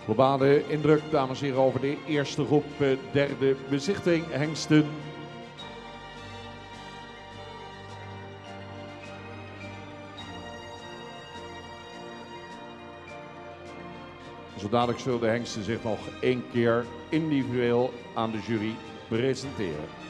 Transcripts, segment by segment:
Globale indruk, dames en heren, over de eerste groep, derde bezichting, hengsten. Zo dadelijk zullen de hengsten zich nog één keer individueel aan de jury presenteren.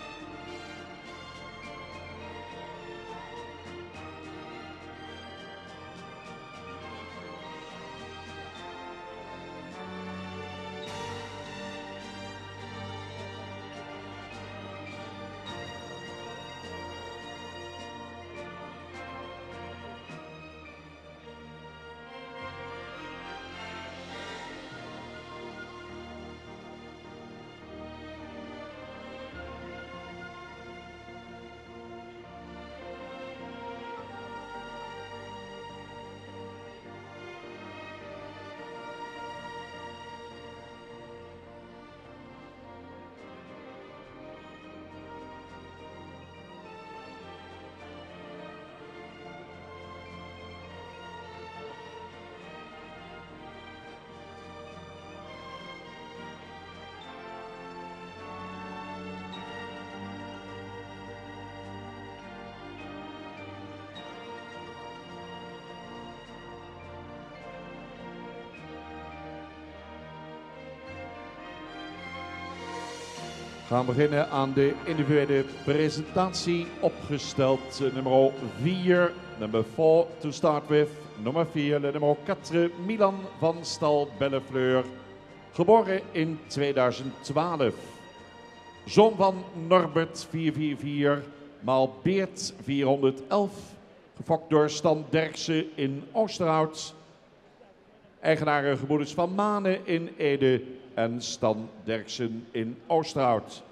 We gaan beginnen aan de individuele presentatie. Opgesteld nummer 4, nummer 4 to start with. Nummer 4, nummer 4, Milan van Stal Bellefleur. Geboren in 2012. Zoon van Norbert 444, maal Beert 411. Gefokt door Stan Derksen in Oosterhout. Eigenaren gebroeders van Manen in Ede en Stan Derksen in Oosterhout.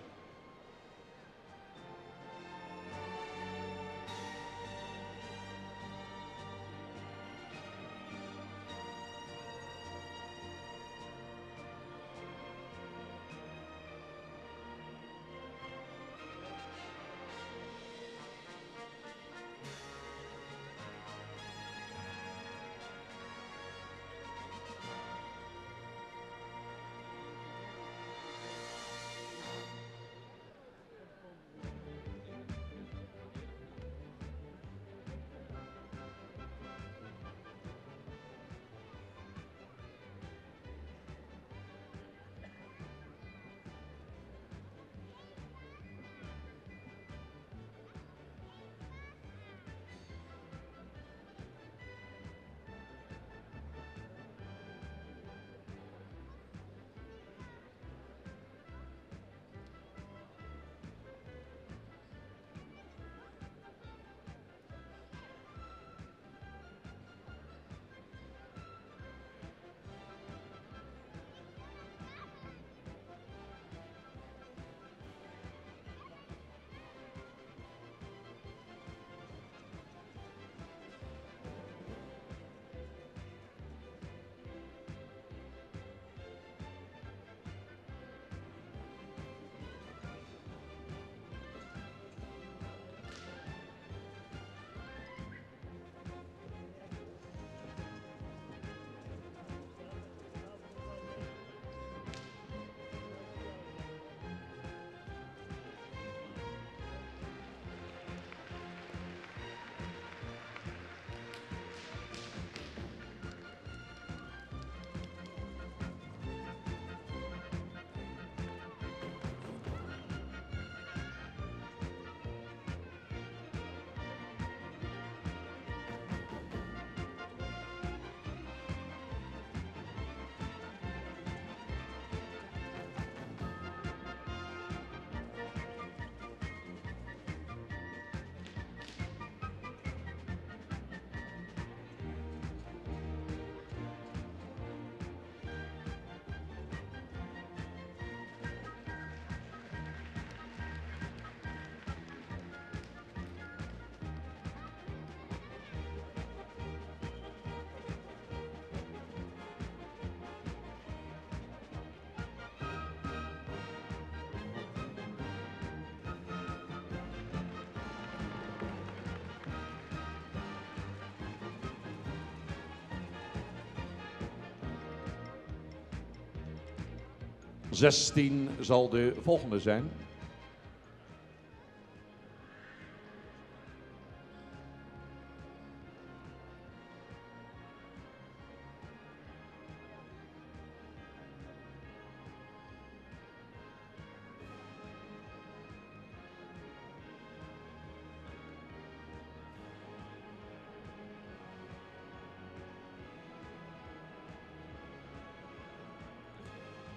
16 zal de volgende zijn.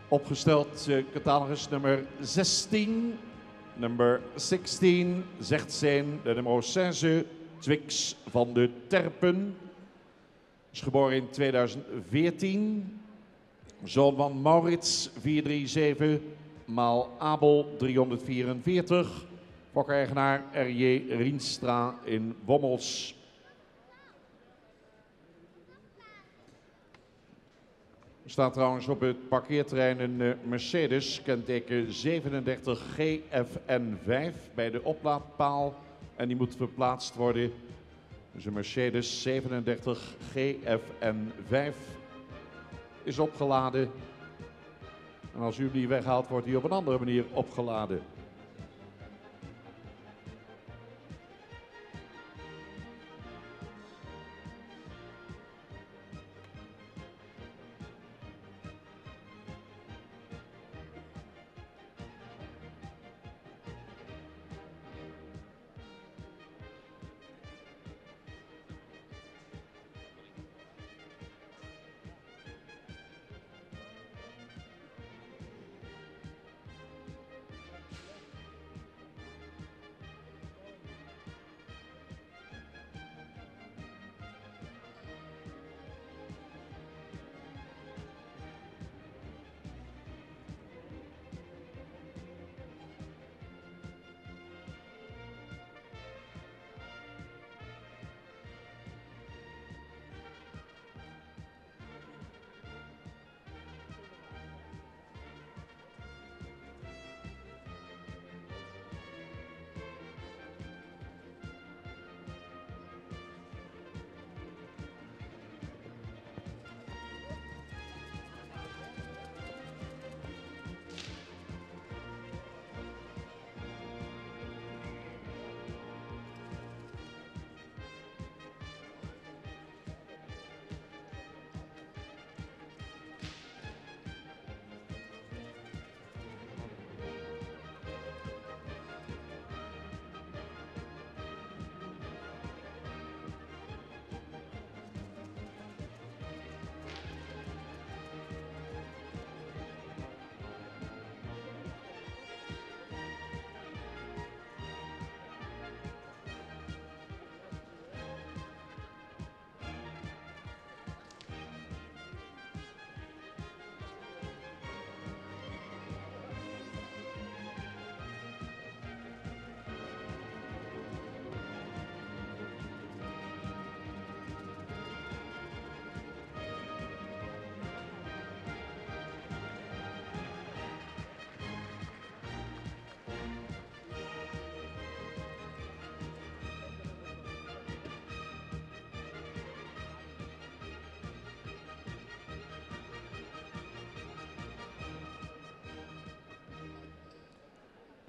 Opgesteld catalogus nummer 16. Nummer 16 zegt zijn de nummer 16, Twix van de Terpen. Is geboren in 2014. Zoon van Maurits 437, maal Abel 344. Fokkereigenaar R.J. Rienstra in Wommels. Er staat trouwens op het parkeerterrein een Mercedes, kenteken 37 GFN5 bij de oplaadpaal. En die moet verplaatst worden. Dus een Mercedes 37 GFN5 is opgeladen. En als u die weghaalt, wordt die op een andere manier opgeladen.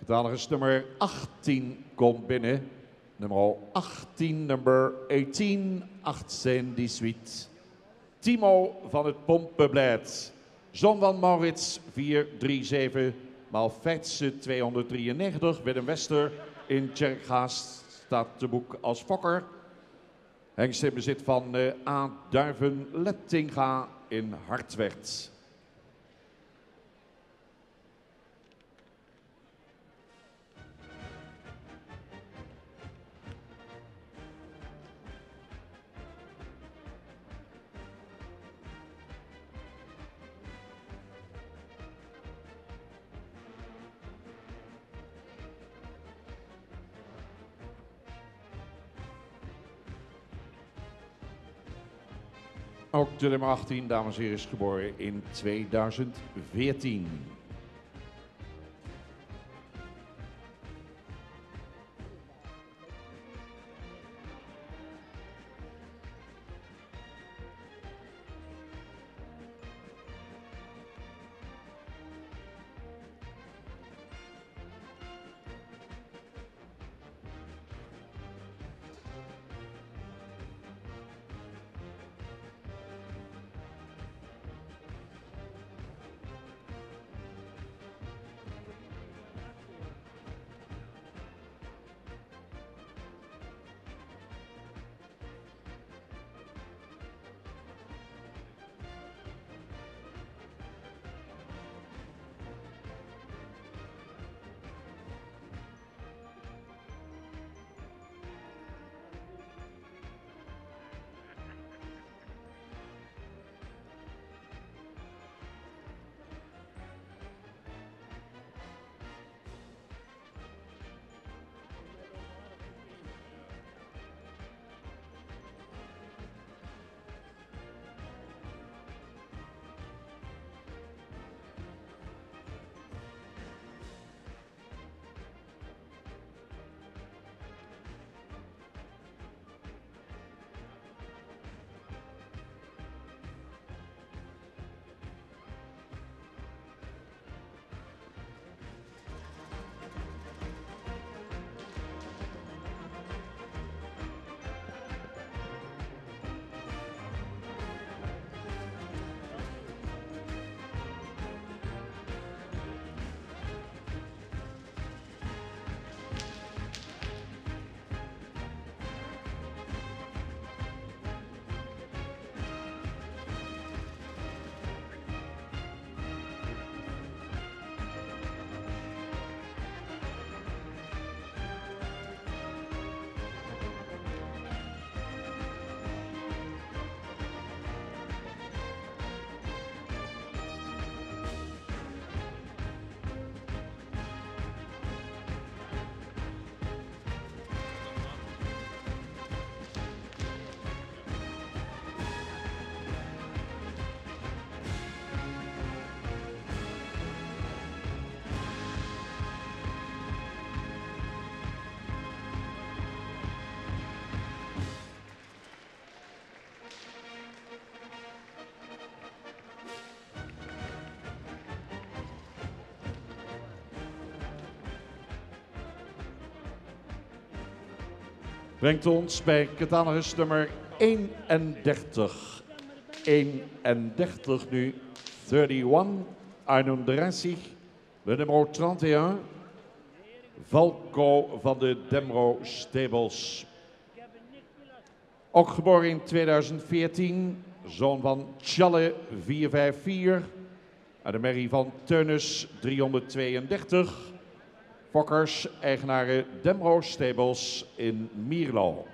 Catalogus nummer 18 komt binnen. Nummer 18, nummer 18, 18, Timo van het Pompenblad. Zoon van Maurits 437, maal Feitse 293. Willem Wester in Tjerkgaast staat te boek als fokker. Hengst in bezit van A. Duiven Lettinga in Hartwert. Ook de nummer 18, dames en heren, is geboren in 2014. Brengt ons bij catalogus nummer 31. 31 nu. 31. Einunddreißig. De nummer 31. Valko van de Demro Stables. Ook geboren in 2014. Zoon van Tjalle 454. Uit de merrie van Teunis 332. Fokkers, eigenaren Demro Stables in Mierlo.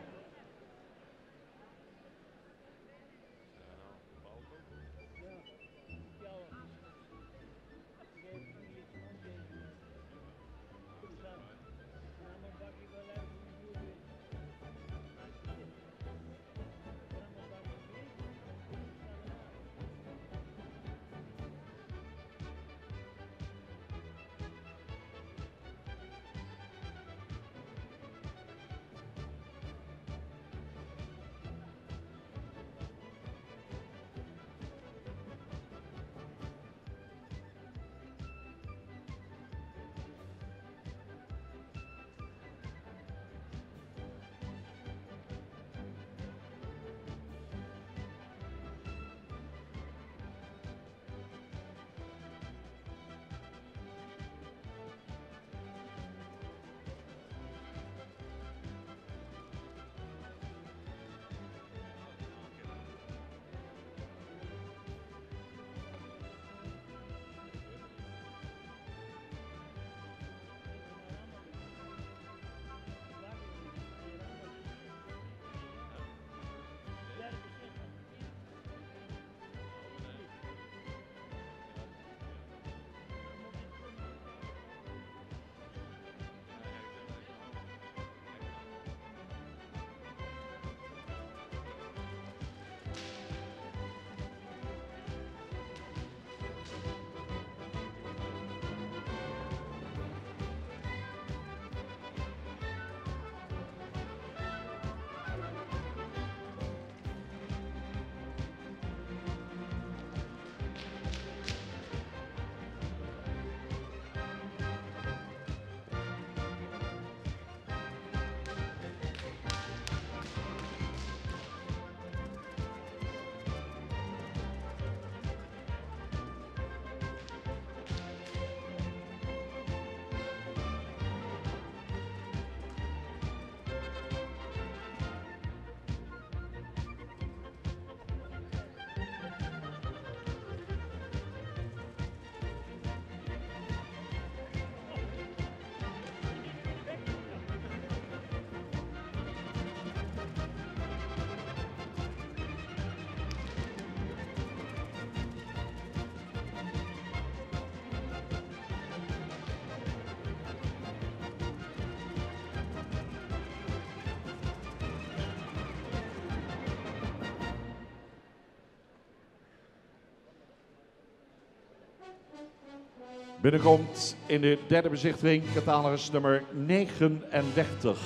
Binnenkomt in de derde bezichtiging catalogus nummer 39.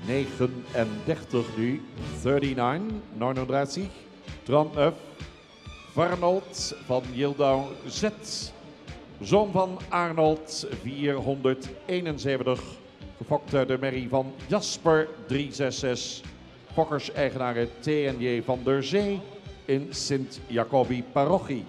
39 nu. 39. 39. Varnold van Yildau Z. Zoon van Arnold 471. Gefokt uit de merrie van Jasper 366. Fokkers-eigenaren T&J van der Zee in Sint-Jacobi parochie.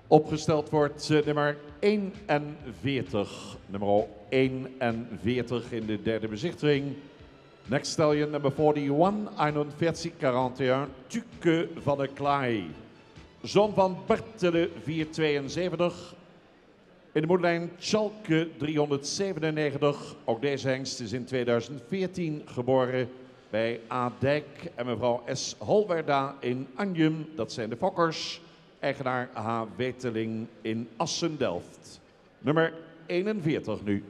Opgesteld wordt nummer 41. Nummer 41 in de derde bezichtiging. Next stallion number 41, 41, Tuke van der Klaai. Zon van Bertele 472. In de moederlijn Schalke 397. Ook deze hengst is in 2014 geboren bij A. Dijk en mevrouw S. Holwerda in Anjum. Dat zijn de fokkers. Eigenaar H. Weteling in Assen-Delft. Nummer 41 nu.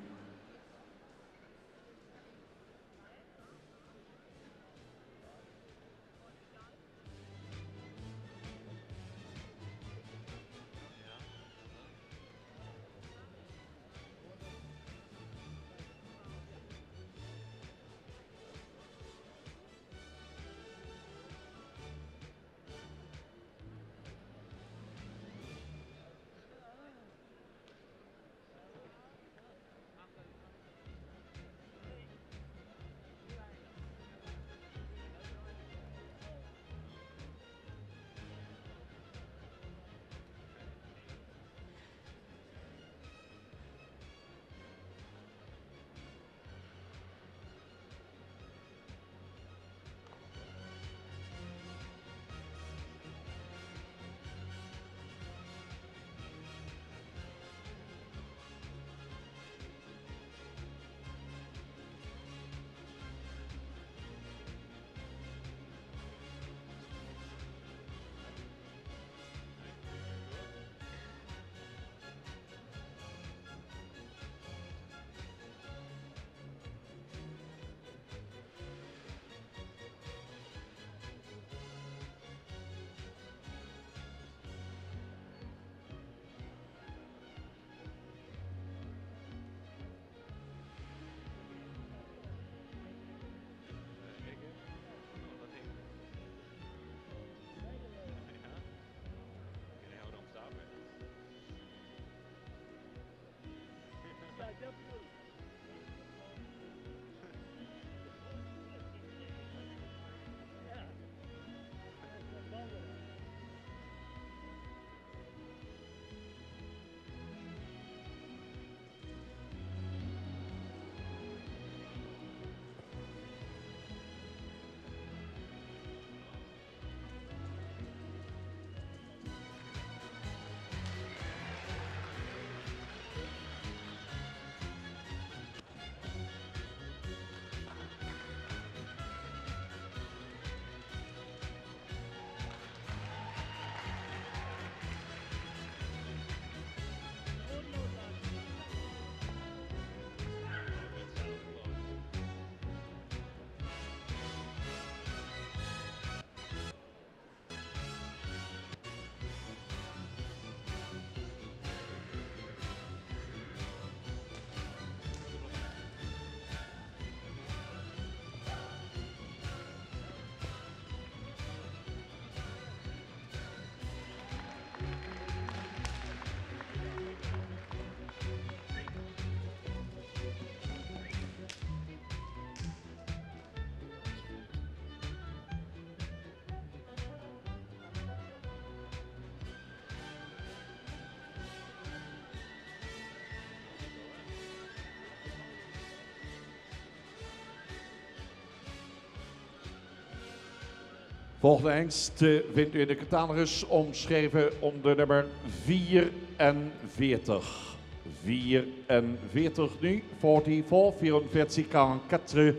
Volgende hengst vindt u in de catalogus omschreven onder nummer 44. 44 nu, 44, 44,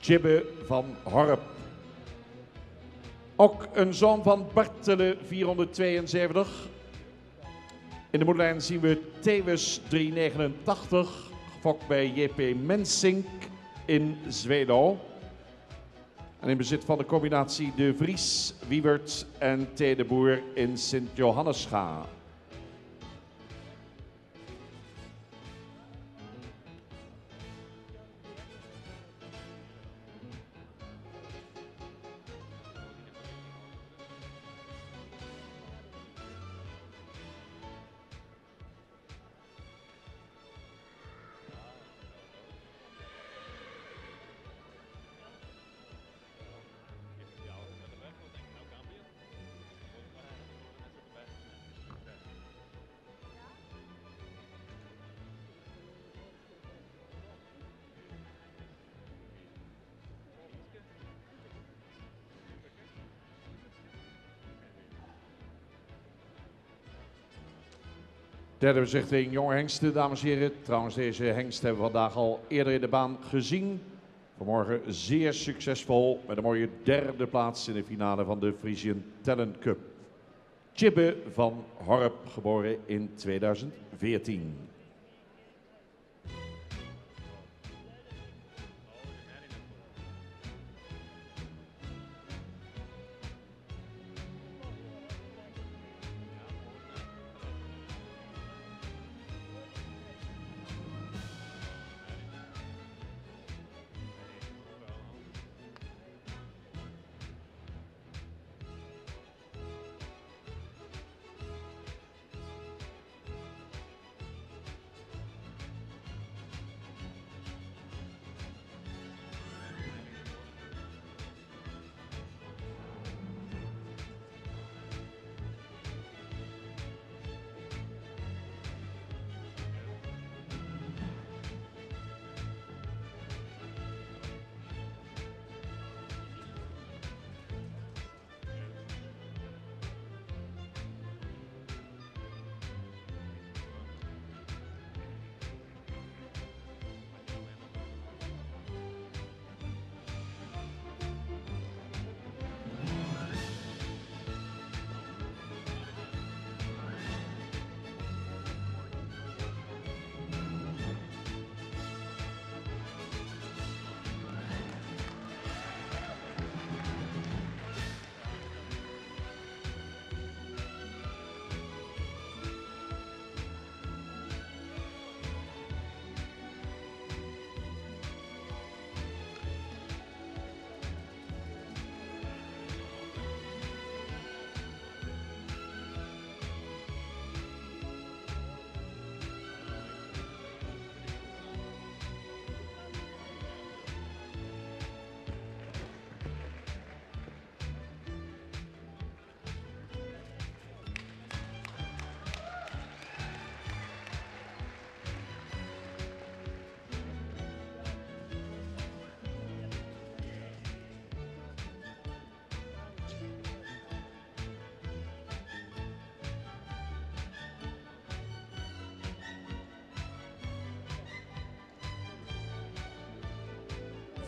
Tjibbe van Horp. Ook een zoon van Bertele 472. In de moederlijn zien we Tewes 389, gefokt bij J.P. Mensink in Zwedau. En in bezit van de combinatie De Vries, Wiebert en T. de Boer in Sint-Johannescha. Derde bezichtiging, jonge hengsten, dames en heren. Trouwens, deze hengst hebben we vandaag al eerder in de baan gezien. Vanmorgen zeer succesvol met een mooie derde plaats in de finale van de Frisian Talent Cup. Chibbe van Horp, geboren in 2014.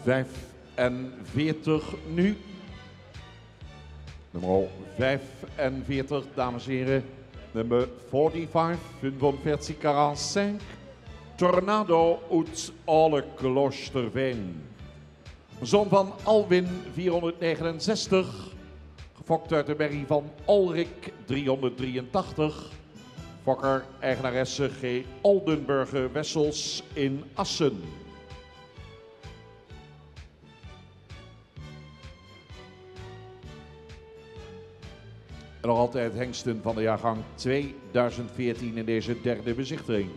...45 nu. Nummer 45, dames en heren. Nummer 45, 45, Tornado uit Alle Kloosterveen. Zoon van Alwin, 469. Gefokt uit de merrie van Alrik, 383. Fokker, eigenaresse G. Oldenburger Wessels in Assen. En nog altijd hengsten van de jaargang 2014 in deze derde bezichtiging.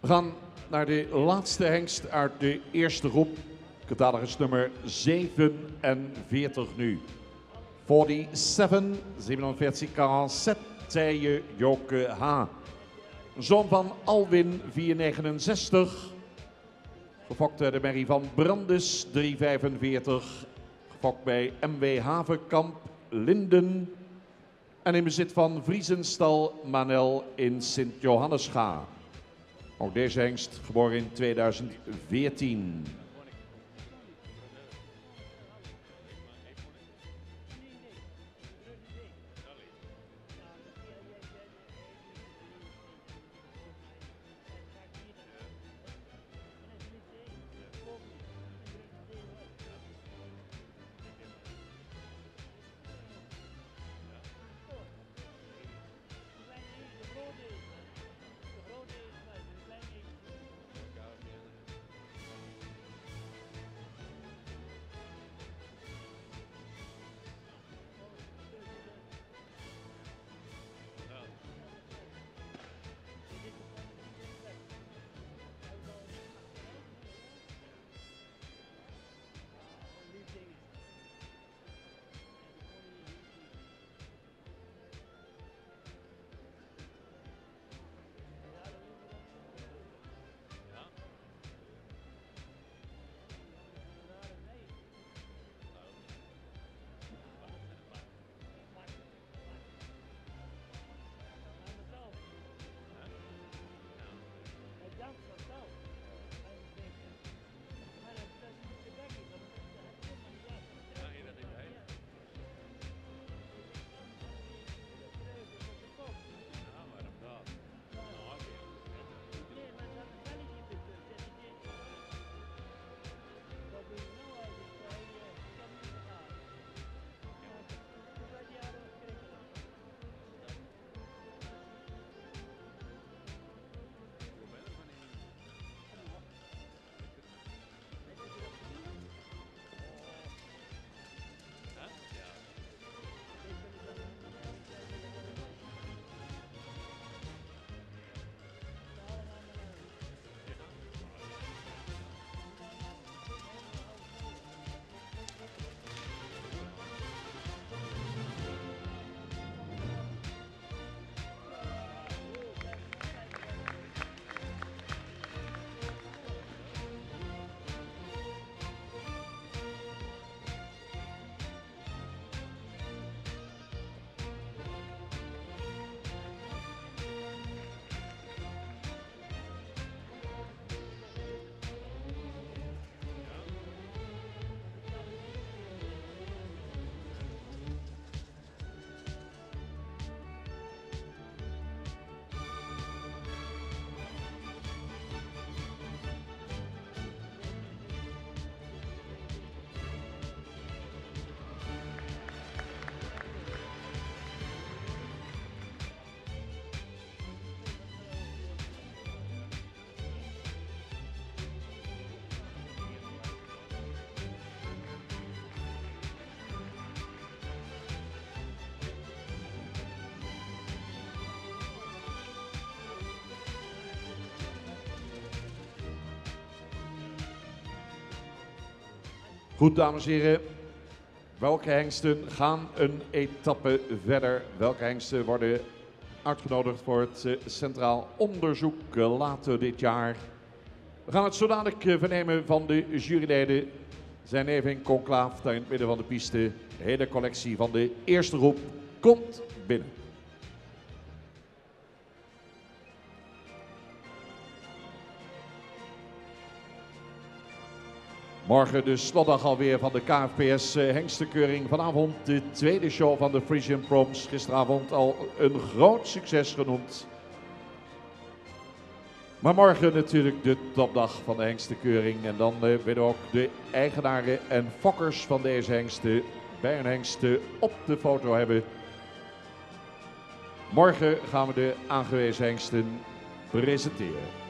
We gaan naar de laatste hengst uit de eerste groep. Catalogus nummer 47 nu. 47, 47, Tije Joke H. Zoon van Alwin 469. Gefokt de merrie van Brandes 345. Gefokt bij MW Havenkamp Linden. En in bezit van Vriesenstal Manel in Sint-Johannesga. Ook deze hengst geboren in 2014. Goed, dames en heren. Welke hengsten gaan een etappe verder? Welke hengsten worden uitgenodigd voor het Centraal Onderzoek later dit jaar? We gaan het zo dadelijk vernemen van de juryleden. Zijn even in conclaaf, daar in het midden van de piste. De hele collectie van de eerste groep komt binnen. Morgen de slotdag alweer van de KFPS hengstenkeuring. Vanavond de tweede show van de Frisian Proms. Gisteravond al een groot succes genoemd. Maar morgen natuurlijk de topdag van de hengstenkeuring. En dan willen we ook de eigenaren en fokkers van deze hengsten bij hun hengsten op de foto hebben. Morgen gaan we de aangewezen hengsten presenteren.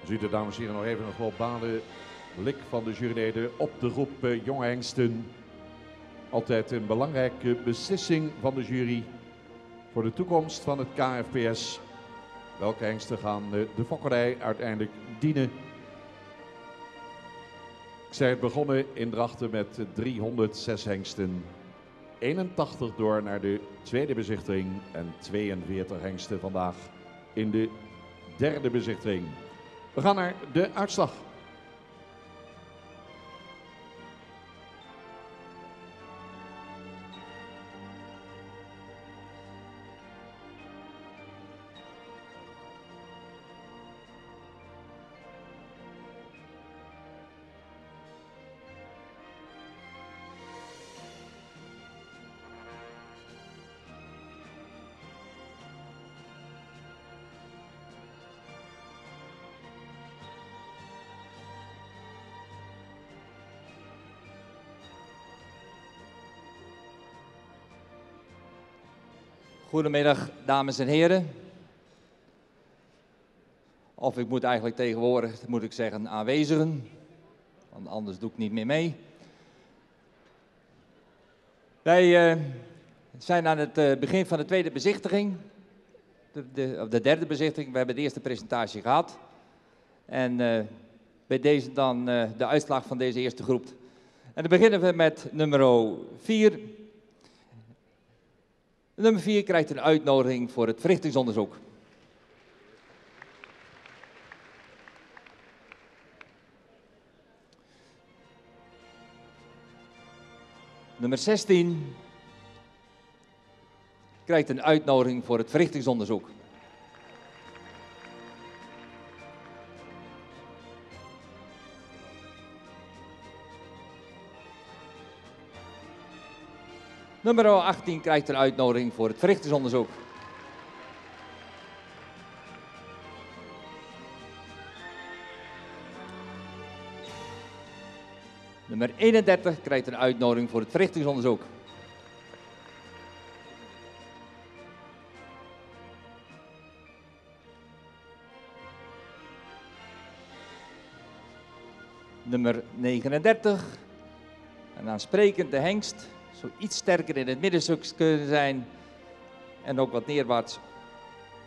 Ziet de dames en heren nog even een globale blik van de juryleden op de groep jonge hengsten. Altijd een belangrijke beslissing van de jury voor de toekomst van het KFPS. Welke hengsten gaan de fokkerij uiteindelijk dienen? Ik zei het begonnen in Drachten met 306 hengsten. 81 door naar de tweede bezichtiging en 42 hengsten vandaag in de derde bezichtiging. We gaan naar de uitslag. Goedemiddag, dames en heren. Of ik moet eigenlijk tegenwoordig, moet ik zeggen, aanwezigen. Want anders doe ik niet meer mee. Wij zijn aan het begin van de tweede bezichtiging. De derde bezichtiging. We hebben de eerste presentatie gehad. En bij deze dan de uitslag van deze eerste groep. En dan beginnen we met nummer 4. Nummer 4 krijgt een uitnodiging voor het verrichtingsonderzoek. Nummer 16 krijgt een uitnodiging voor het verrichtingsonderzoek. Nummer 18 krijgt een uitnodiging voor het verrichtingsonderzoek. Nummer 31 krijgt een uitnodiging voor het verrichtingsonderzoek. Nummer 39, een aansprekende hengst. Zo iets sterker in het middenstuk kunnen zijn en ook wat neerwaarts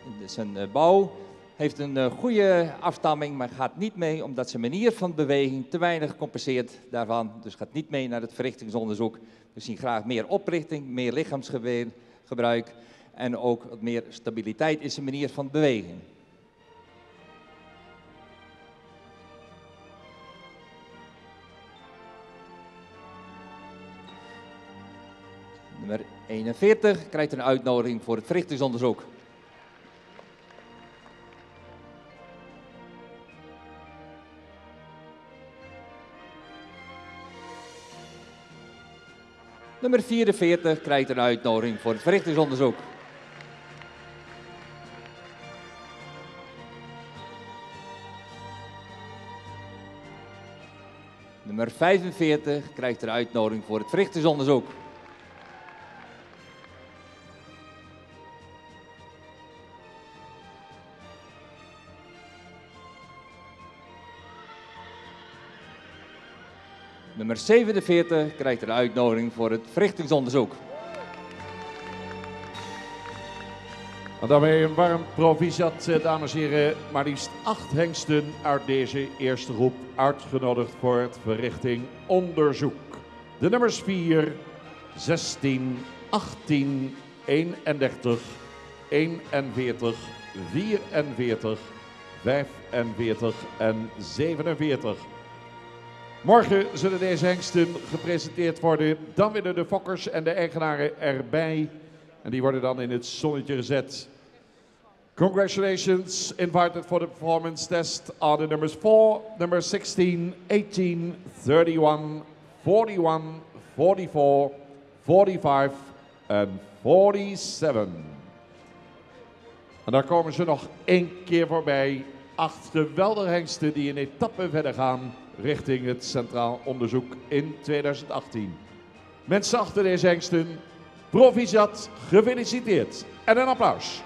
in zijn bouw. Heeft een goede afstamming, maar gaat niet mee omdat zijn manier van beweging te weinig compenseert daarvan. Dus gaat niet mee naar het verrichtingsonderzoek. We zien graag meer oprichting, meer lichaamsgebruik en ook wat meer stabiliteit in zijn manier van beweging. Nummer 41 krijgt een uitnodiging voor het verrichtingsonderzoek. Nummer 44 krijgt een uitnodiging voor het verrichtingsonderzoek. Nummer 45 krijgt een uitnodiging voor het verrichtingsonderzoek. Nummer 47 krijgt een uitnodiging voor het verrichtingsonderzoek. En daarmee een warm proficiat, dames en heren. Maar liefst 8 hengsten uit deze eerste groep uitgenodigd voor het verrichtingonderzoek. De nummers 4, 16, 18, 31, 41, 44, 45 en 47. Morgen zullen deze hengsten gepresenteerd worden. Dan willen de fokkers en de eigenaren erbij. En die worden dan in het zonnetje gezet. Congratulations. Invited for the performance test are the numbers 4, number 16, 18, 31, 41, 44, 45 en 47. En daar komen ze nog 1 keer voorbij. 8 geweldige hengsten die een etappe verder gaan richting het Centraal Onderzoek in 2018. Mensen achter deze hengsten, proficiat, gefeliciteerd en een applaus.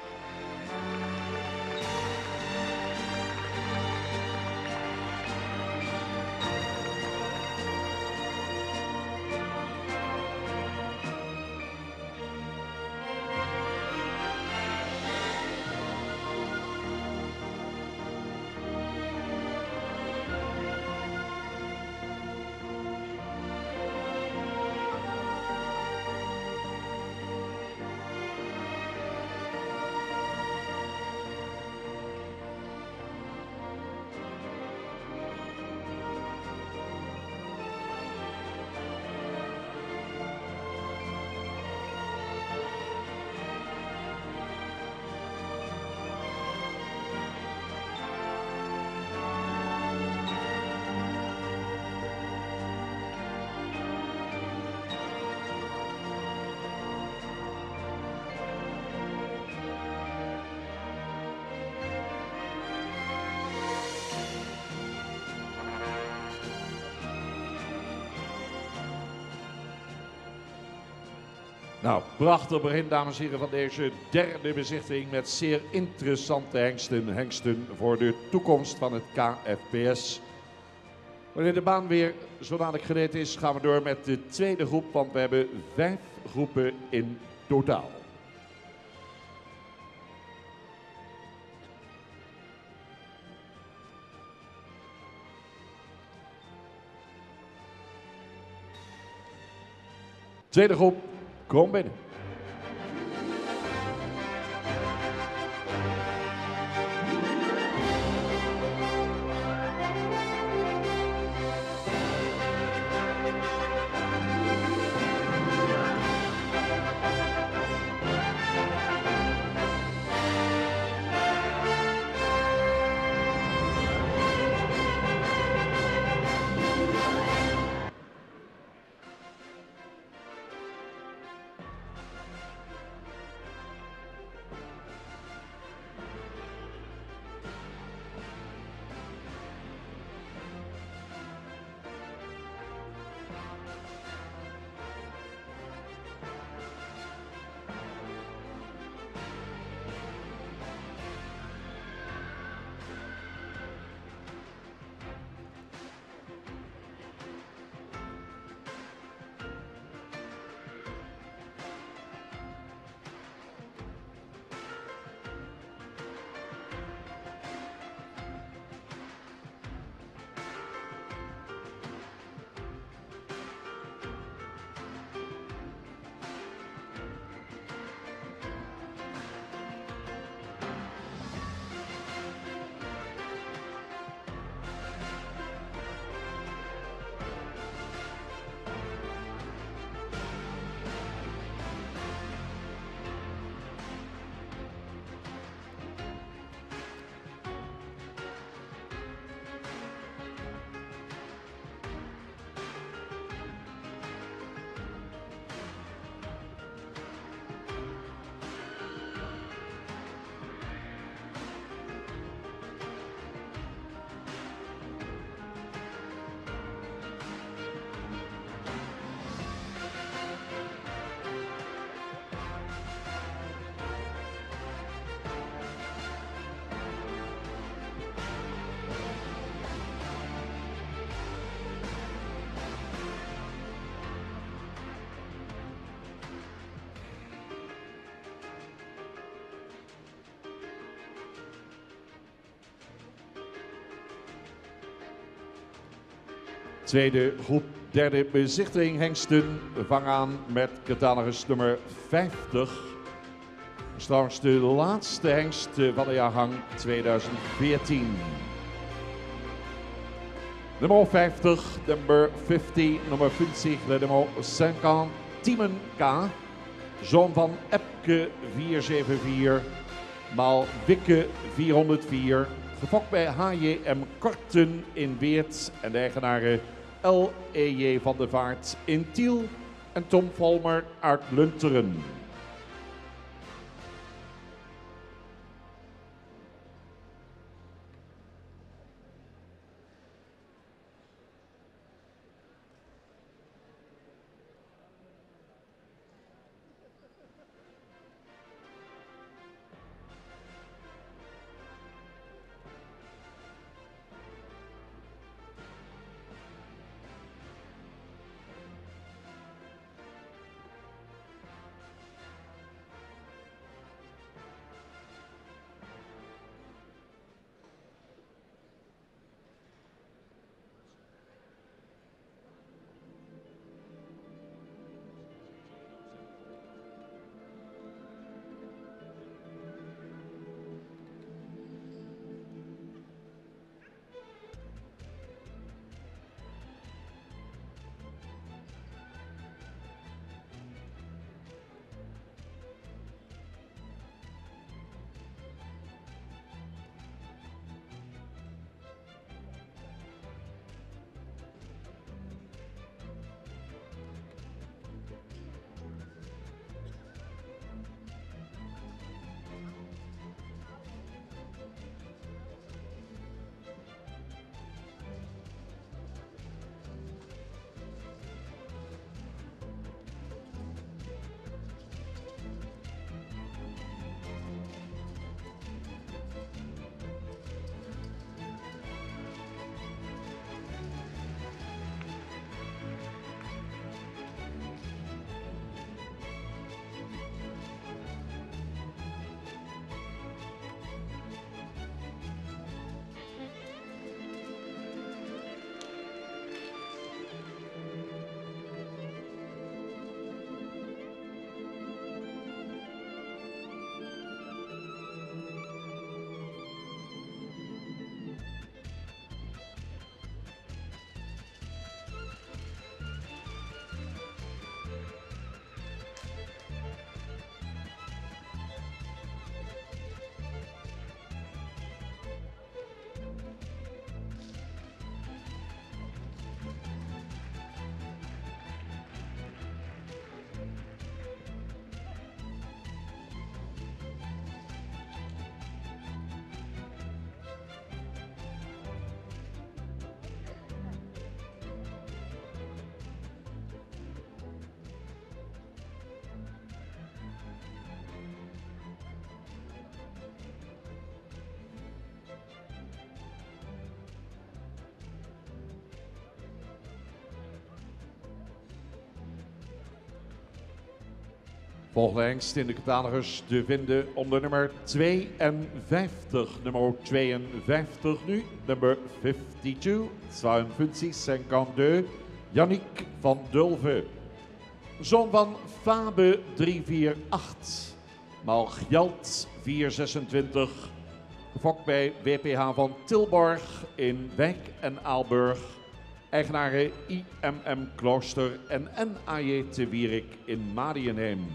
Nou, prachtig begin, dames en heren, van deze derde bezichtiging met zeer interessante hengsten. Hengsten voor de toekomst van het KFPS. Wanneer de baan weer zodanig gereed is, gaan we door met de tweede groep, want we hebben 5 groepen in totaal. Tweede groep, kom binnen. Tweede groep, derde bezichtiging hengsten. We vangen aan met catalogus nummer 50. Dat is trouwens de laatste hengst van de jaargang 2014. Nummer 50, nummer 50, nummer 50, nummer 50, Tiemen K. Zoon van Epke 474, maal Wikke 404. Gefokt bij HJM Korten in Weert en de eigenaren L.E.J. van der Vaart in Tiel en Tom Volmer uit Lunteren. Volgende hengst in de catalogers te vinden onder nummer 52. Nummer 52 nu, nummer 52, 52, Yannick van Dulve. Zoon van Fabe 348, Malgjald 426, gefokt bij WPH van Tilborg in Wijk en Aalburg. Eigenaren IMM Klooster en NAJ te Wierik in Marienheem.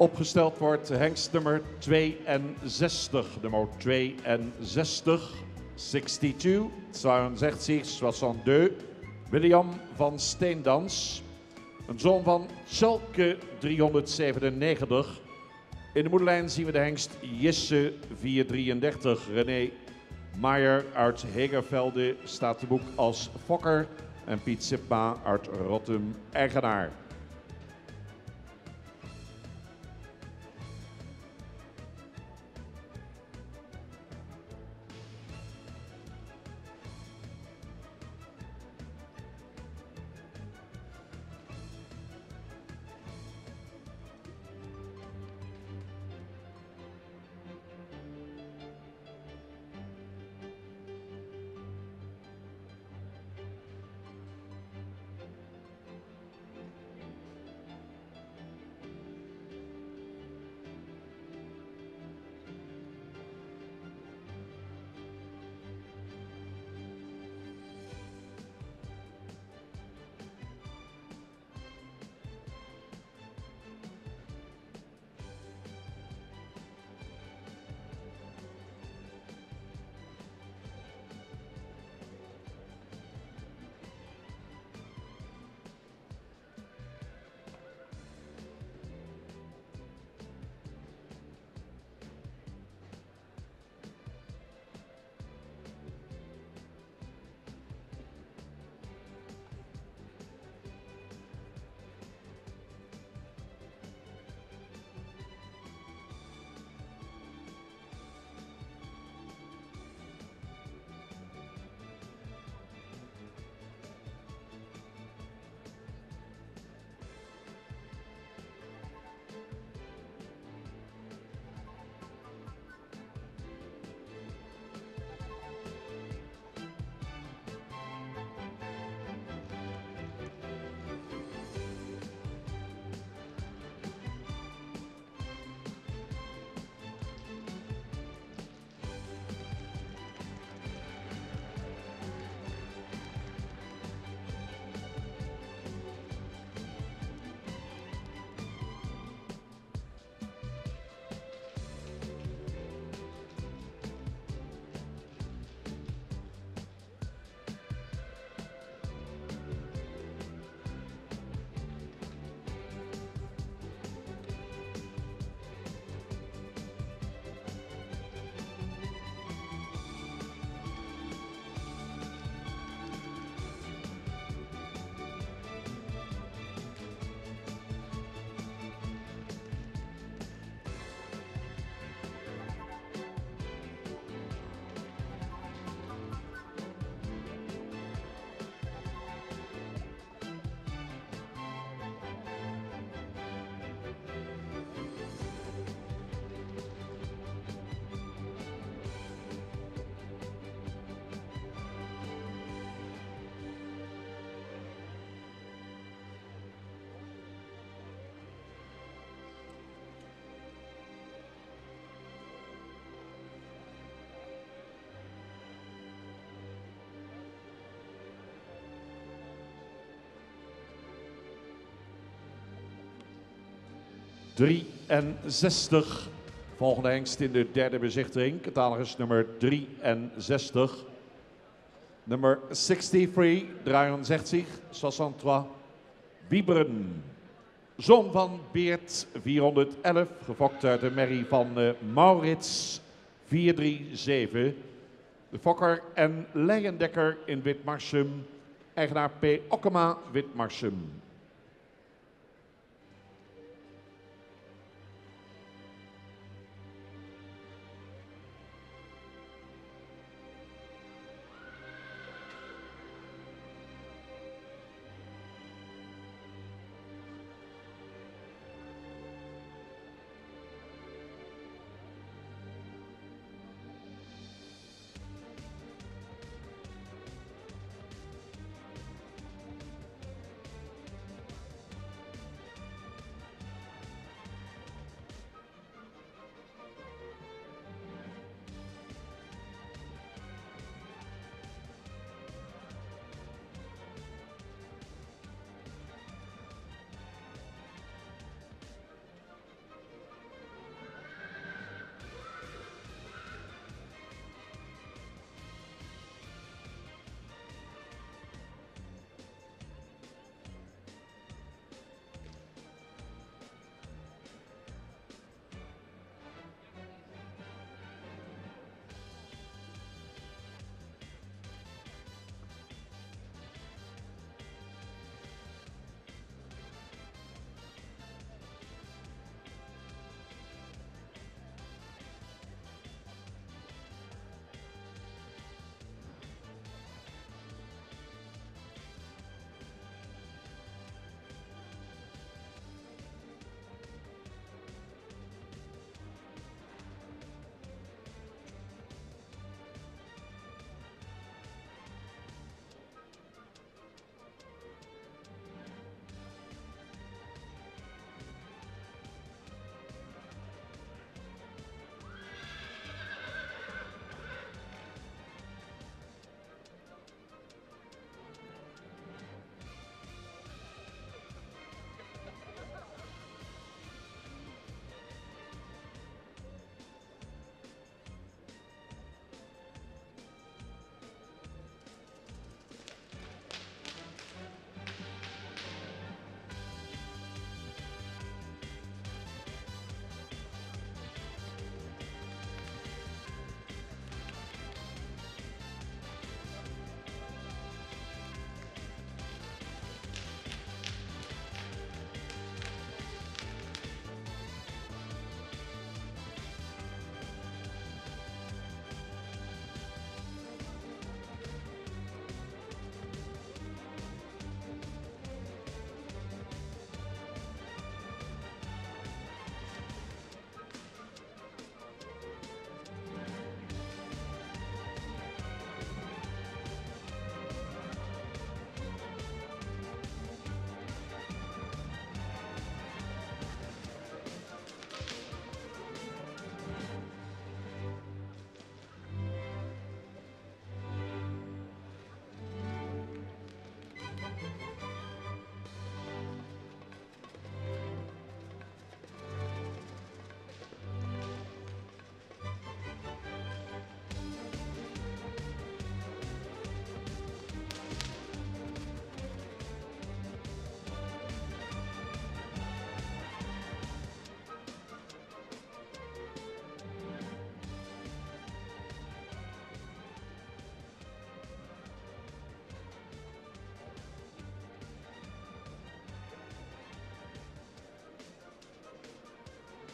Opgesteld wordt hengst nummer 62. Nummer 62, 62, 62, William van Steendans. Een zoon van Schalke 397. In de moederlijn zien we de hengst Jisse 433. René Maier uit Hegervelde staat te boek als fokker. En Piet Sipma uit Rottum eigenaar. 63. Volgende hengst in de derde bezichtiging. Catalogus nummer 63. Nummer 63, 63, 63. Wieberen. Zoon van Beert, 411. Gefokt uit de merrie van Maurits, 437. De fokker en Leijendekker in Witmarsum. Eigenaar P. Okkema, Witmarsum.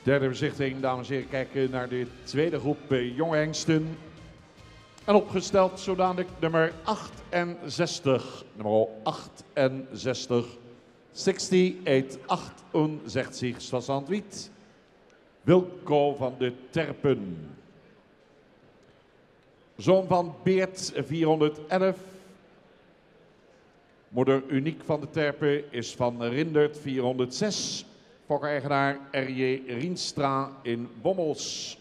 Derde bezichtiging, dames en heren, kijken naar de tweede groep jonge hengsten. En opgesteld zodanig nummer 68. Nummer 68. 68, 68, Wilco van de Terpen. Zoon van Beert, 411. Moeder Uniek van de Terpen is van Rindert, 406. Fokker-eigenaar R.J. Rienstra in Bommels.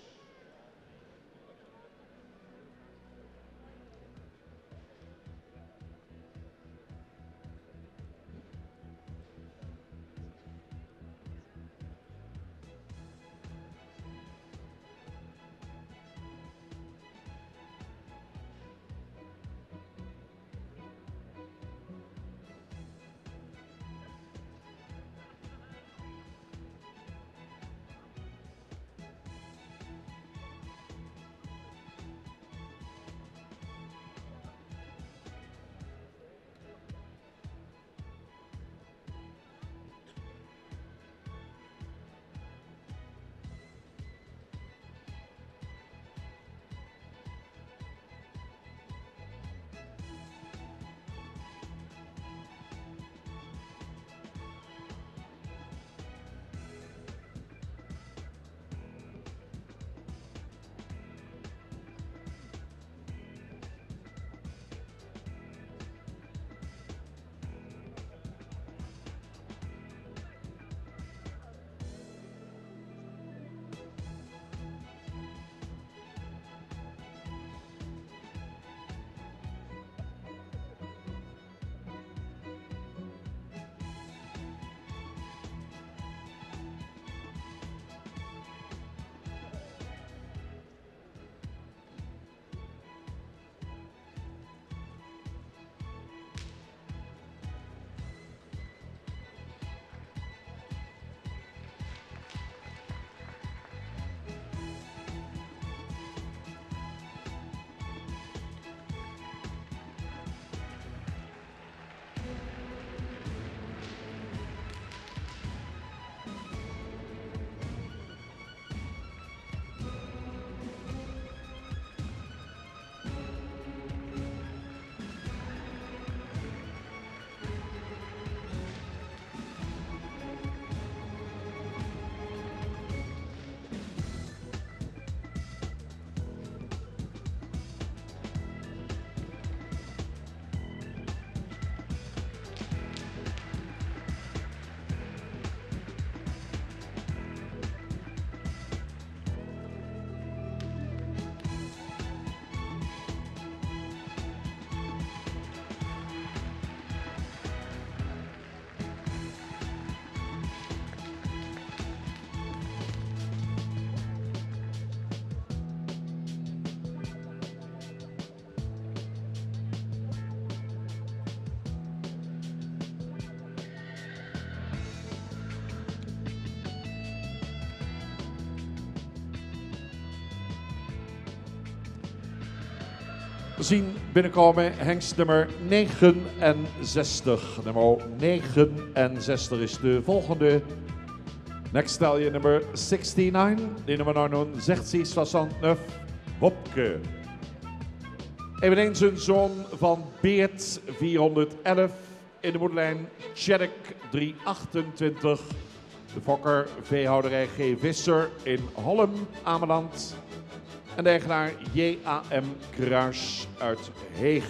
zien binnenkomen hengst nummer 69. Nummer 69 is de volgende. Next stallion nummer 69. Die nummer 69 Wopke. Eveneens een zoon van Beert 411 in de moederlijn Tjerk 328. De fokker veehouderij G. Visser in Holm, Ameland. En de eigenaar JAM Kruis uit Heeg.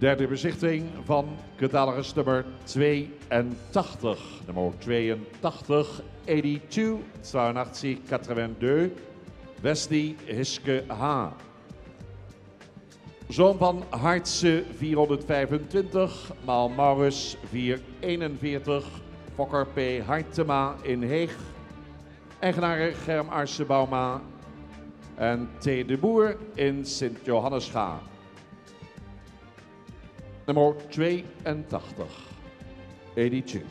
Derde bezichtiging van catalogus nummer 82. Nummer 82, 82, Wesley Hiske H. Zoon van Hartse 425, Maal Maurus 441, Fokker P. Hartema in Heeg. Eigenaren Germ Arse Bauma en T. de Boer in Sint-Johannesga. Nummer 82, 82.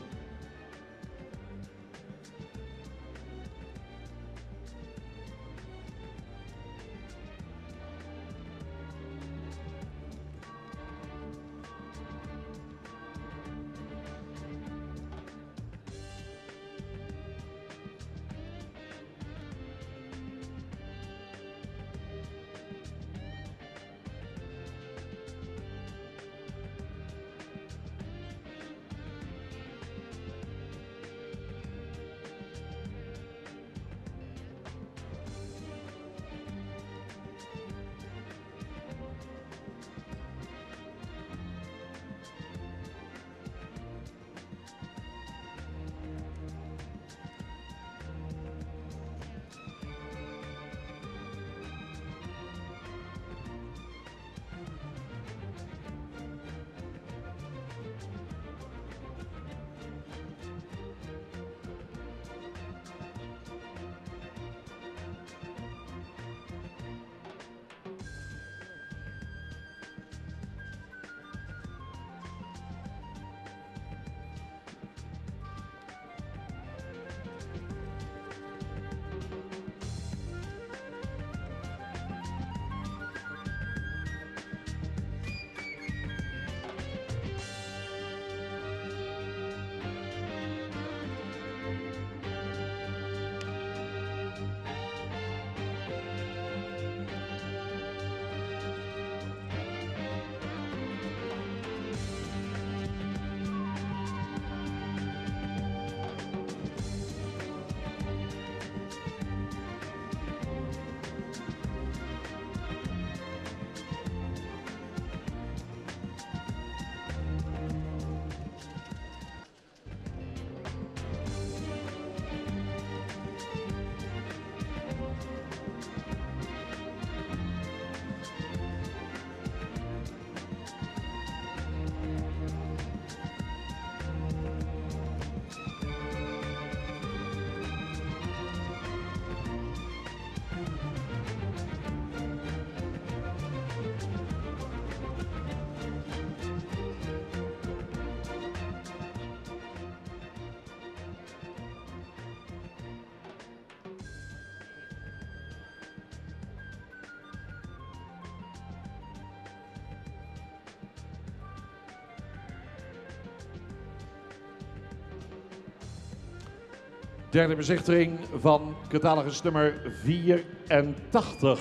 Derde bezichtiging van catalogus nummer 84.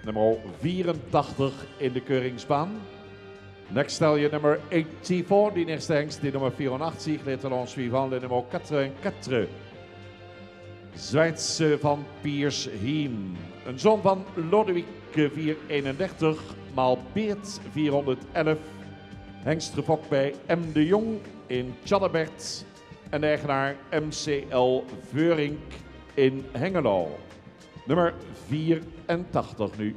Nummer 84 in de keuringsbaan. Next stallion nummer 84, die eerste hengst, die nummer 84, les talons suivants, le nummer 84. Zweedse van Piers Heen. Een zoon van Lodewijk 431, maal Beert 411. Hengst gefokt bij M. de Jong in Tjallebert. En de eigenaar MCL Veurink in Hengelo. Nummer 84 nu.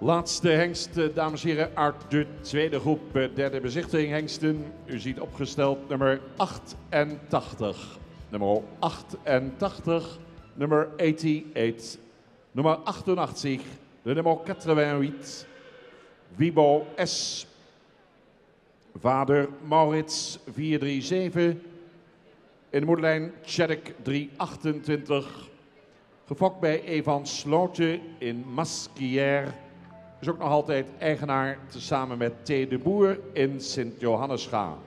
Laatste hengst, dames en heren, uit de tweede groep, derde bezichtiging hengsten. U ziet opgesteld nummer 88. Nummer 88, nummer 88. Nummer 88, de nummer 88. Wibo S. Vader Maurits 437. In de moederlijn Tjerk 328. Gefokt bij Evan Sloten in Masquière. Is ook nog altijd eigenaar tezamen met T. de Boer in Sint-Johannesga.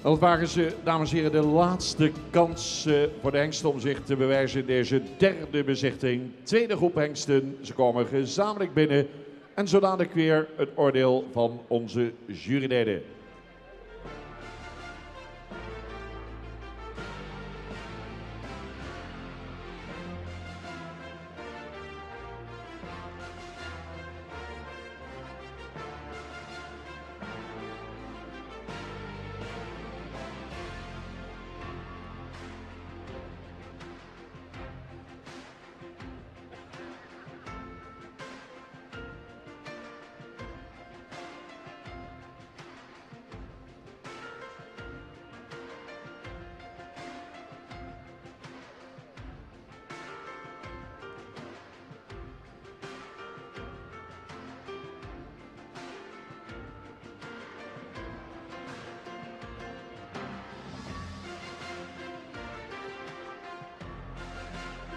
Dat waren ze, dames en heren, de laatste kans voor de hengsten om zich te bewijzen in deze derde bezichting. Tweede groep hengsten, ze komen gezamenlijk binnen en zo dadelijk weer het oordeel van onze juryleden.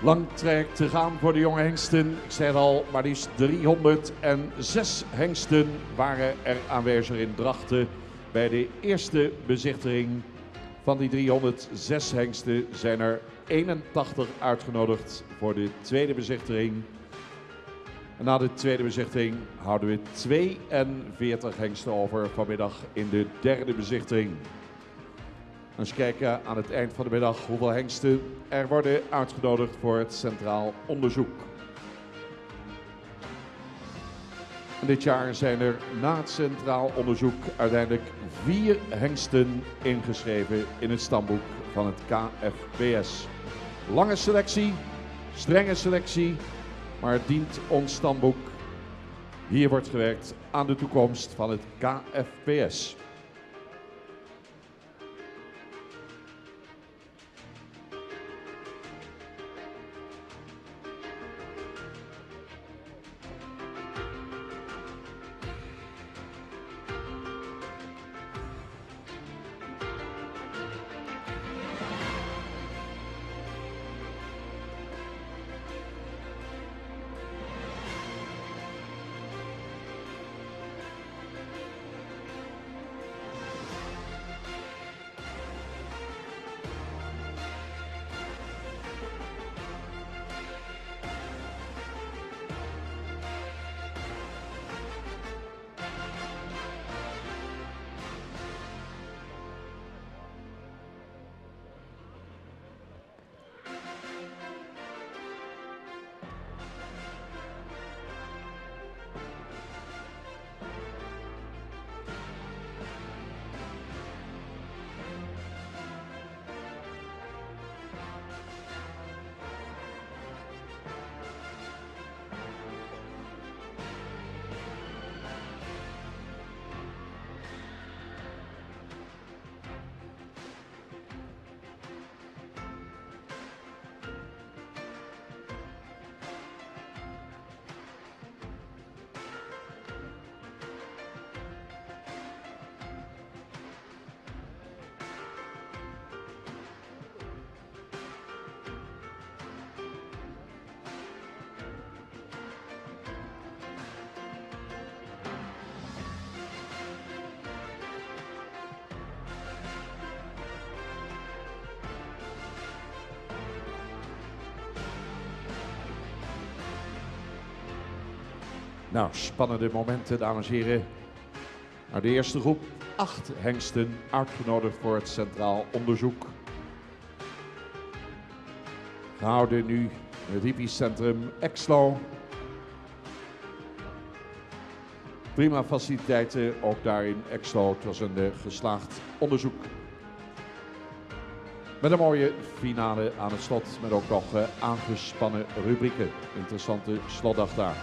Lang traject te gaan voor de jonge hengsten. Ik zei het al, maar liefst 306 hengsten waren er aanwezig in Drachten bij de eerste bezichtiging. Van die 306 hengsten zijn er 81 uitgenodigd voor de tweede bezichtiging. En na de tweede bezichtiging houden we 42 hengsten over vanmiddag in de derde bezichtiging. Eens kijken aan het eind van de middag hoeveel hengsten er worden uitgenodigd voor het Centraal Onderzoek. En dit jaar zijn er na het Centraal Onderzoek uiteindelijk 4 hengsten ingeschreven in het stamboek van het KFPS. Lange selectie, strenge selectie, maar het dient ons stamboek. Hier wordt gewerkt aan de toekomst van het KFPS. Nou, spannende momenten, dames en heren. Nou, de eerste groep, 8 hengsten uitgenodigd voor het Centraal Onderzoek. Gehouden nu in het Hypiecentrum Exlo. Prima faciliteiten, ook daar in Exlo. Het was een geslaagd onderzoek. Met een mooie finale aan het slot, met ook nog aangespannen rubrieken. Interessante slotdag daar.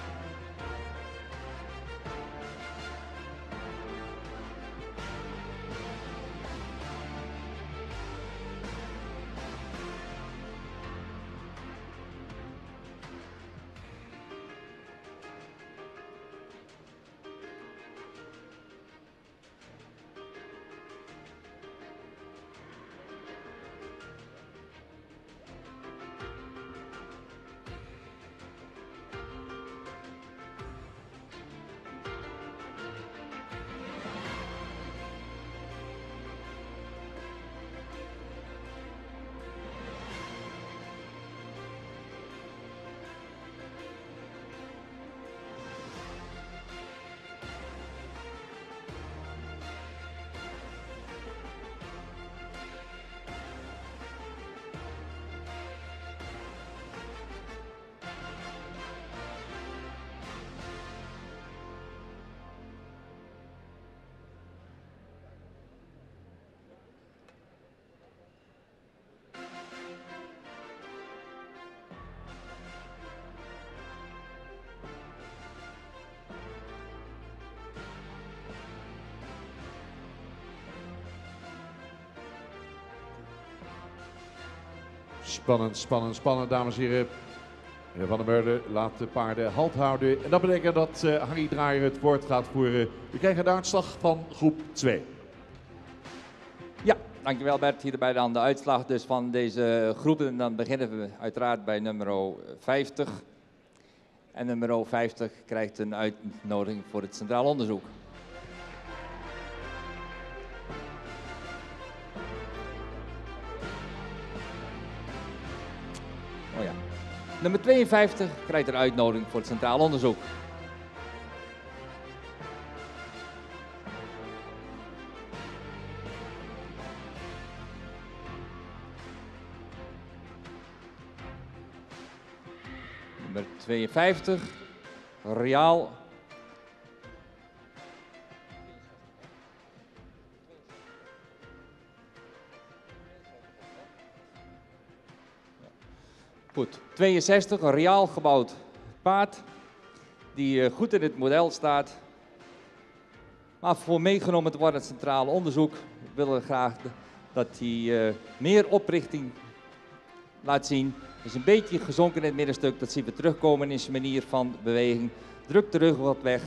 Spannend, spannend, spannend, dames en heren. Meneer Van der Meulen laat de paarden halt houden. En dat betekent dat Harry Draaier het woord gaat voeren. We krijgen de uitslag van groep 2. Ja, dankjewel Bert. Hierbij dan de uitslag dus van deze groepen. En dan beginnen we uiteraard bij nummer 50. En nummer 50 krijgt een uitnodiging voor het Centraal Onderzoek. Oh ja. Nummer 52 krijgt een uitnodiging voor het Centraal Onderzoek. Nummer 52, Real. Goed, 62, een Real gebouwd paard, die goed in het model staat. Maar voor meegenomen te worden in het Centraal Onderzoek willen we graag dat hij meer oprichting laat zien. Hij is een beetje gezonken in het middenstuk, dat zien we terugkomen in zijn manier van beweging. Drukt de rug wat weg,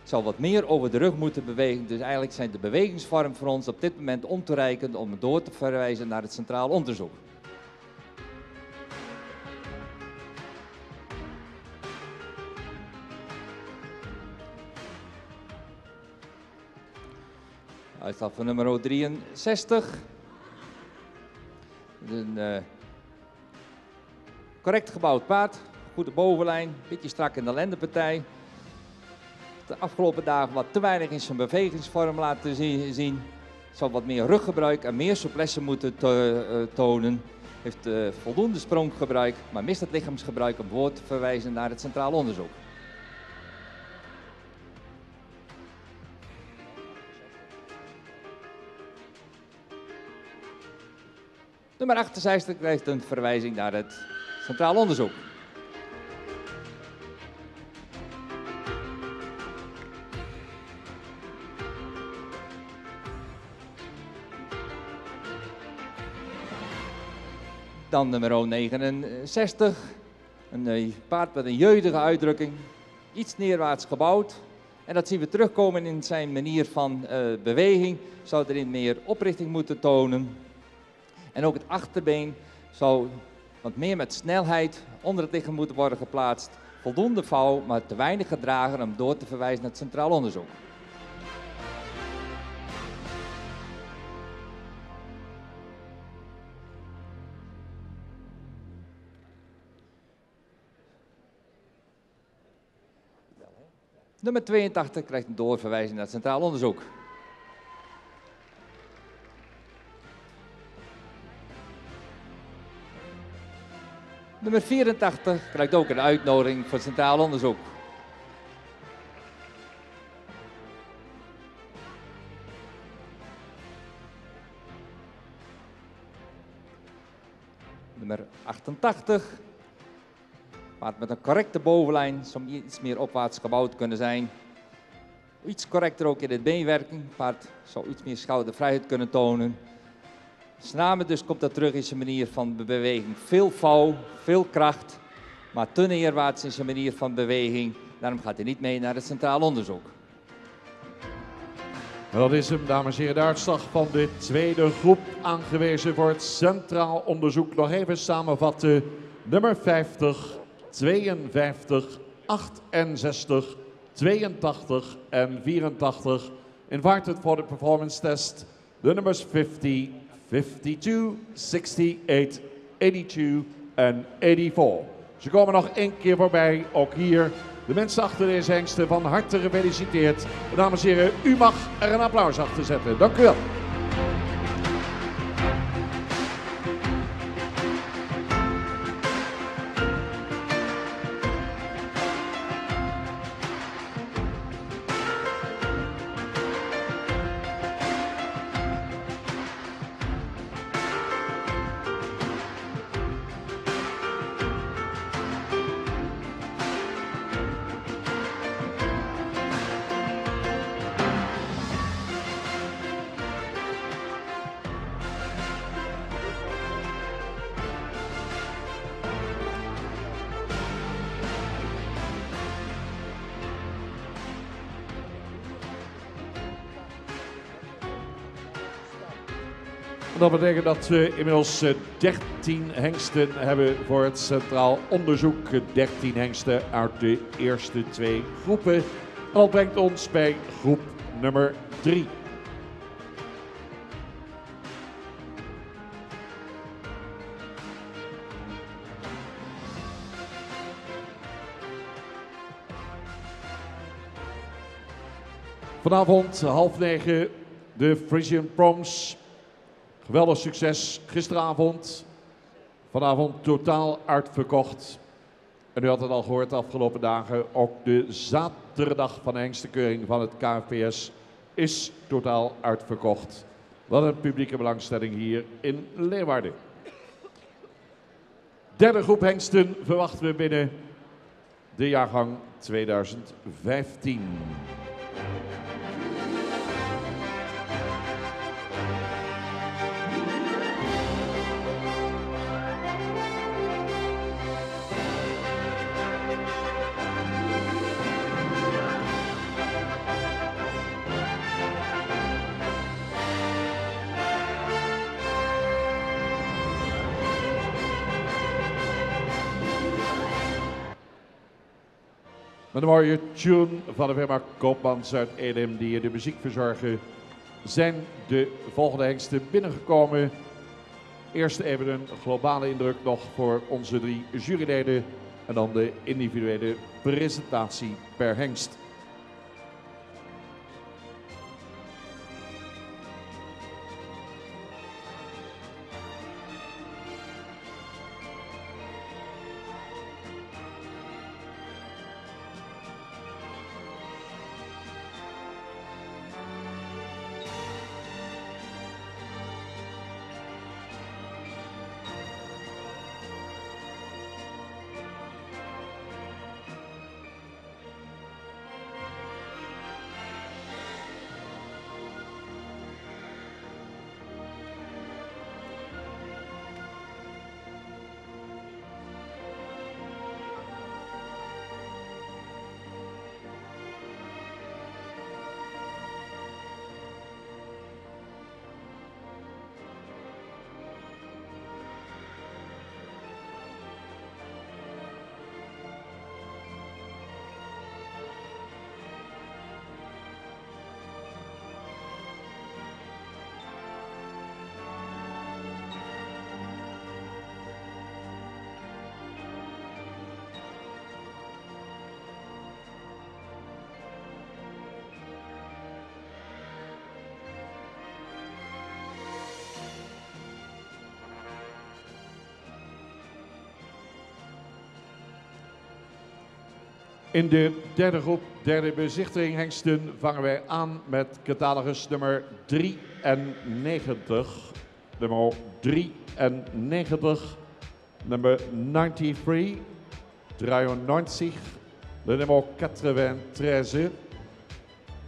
zal wat meer over de rug moeten bewegen. Dus eigenlijk zijn de bewegingsvormen voor ons op dit moment ontoereikend om door te verwijzen naar het Centraal Onderzoek. Uitslag van nummer 63. Een correct gebouwd paard, goede bovenlijn, beetje strak in de lendenpartij. De afgelopen dagen wat te weinig in zijn bewegingsvorm laten zien. Zal wat meer ruggebruik en meer souplesse moeten tonen. Heeft voldoende spronggebruik, maar mist het lichaamsgebruik om voor te verwijzen naar het Centraal Onderzoek. Nummer 68 krijgt een verwijzing naar het Centraal Onderzoek. Dan nummer 69. Een paard met een jeugdige uitdrukking. Iets neerwaarts gebouwd. En dat zien we terugkomen in zijn manier van beweging. Zou erin meer oprichting moeten tonen. En ook het achterbeen zou wat meer met snelheid onder het lichaam moeten worden geplaatst. Voldoende vouw, maar te weinig gedragen om door te verwijzen naar het Centraal Onderzoek. Nummer 82 krijgt een doorverwijzing naar het Centraal Onderzoek. Nummer 84 krijgt ook een uitnodiging voor het Centraal Onderzoek. Nummer 88. Paard met een correcte bovenlijn, zou iets meer opwaarts gebouwd kunnen zijn. Iets correcter ook in het beenwerking. Paard zou iets meer schoudervrijheid kunnen tonen. Samen dus komt dat terug in zijn manier van beweging. Veel vouw, veel kracht, maar te neerwaarts in zijn manier van beweging. Daarom gaat hij niet mee naar het Centraal Onderzoek. Dat is hem, dames en heren, de uitslag van de tweede groep aangewezen voor het Centraal Onderzoek. Nog even samenvatten. Nummer 50, 52, 68, 82 en 84. Invited for the performance test. De nummers 50, 52, 68, 82 en 84. Ze komen nog één keer voorbij, ook hier. De mensen achter deze hengsten van harte gefeliciteerd. Dames en heren, u mag er een applaus achter zetten. Dank u wel. Dat betekent dat we inmiddels 13 hengsten hebben voor het Centraal Onderzoek. 13 hengsten uit de eerste 2 groepen. En dat brengt ons bij groep nummer 3. Vanavond 20:30 de Frisian Proms. Geweldig succes gisteravond. Vanavond totaal uitverkocht. En u had het al gehoord de afgelopen dagen. Ook de zaterdag van de hengstenkeuring van het KNVS is totaal uitverkocht. Wat een publieke belangstelling hier in Leeuwarden. Derde groep hengsten verwachten we binnen de jaargang 2015. Met een mooie tune van de firma Koopmans uit Elim die hier de muziek verzorgen, zijn de volgende hengsten binnengekomen. Eerst even een globale indruk nog voor onze 3 juryleden en dan de individuele presentatie per hengst. In de derde groep, derde bezichtiging hengsten, vangen wij aan met catalogus nummer 93. Nummer 93, nummer 93, 93, de nummer 93,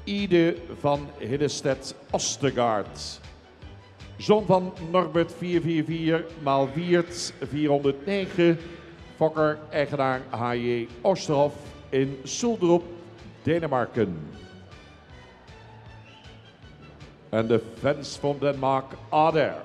Ide van Hiddestedt-Ostergaard. Zoon van Norbert 444, maal Wiert 409, fokker, eigenaar H.J. Oosterhof in Suldrup, Denemarken. And the fans from Denmark are there.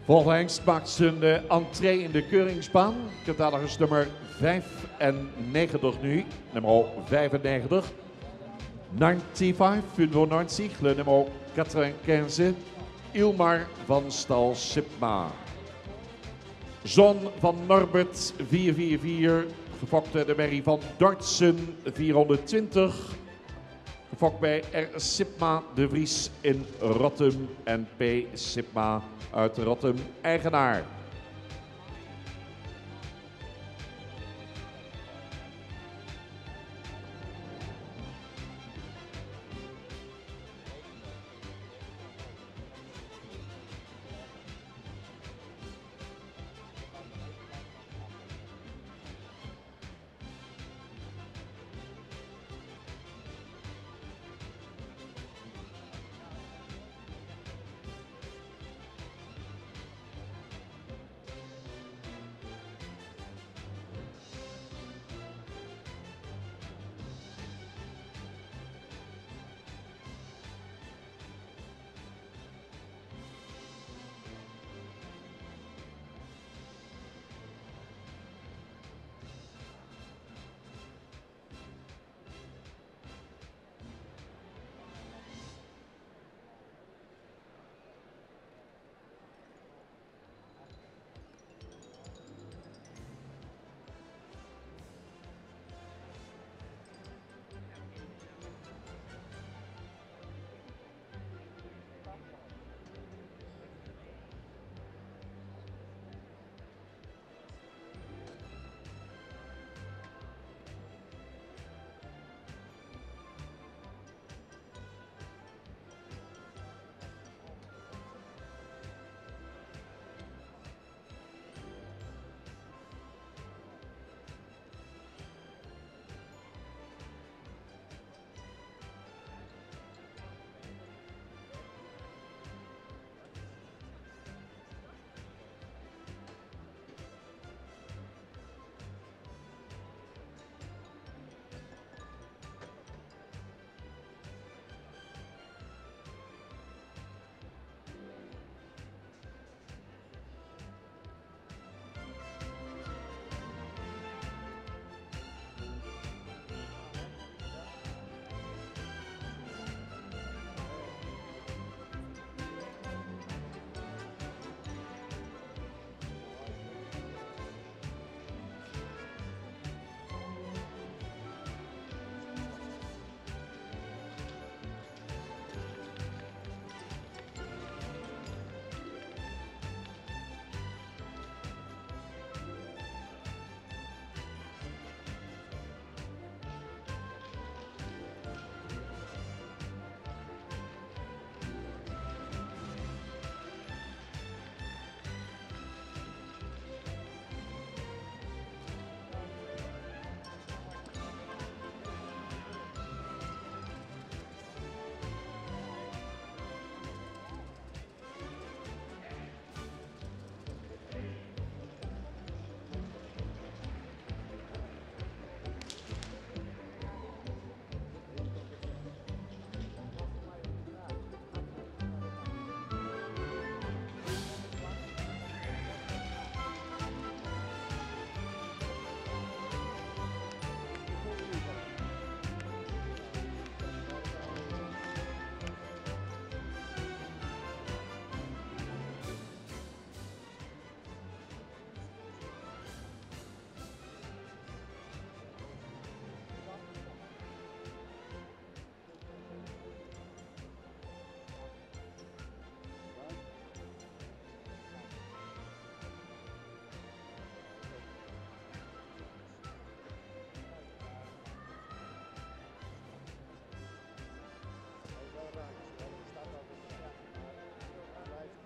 Volgende hengst maakt zijn entree in de keuringsbaan. Catalogus nummer 95 nu, nummer 95. 95, le nummer 95, Ilmar van Stal Sipma. Zon van Norbert 444, gefokt de merrie van Dartsen 420. Gefokt bij R. Sipma de Vries in Rottum en P. Sipma uit Rottum, eigenaar.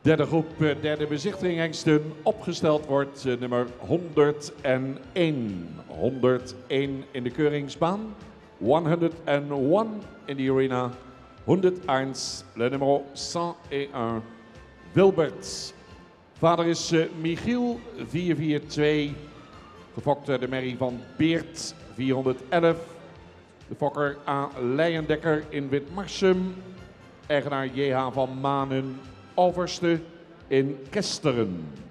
Derde groep, derde bezichtiging hengsten. Opgesteld wordt nummer 101. 101 in de keuringsbaan. 101 in de arena. 101, le nummer 101. Wilbert. Vader is Michiel, 442. Gefokt de merrie van Beert, 411. De fokker A. Leijendekker in Witmarsum. Eigenaar J.H. van Manen, Overste. in Kesteren.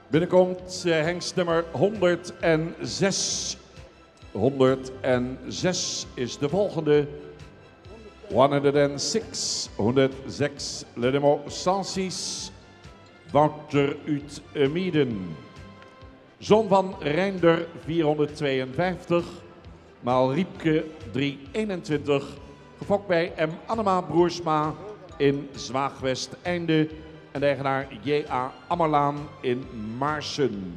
Binnenkomt hengst nummer 106. 106 is de volgende. 106, le numéro 106, Wouter uit Mieden. John van Reinder 452, maal Riepke 321, gefokt bij M. Annema Broersma in Zwaagwesteinde en de eigenaar J.A. Ammerlaan in Maarsen.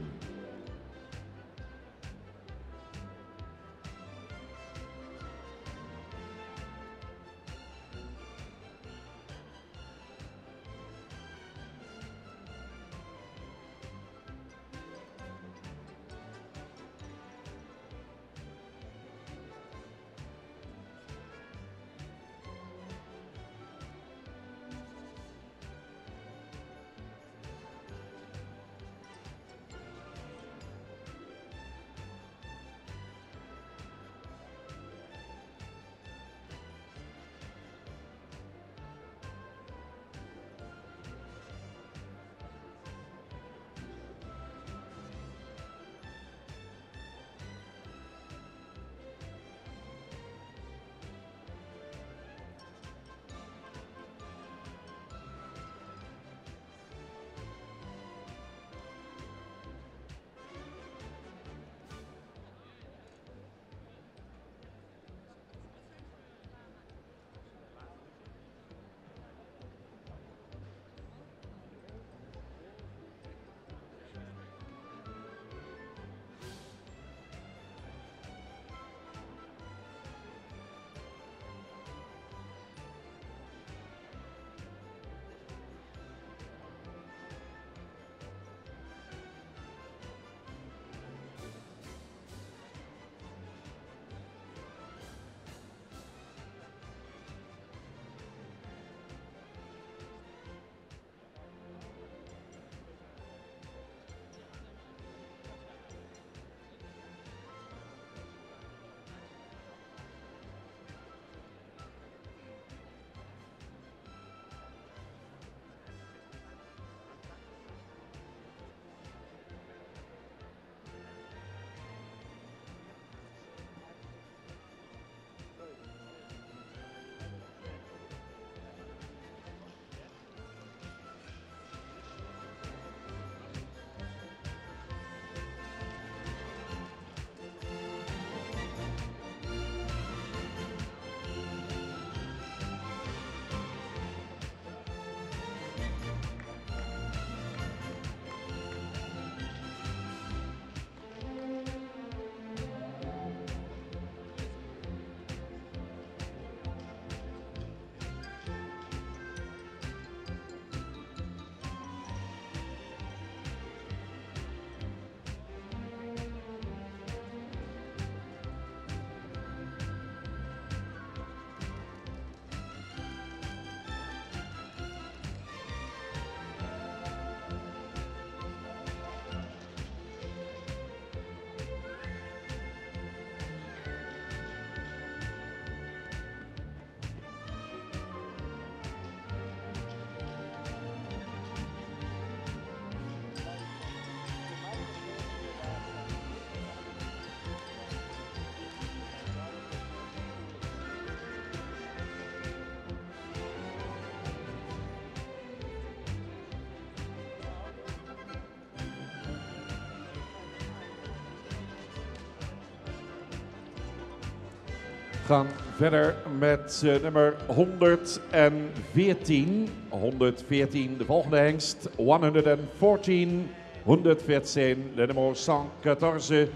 Gaan verder met nummer 114. 114, de volgende hengst. 114, 114, de nummer 114.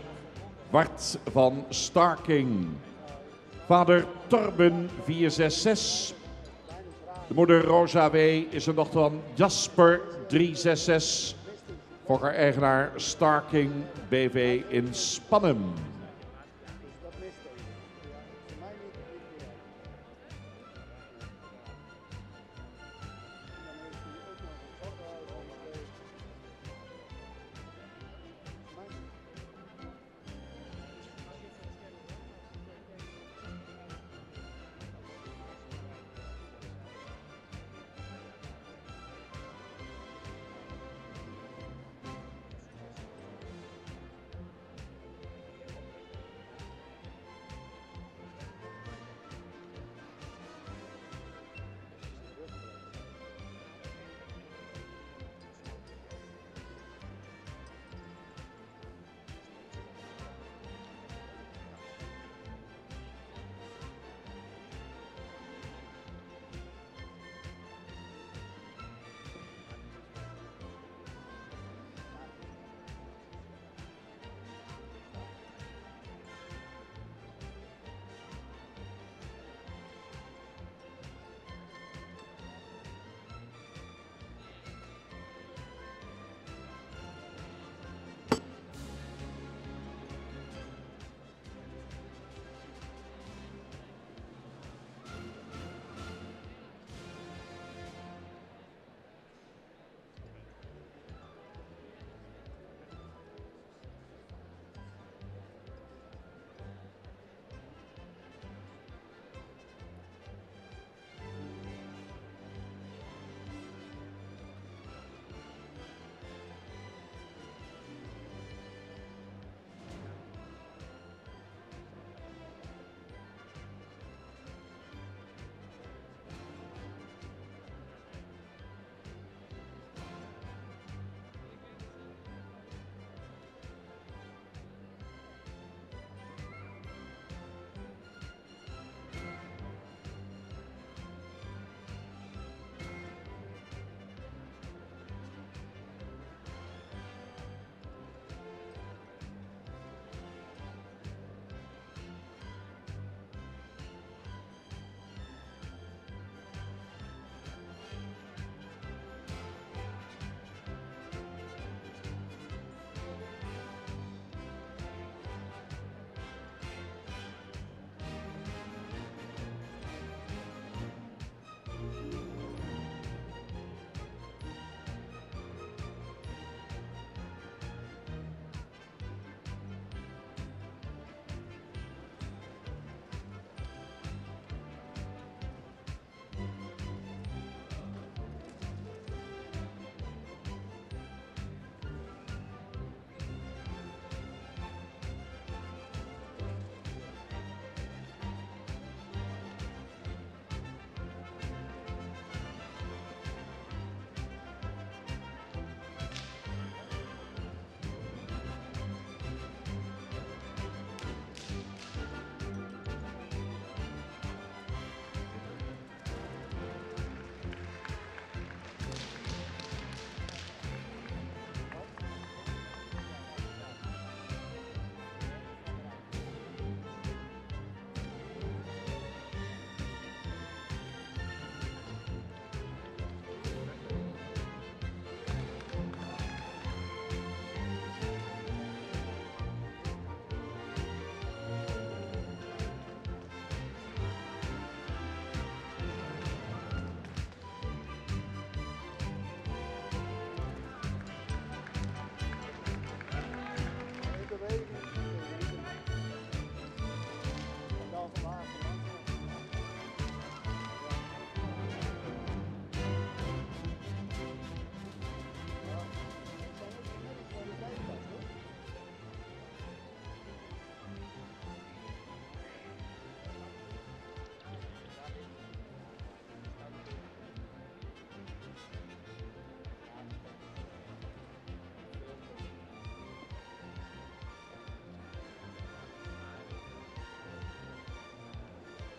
Wart van Starking. Vader Torben 466. De moeder Rosa W. is een dochter van Jasper 366. Fokker-eigenaar Starking BV in Spannem.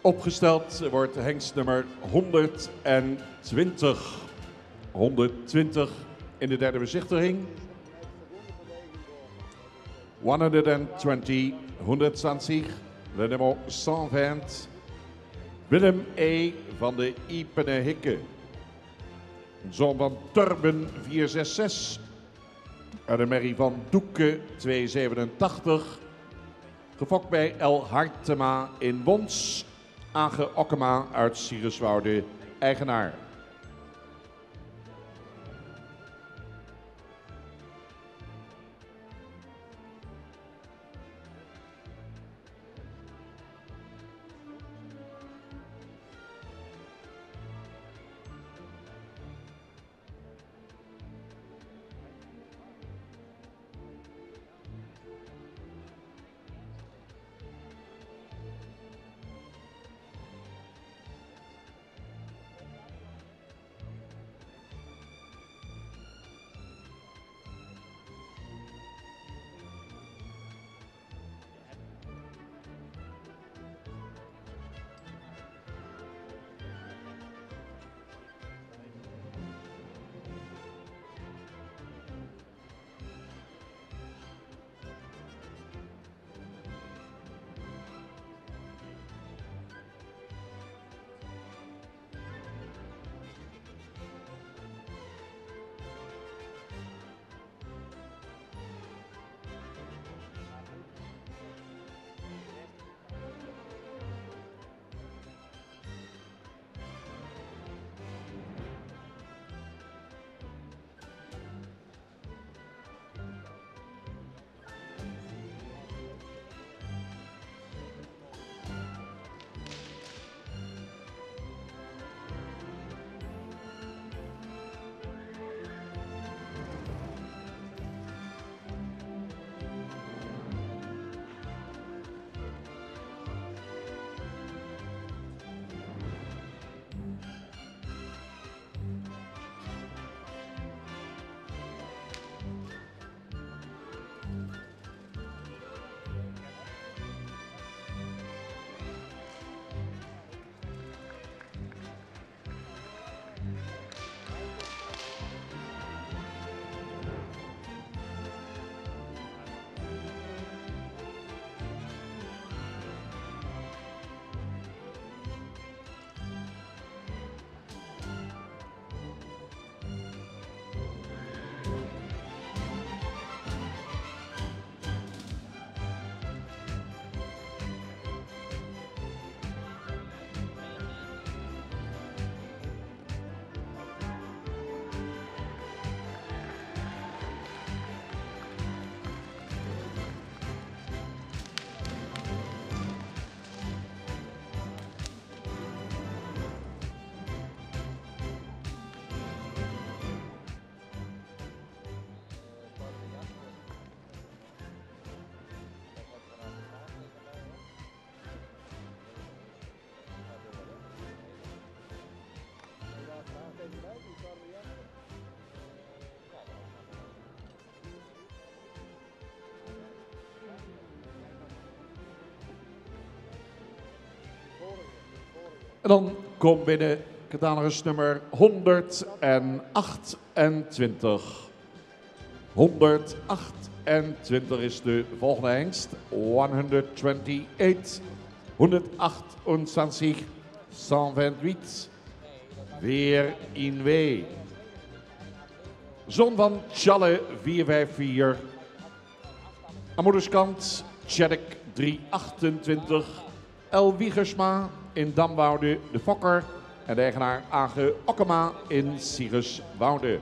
Opgesteld wordt hengst nummer 120. 120 in de derde bezichtiging. 120, 120, de nummer 120. Willem E. van de Ipene Hikke. Zoon van Turben 466. Uit de merrie van Doeke 287. Gefokt bij El Hartema in Wons. Age Okkema uit Siegerswoude, eigenaar. En dan komt binnen catalogus nummer 128. 128 is de volgende hengst. 128. 128. 128. Weer in W. Zoon van Tjalle 454. Aan moederskant Tjerk 328. El Wiegersma in Damwoude de Fokker. En de eigenaar Age Okkema in Siegerswoude.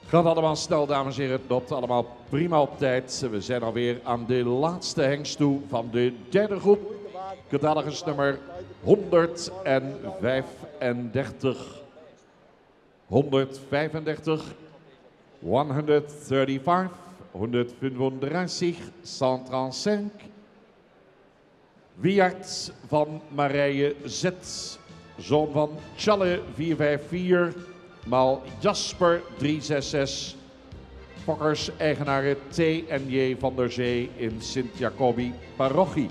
Gaat allemaal snel, dames en heren. Het loopt allemaal prima op tijd. We zijn alweer aan de laatste hengst toe van de derde groep. Catalogus nummer 135. 135. 135. 135. 135. Wiart van Marije Z. Zoon van Challe 454. Maal Jasper 366. Fokkers eigenaren T en J van der Zee in Sint-Jacobi parochie.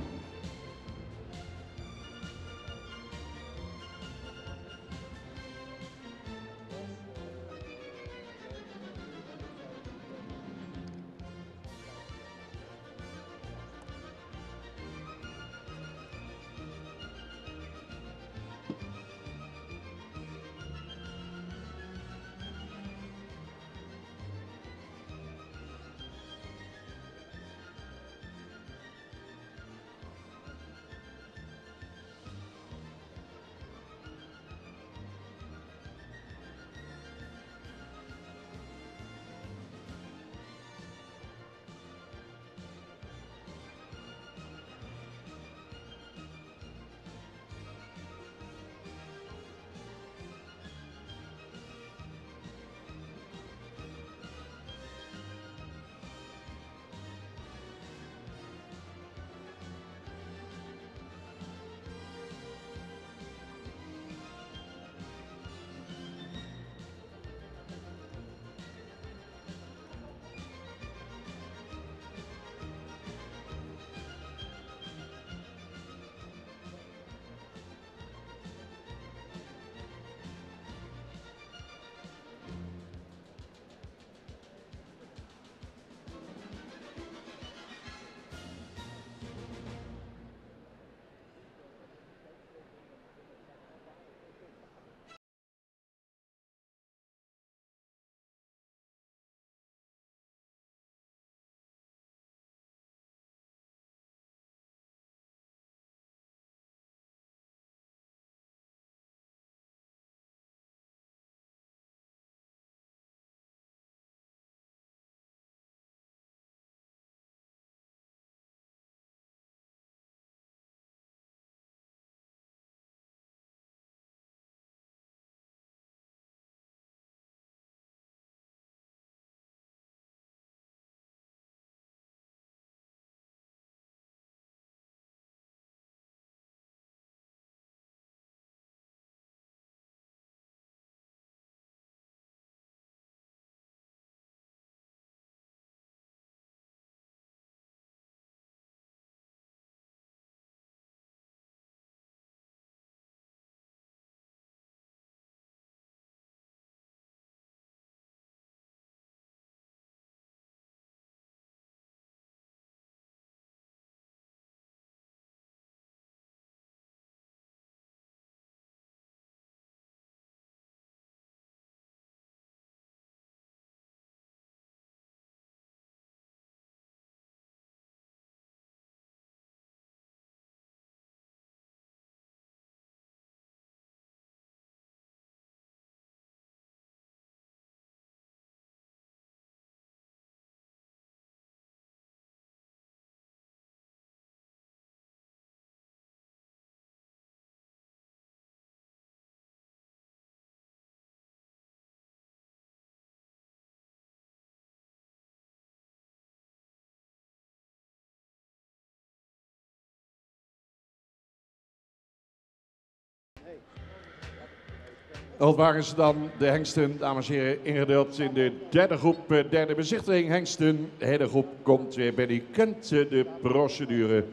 Al waren ze dan de hengsten, dames en heren, ingedeeld in de derde groep, derde bezichtiging hengsten. De hele groep komt weer bij die kent de procedure.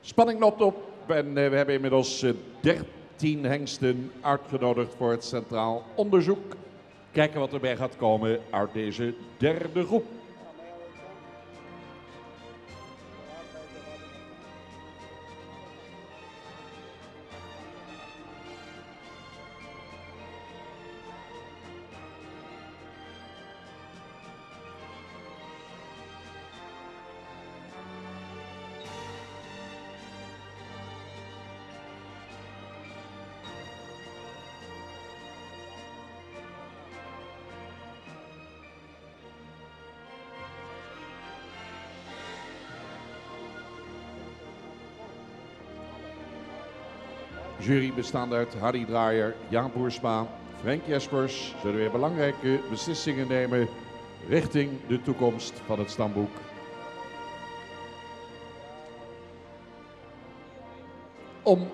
Spanning loopt op en we hebben inmiddels 13 hengsten uitgenodigd voor het centraal onderzoek. Kijken wat erbij gaat komen uit deze derde groep. jury bestaande uit Harry Draaier, Jaan Boersma, Frank Jespers zullen weer belangrijke beslissingen nemen richting de toekomst van het stamboek. Om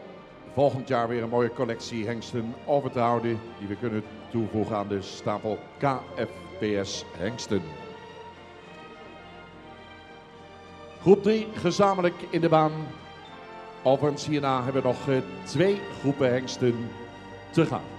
volgend jaar weer een mooie collectie hengsten over te houden die we kunnen toevoegen aan de stapel KFPS hengsten. Groep 3 gezamenlijk in de baan. Overigens hierna hebben we nog 2 groepen hengsten te gaan.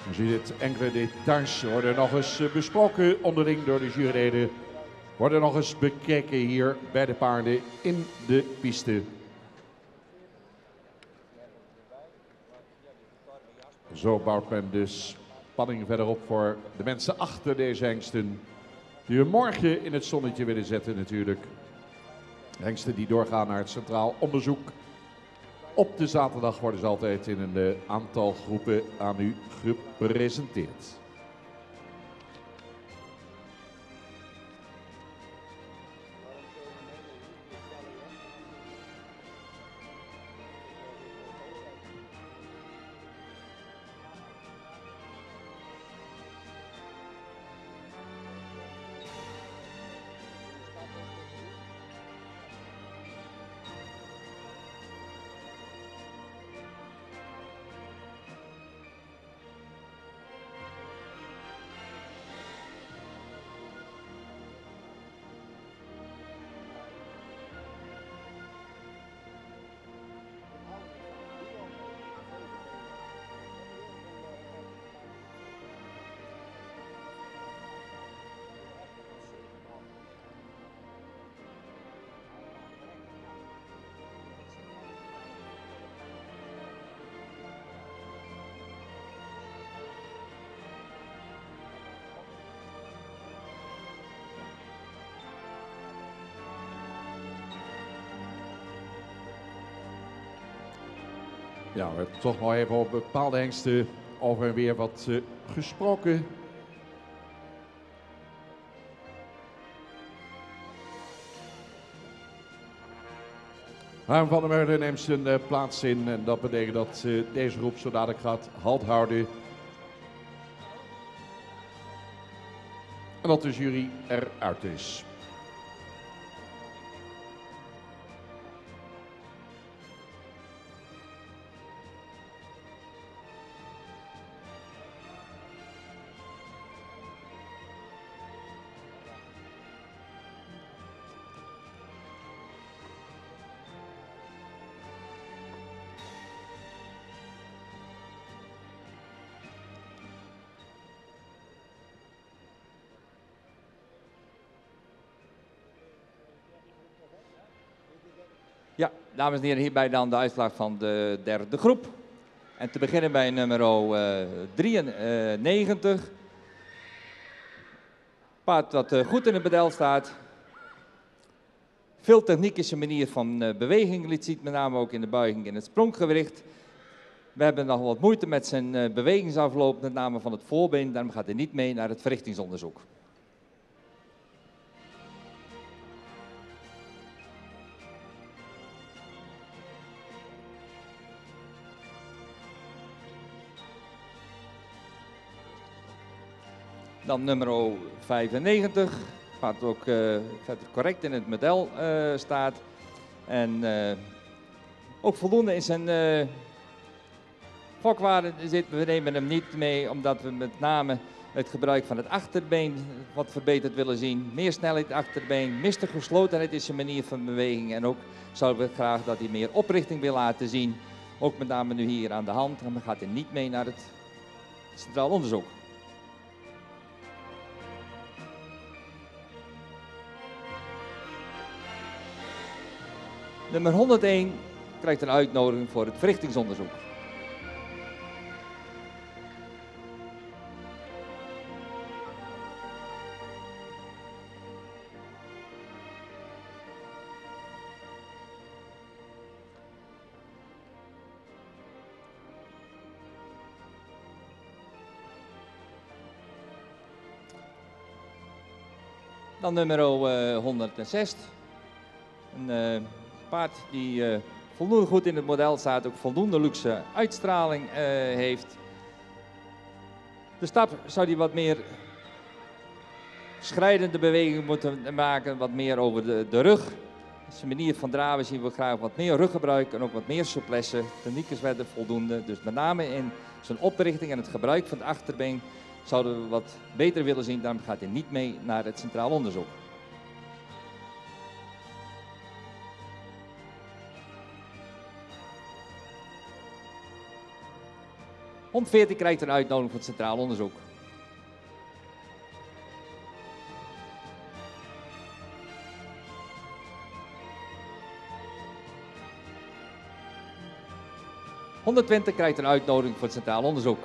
Dan zie je dit, enkele details worden nog eens besproken onderling door de juryleden. Worden nog eens bekeken hier bij de paarden in de piste. Zo bouwt men de spanning verder op voor de mensen achter deze hengsten. Die we morgen in het zonnetje willen zetten natuurlijk. Hengsten die doorgaan naar het Centraal Onderzoek. Op de zaterdag worden ze altijd in een aantal groepen aan u gepresenteerd. Ja, we hebben toch nog even op bepaalde hengsten over en weer wat gesproken. Harm van der Meulen neemt zijn plaats in en dat betekent dat deze groep zo dadelijk gaat halt houden. En dat de jury eruit is. Ja, dames en heren, hierbij dan de uitslag van de derde groep. En te beginnen bij nummer 93. Paard dat goed in het bedel staat. Veel technische manier van beweging liet zien, met name ook in de buiging en het spronggewicht. We hebben nog wat moeite met zijn bewegingsafloop, met name van het voorbeen. Daarom gaat hij niet mee naar het verrichtingsonderzoek. Dan nummer 95, wat ook verder correct in het model staat. En ook voldoende in zijn gokwaarde zit. We nemen hem niet mee omdat we met name het gebruik van het achterbeen wat verbeterd willen zien. Meer snelheid in het achterbeen, miste geslotenheid in zijn manier van beweging. En ook zouden we graag dat hij meer oprichting wil laten zien. Ook met name nu hier aan de hand. En dan gaat hij niet mee naar het centraal onderzoek. Nummer 101 krijgt een uitnodiging voor het verrichtingsonderzoek. Dan nummer 106. Een paard die voldoende goed in het model staat, ook voldoende luxe uitstraling heeft. De stap zou hij wat meer schrijdende bewegingen moeten maken, wat meer over de rug. Zijn manier van draven zien we graag wat meer ruggebruik en ook wat meer souplesse. Techniek is verder voldoende, dus met name in zijn oprichting en het gebruik van het achterbeen zouden we wat beter willen zien. Daarom gaat hij niet mee naar het centraal onderzoek. 114 krijgt een uitnodiging voor het centraal onderzoek. ...120 krijgt een uitnodiging voor het centraal onderzoek.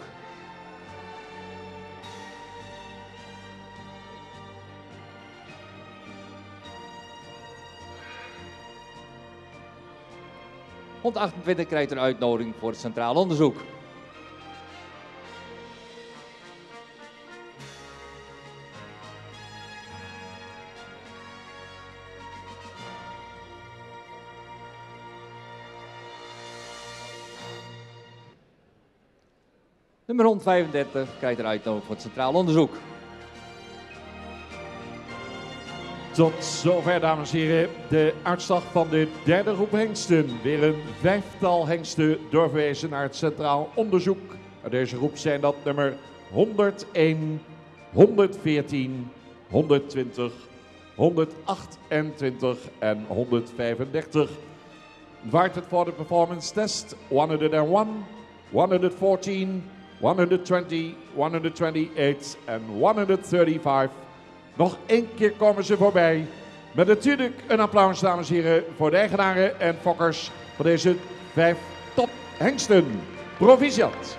...128 krijgt een uitnodiging voor het centraal onderzoek. Nummer 135 krijgt een uitnodiging voor het centraal onderzoek. Tot zover, dames en heren, de uitslag van de derde groep hengsten. Weer een vijftal hengsten doorverwezen naar het centraal onderzoek. Uit deze groep zijn dat nummer 101, 114, 120, 128 en 135. Waard het voor de performance test 101, 114, 120, 128 en 135. Nog één keer komen ze voorbij. Met natuurlijk een applaus, dames en heren, voor de eigenaren en fokkers van deze 5 top hengsten. Proficiat.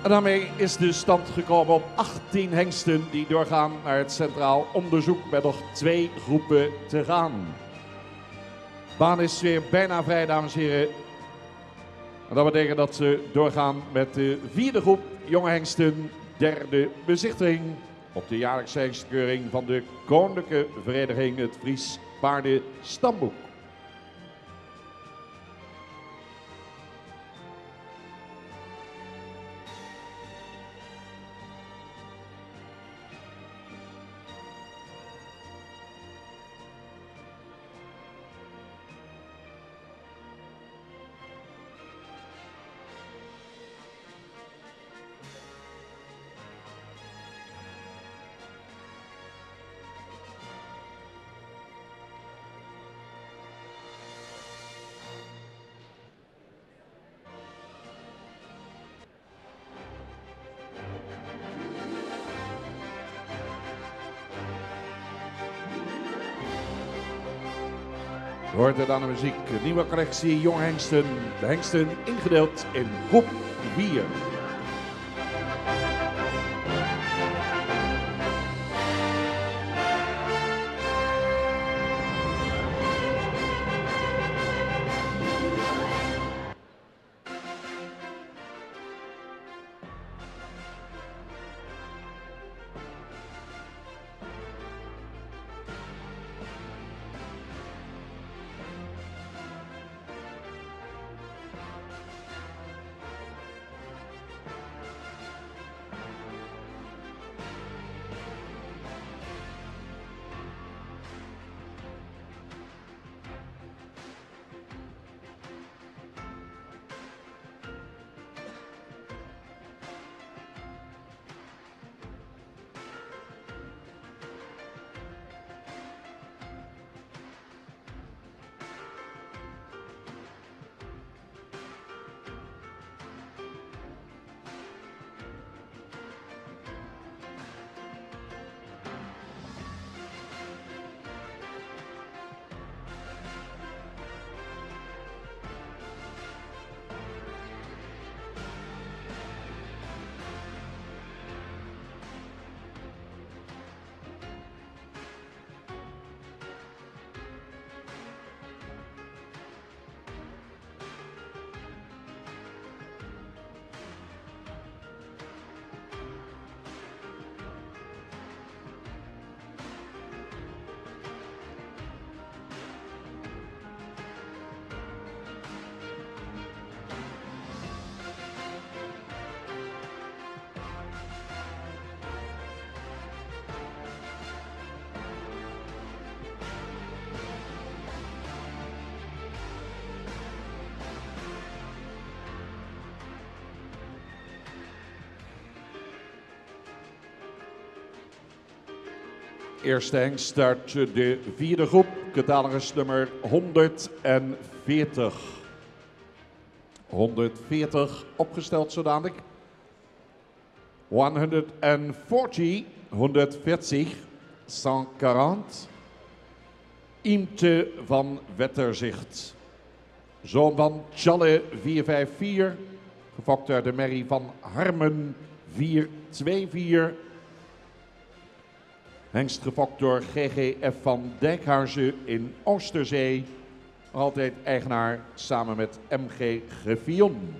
En daarmee is de stand gekomen op 18 hengsten die doorgaan naar het centraal onderzoek met nog 2 groepen te gaan. De baan is weer bijna vrij, dames en heren. En dat betekent dat ze doorgaan met de 4e groep jonge hengsten, 3e bezichtiging op de jaarlijkse hengstkeuring van de Koninklijke Vereniging het Fries Paarden Stamboek. Hoort er dan de muziek, een nieuwe collectie jonge hengsten. De hengsten ingedeeld in groep 4. Eerste hengst start de 4e groep, catalogus nummer 140. 140 opgesteld zodanig. 140, 140, 140. Imte van Wetterzicht. Zoon van Tjalle 454, gefokt uit de merrie van Harmen 424. Hengst gefokt door GGF van Dijkhuizen in Oosterzee. Altijd eigenaar samen met MG Gevion.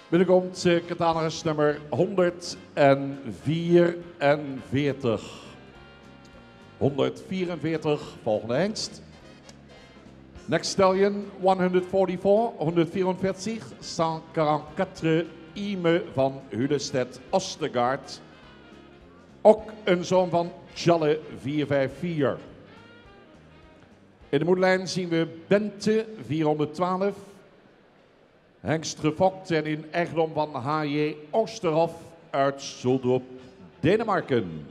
Binnenkomt catalogus nummer 144. 144, volgende hengst. Next stallion, 144, 144, Ime van Hulestedt-Ostergaard. Ook een zoon van Challe 454. In de moederlijn zien we Bente 412. Hengst gefokt en in eigendom van H.J. Oosterhof uit Zoldorp, Denemarken.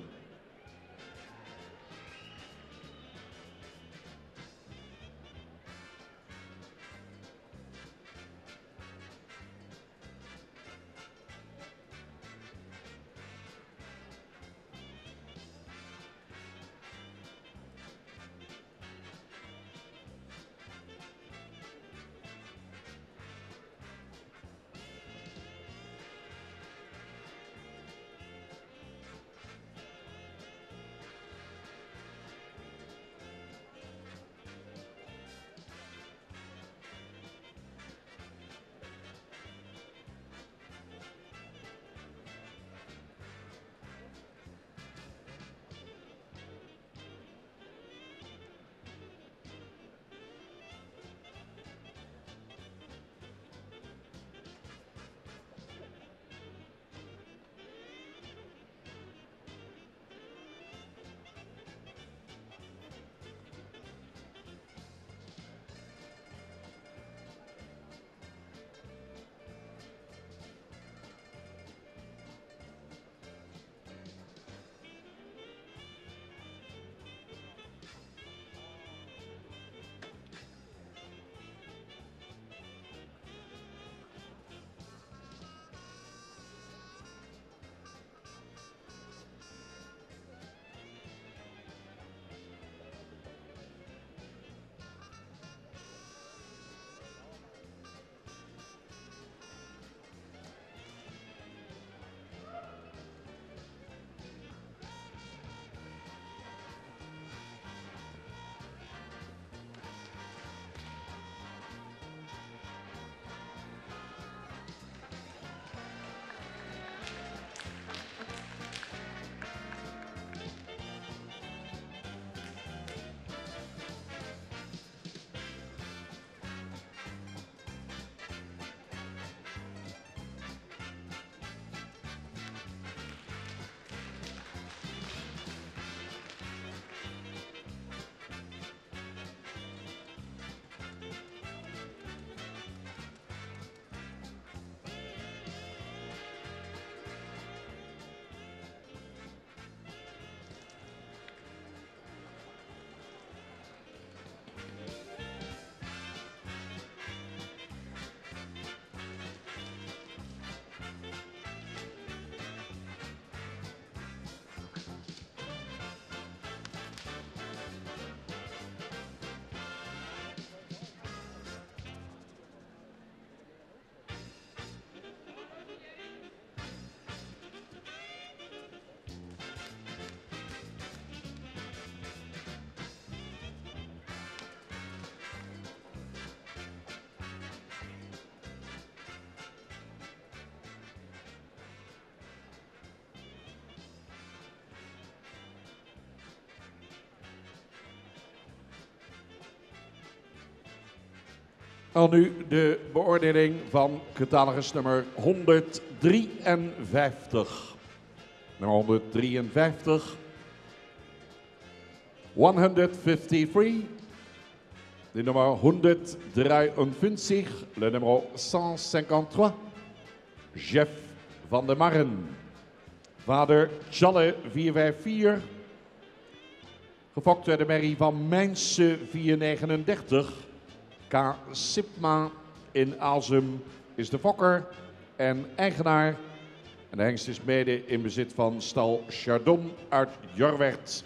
Dan nu de beoordeling van catalogus nummer 153. Nummer 153. 153. De nummer 153. Le nummer 153. Jeff van der Marren. Vader Challe 454. Gefokt uit de merrie van Mijnse 439. K. Sipma in Aalsum is de fokker en eigenaar. En de hengst is mede in bezit van stal Chardon uit Jorwert.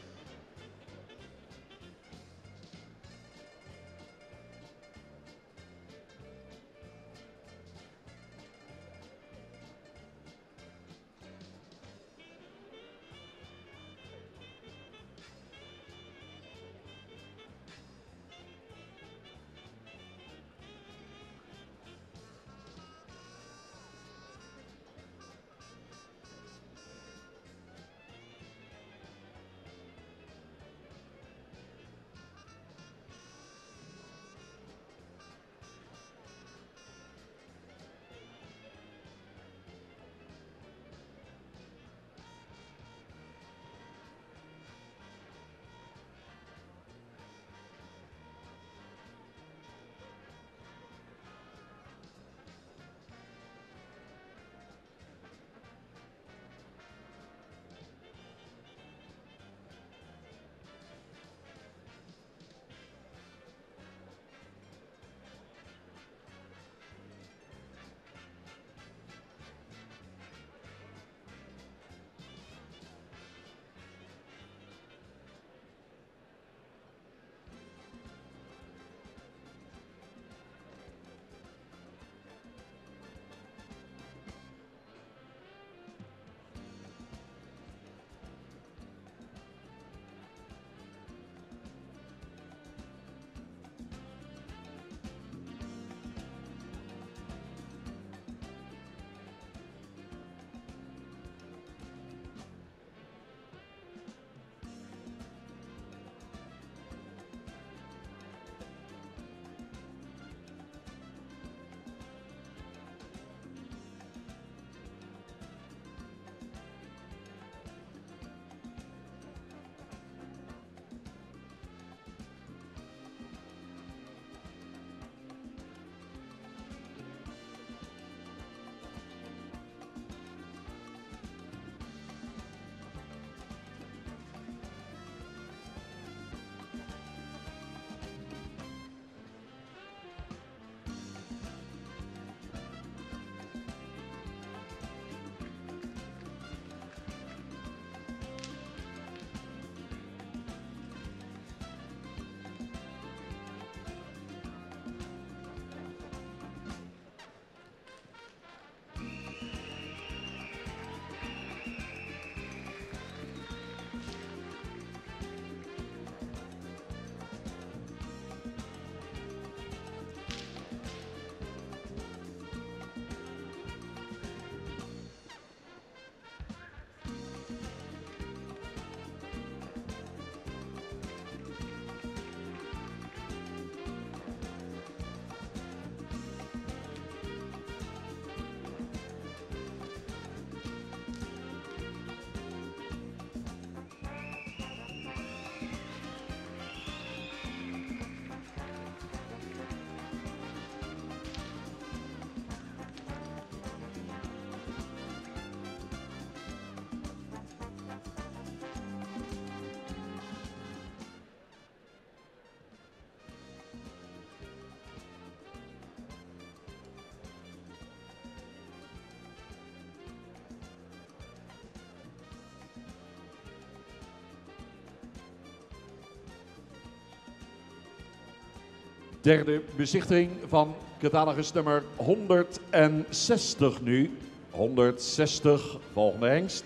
Derde bezichtiging van catalogus nummer 160 nu. 160, volgende hengst.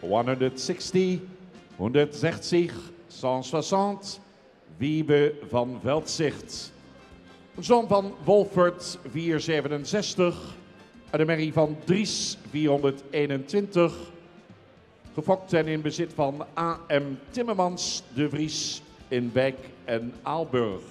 160, 160, 160, Wiebe van Veldzicht. Zoon van Wolfert, 467. En de merrie van Dries, 421. Gefokt en in bezit van A.M. Timmermans de Vries in Wijk en Aalburg.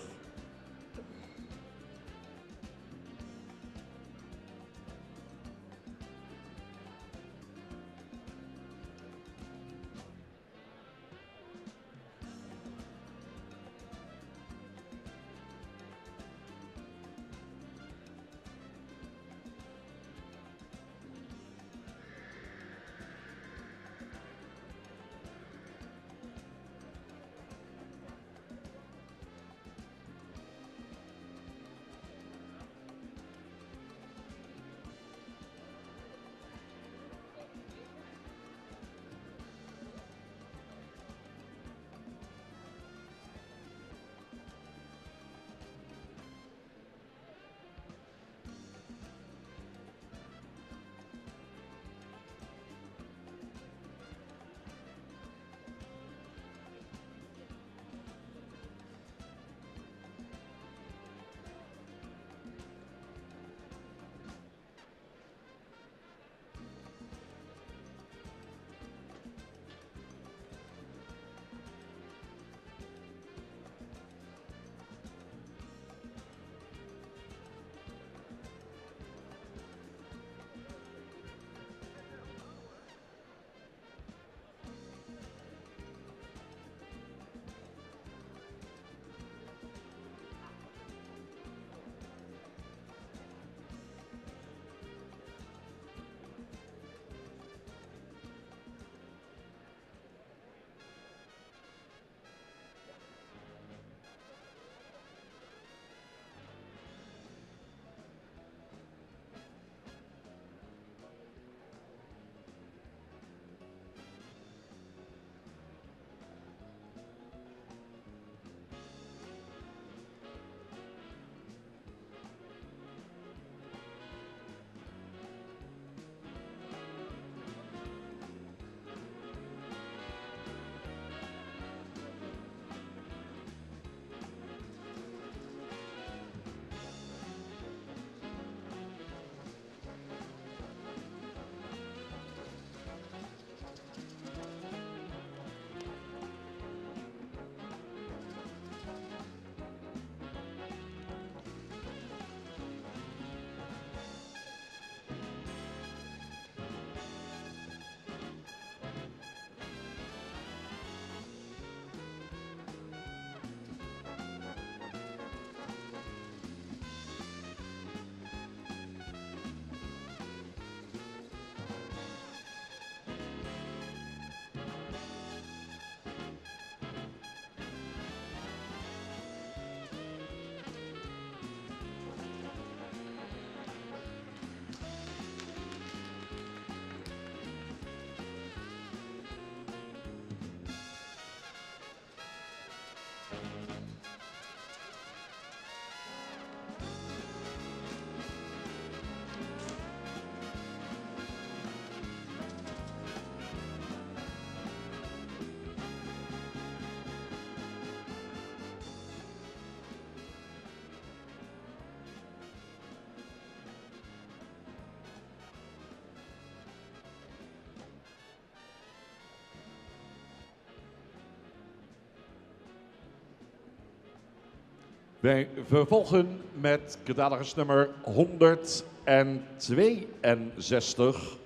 Wij vervolgen met catalogus nummer 162.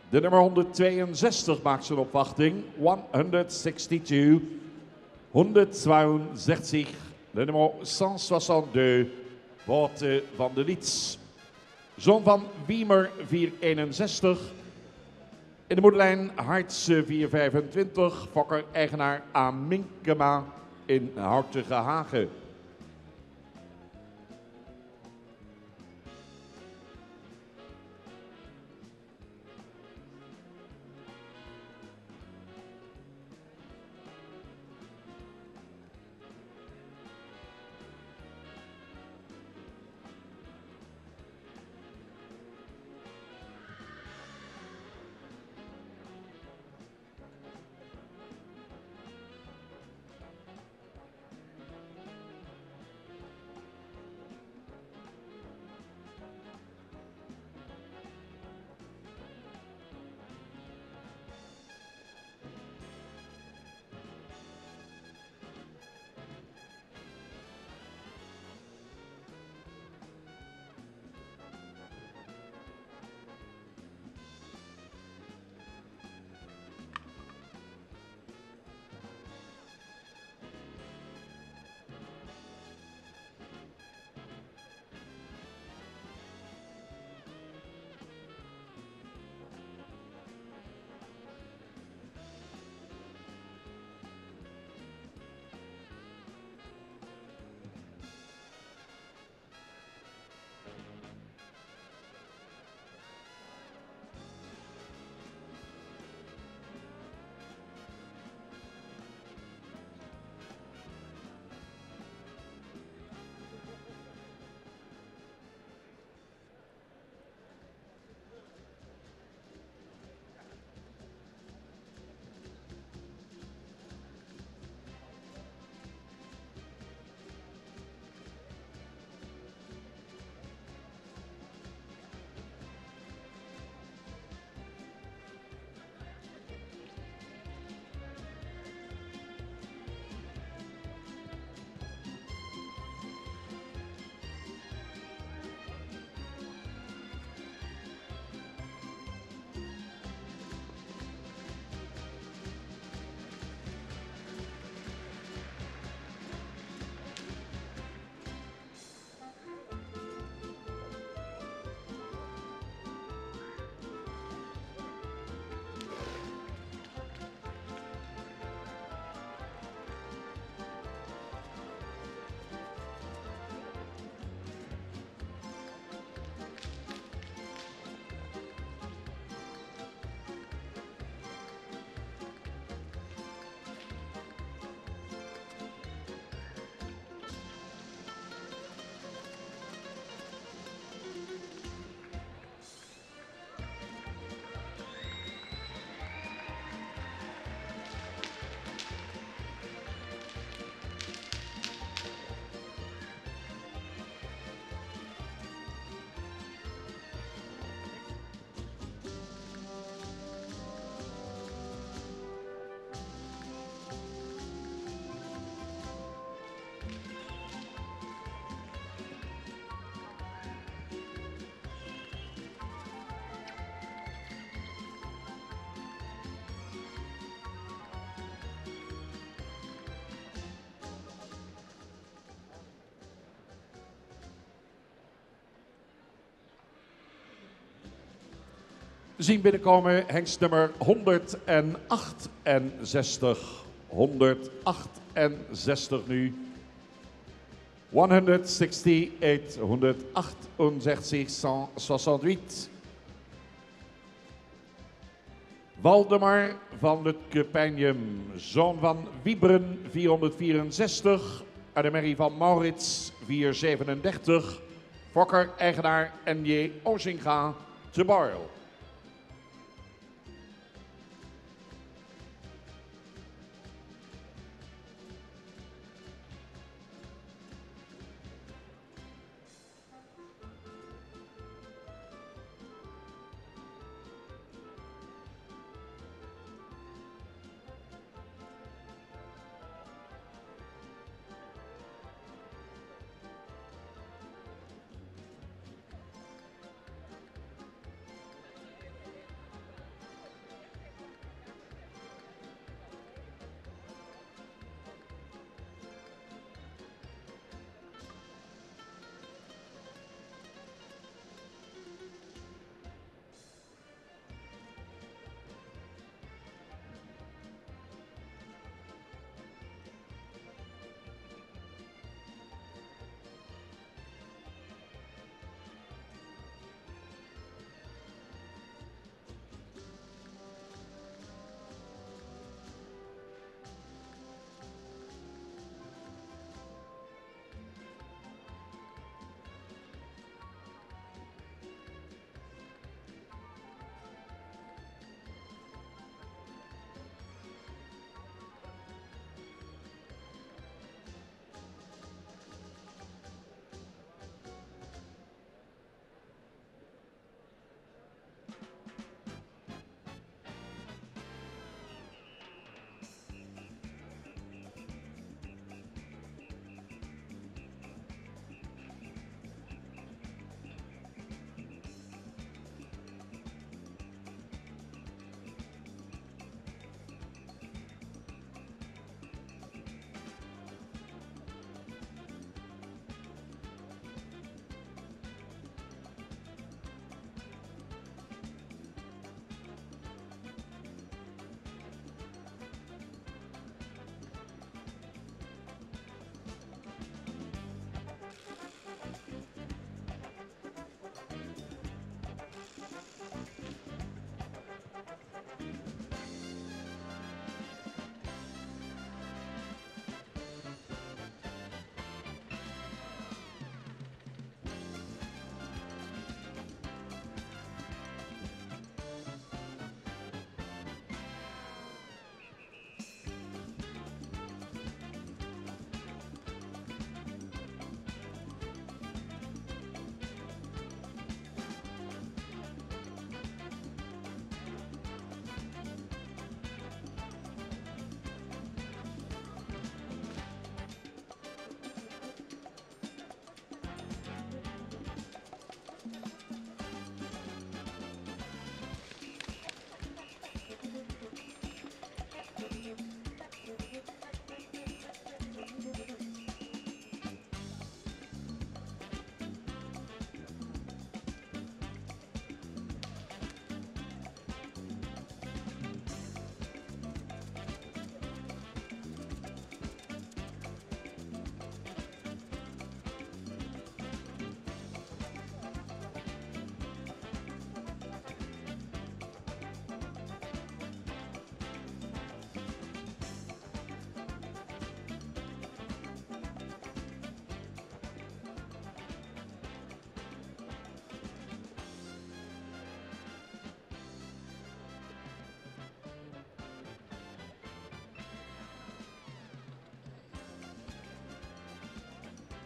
De nummer 162 maakt zijn opwachting. 162. 162. De nummer 162. Wouter van de Liets. Zoon van Wiemer 461. In de moederlijn Hartse 425. Fokker eigenaar Aminkema in Houtige Hagen. zien binnenkomen hengst nummer 168. 168 nu. 168, 168, 168. Waldemar van het Kupijnium, zoon van Wiebren, 464. Uit de merrie van Maurits, 437. Fokker, eigenaar N.J. Ozinga, te Barl.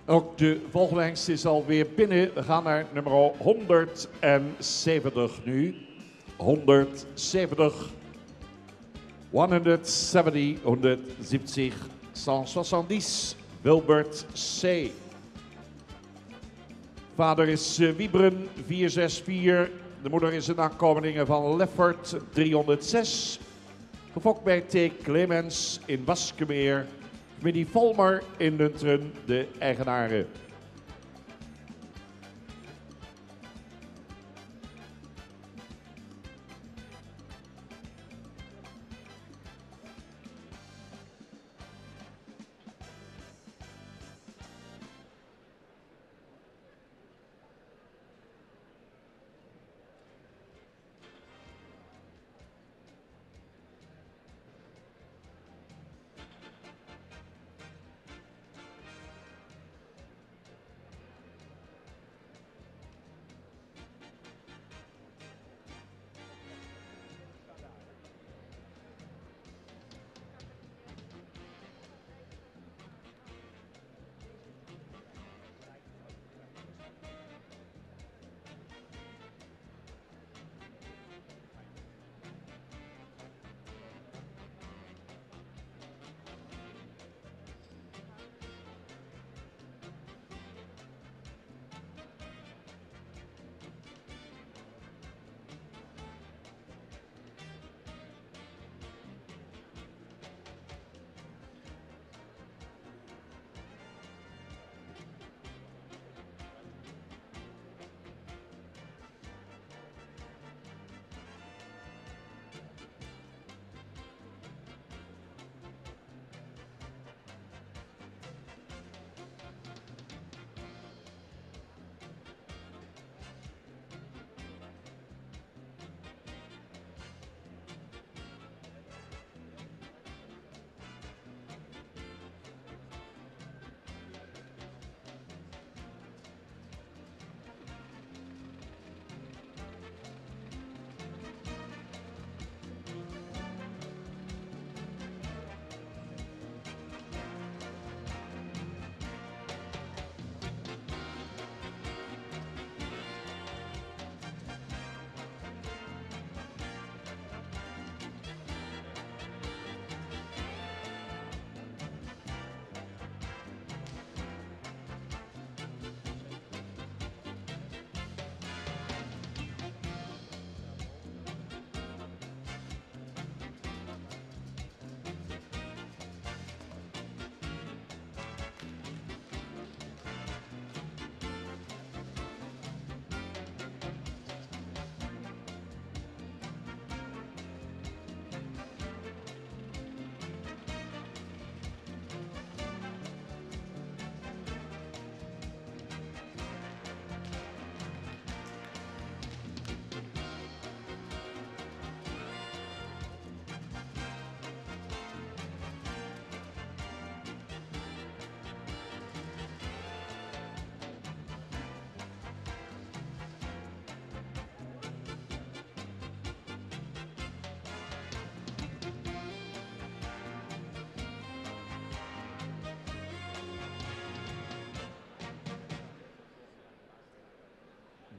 Ook de volgende hengst is alweer binnen. We gaan naar nummer 170 nu. 170. 170, 170, 170, Wilbert C. Vader is Wiebren, 464. De moeder is een nakomeling van Leffert, 306. Gefokt bij T. Clemens in Waskemeer. Familie Volmer in Lunteren, de eigenaren.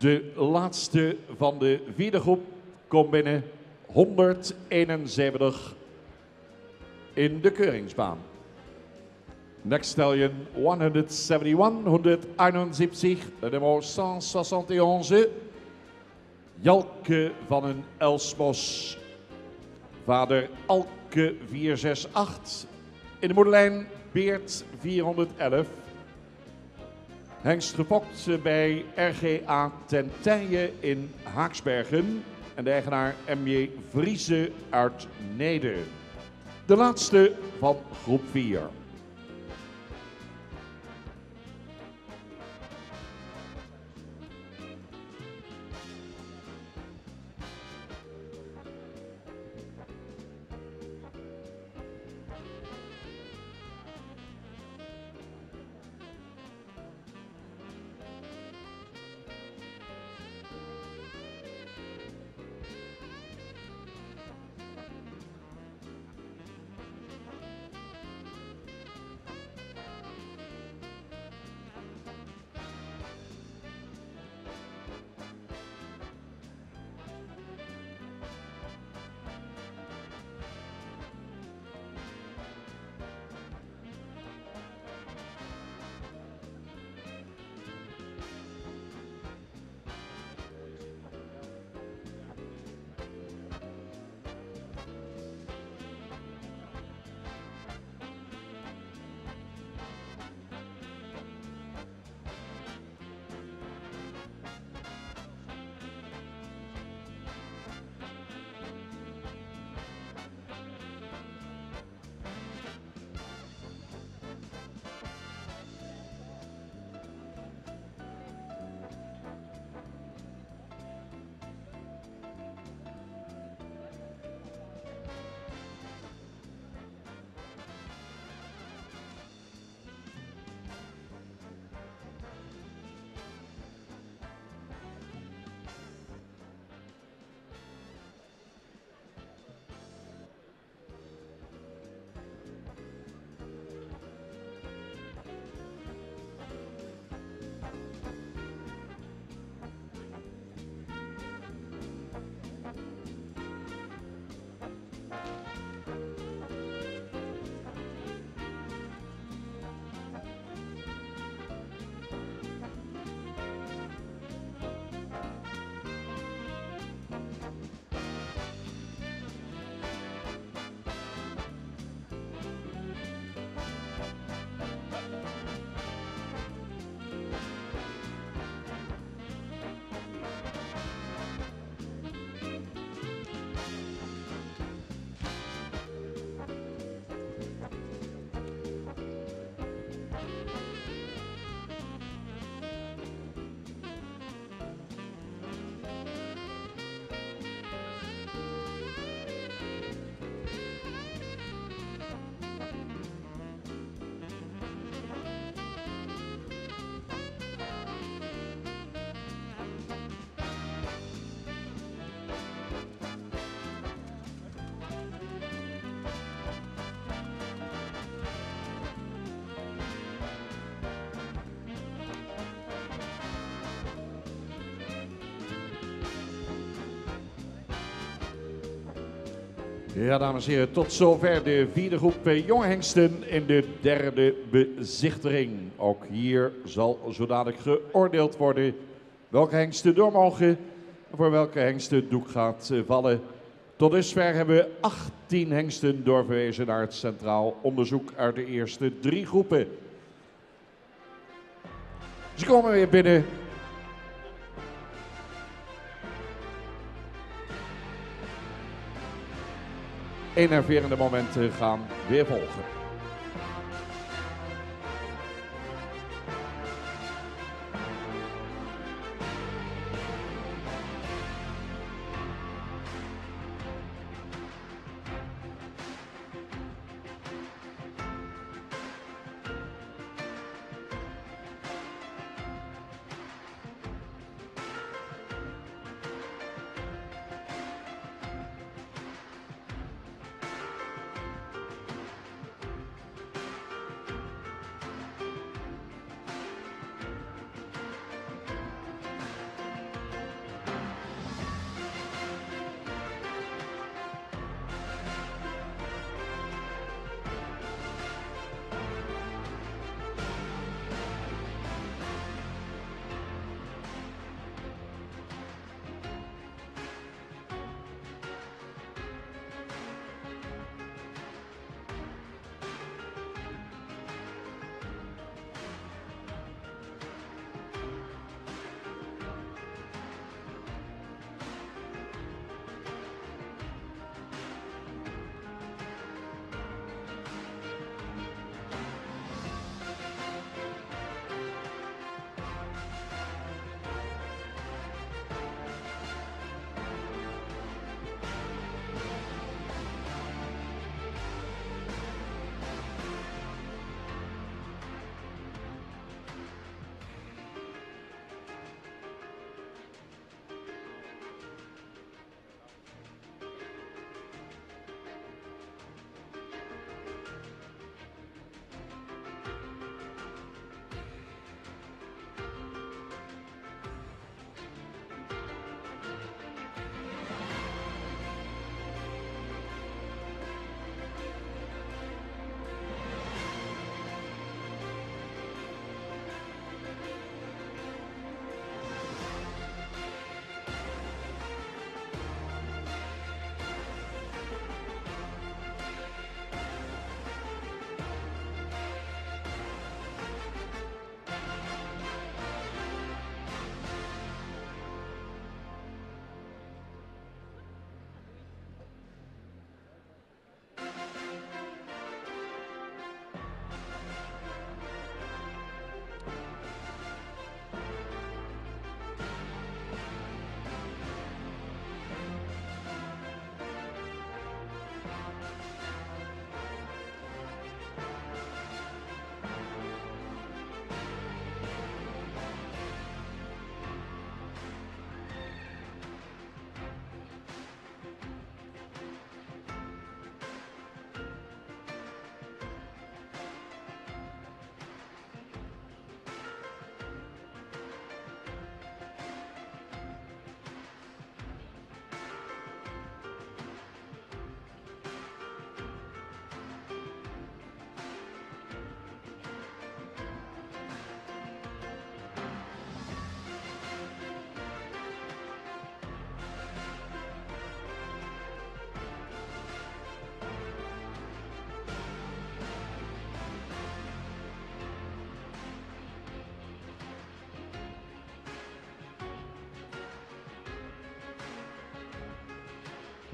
De laatste van de vierde groep komt binnen 171 in de keuringsbaan. Next stallion 171, 171, de nummer 171, Jalke van den Elsmos. Vader Alke 468, in de moederlijn Beert 411. Hengst gefokt bij RGA ten Tije in Haaksbergen en de eigenaar M.J. Vriese uit Nede. De laatste van groep 4. Ja, dames en heren, tot zover de vierde groep jonge hengsten in de derde bezichtiging. Ook hier zal zo dadelijk geoordeeld worden welke hengsten door mogen en voor welke hengsten doek gaat vallen. Tot dusver hebben we 18 hengsten doorverwezen naar het centraal onderzoek uit de eerste 3 groepen. Ze komen weer binnen. Enerverende momenten gaan weer volgen.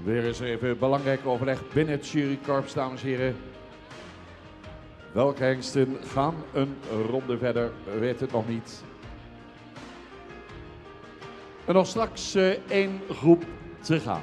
Weer eens even belangrijk overleg binnen het jurykorps, dames en heren. Welke hengsten gaan een ronde verder, weet het nog niet. En nog straks één groep te gaan.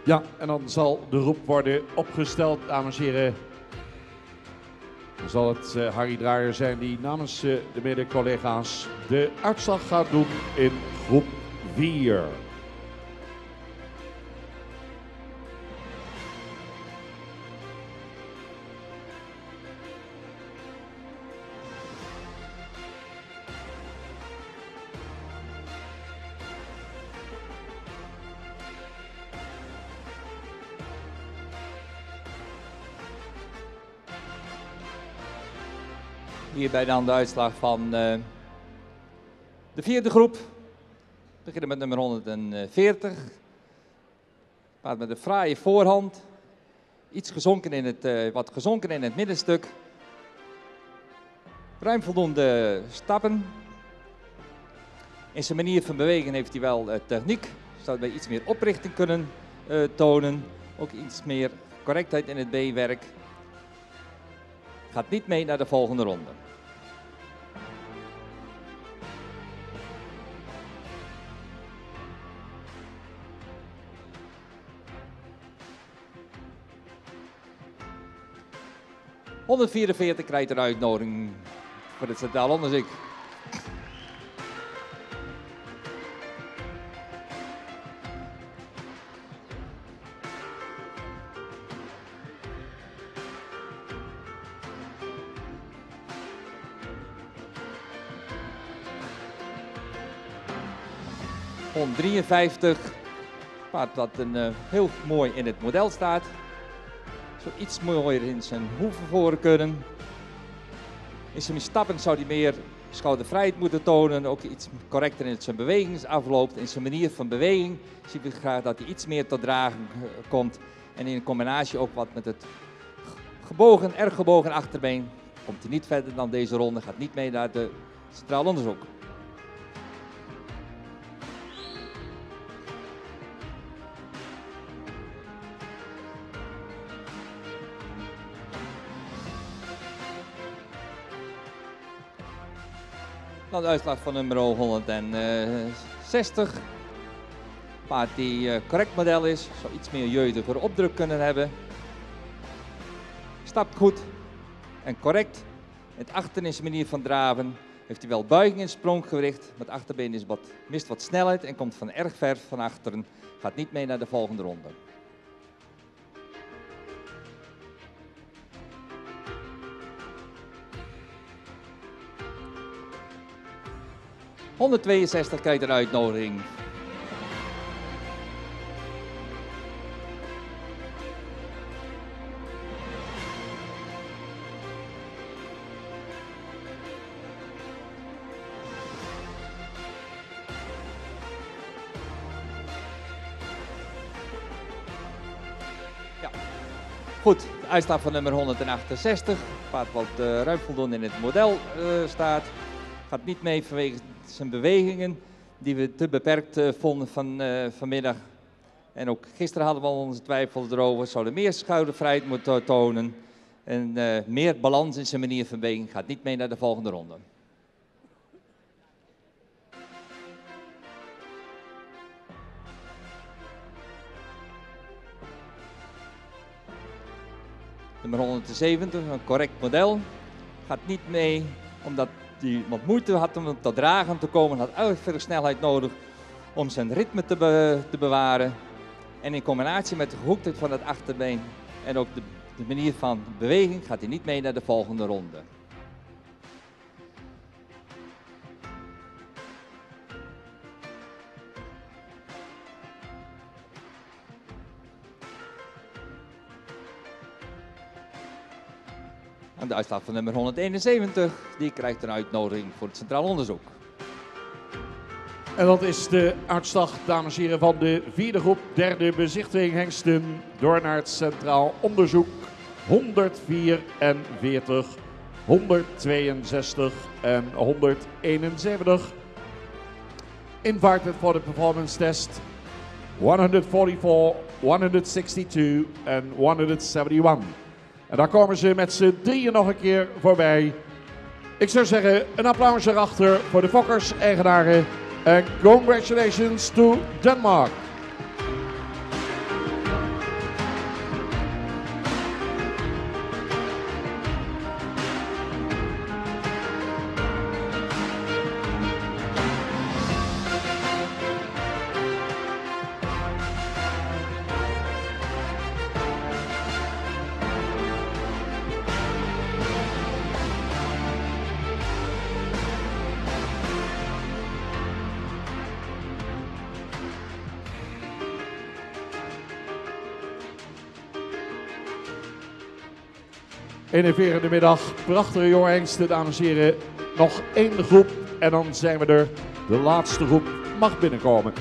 Ja, en dan zal de roep worden opgesteld, dames en heren. Dan zal het Harry Draaier zijn die namens de mede-collega's de uitslag gaat doen in groep 4. Hierbij dan de uitslag van de vierde groep. We beginnen met nummer 140. Paard met een fraaie voorhand. Iets gezonken in het, wat gezonken in het middenstuk. Ruim voldoende stappen. In zijn manier van bewegen heeft hij wel techniek. Zou bij iets meer oprichting kunnen tonen. Ook iets meer correctheid in het beenwerk. Gaat niet mee naar de volgende ronde. ...144 krijgt een uitnodiging voor het centraal onderzoek. 153. Paard wat heel mooi in het model staat. Zo iets mooier in zijn hoeven voor kunnen. In zijn stappen zou hij meer schoudervrijheid moeten tonen. Ook iets correcter in zijn beweging afloopt. In zijn manier van beweging zie ik graag dat hij iets meer tot dragen komt. En in combinatie ook wat met het erg gebogen achterbeen. Komt hij niet verder dan deze ronde. Gaat niet mee naar de centraal onderzoek. Dan de uitslag van nummer 160. Paard die correct model is, zou iets meer jeugdiger opdruk kunnen hebben. Stapt goed en correct. Het achter in zijn manier van draven heeft hij wel buiging in spronggewicht. Maar het achterbeen mist wat snelheid en komt van erg ver van achteren. Gaat niet mee naar de volgende ronde. ...162 krijgt een uitnodiging. Ja, goed. De uitslag van nummer 168. Paard wat ruim voldoende in het model staat. Gaat niet mee vanwege zijn bewegingen die we te beperkt vonden vanmiddag. En ook gisteren hadden we al onze twijfels erover. Zouden meer schoudervrijheid moeten tonen. En meer balans in zijn manier van beweging. Gaat niet mee naar de volgende ronde. Nummer 170, een correct model. Gaat niet mee omdat hij wat moeite had om tot dragen te komen. Had erg veel snelheid nodig om zijn ritme te bewaren. En in combinatie met de gehoektheid van het achterbeen en ook de manier van beweging gaat hij niet mee naar de volgende ronde. En de uitslag van nummer 171, die krijgt een uitnodiging voor het centraal onderzoek. En dat is de uitslag, dames en heren, van de vierde groep, derde bezichtiging hengsten, door naar het centraal onderzoek. 144, 162 en 171. Invited for the performance test, 144, 162 en 171. En daar komen ze met z'n drieën nog een keer voorbij. Ik zou zeggen, een applaus erachter voor de Fokkers-eigenaren. En congratulations to Denmark. Innoverende middag, prachtige jonge hengsten, dames en heren. Nog één groep en dan zijn we er. De laatste groep mag binnenkomen.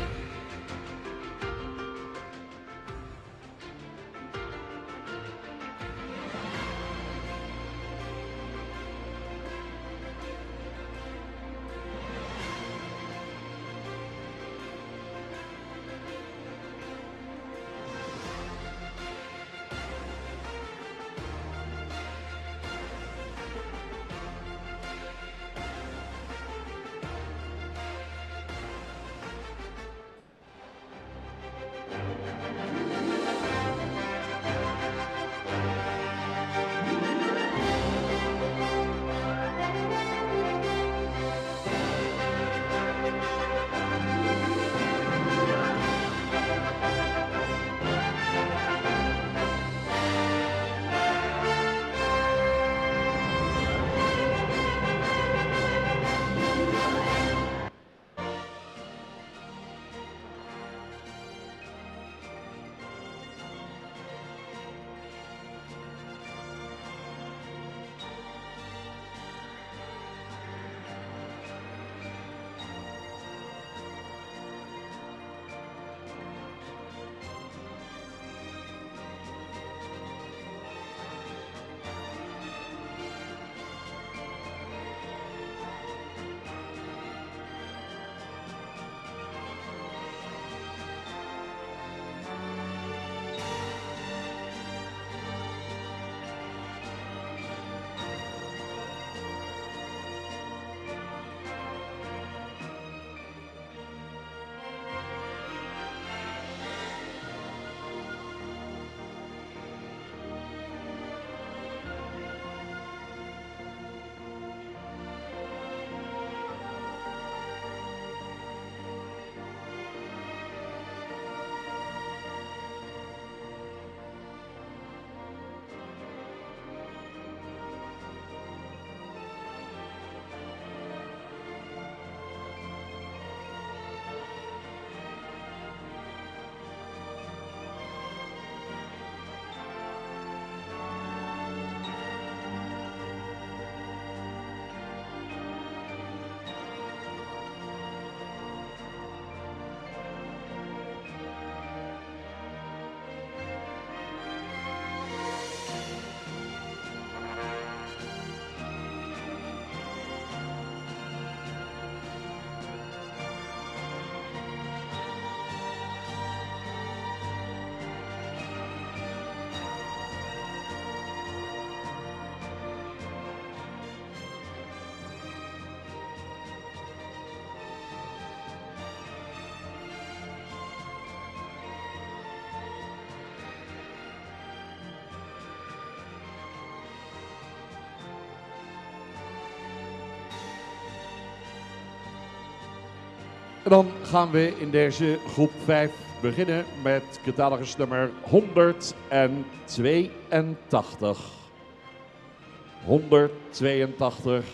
En dan gaan we in deze groep 5 beginnen met catalogus nummer 182. 182,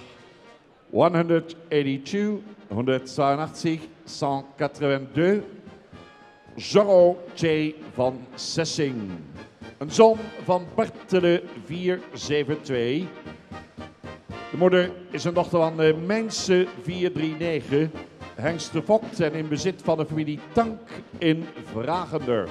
182, 182, 182. Zorro J. van Sessing. Een zoon van Bartele 472. De moeder is een dochter van Mijnse 439. Hengst gefokt en in bezit van de familie Tank in Vragender.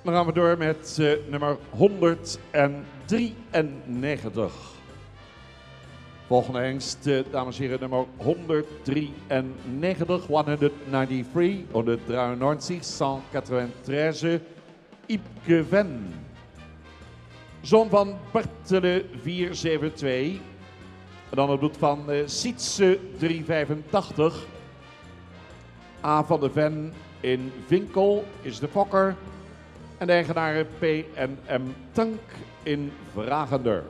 Dan gaan we door met nummer 193. Volgende hengst, dames en heren, nummer 193, 193, 193, 193, Ipke Ven. Zoon van Bartele 472. En dan het bloed van Sietse 385. A van de Ven in Vinkel is de fokker. En de eigenaar P&M Tank in Vragender.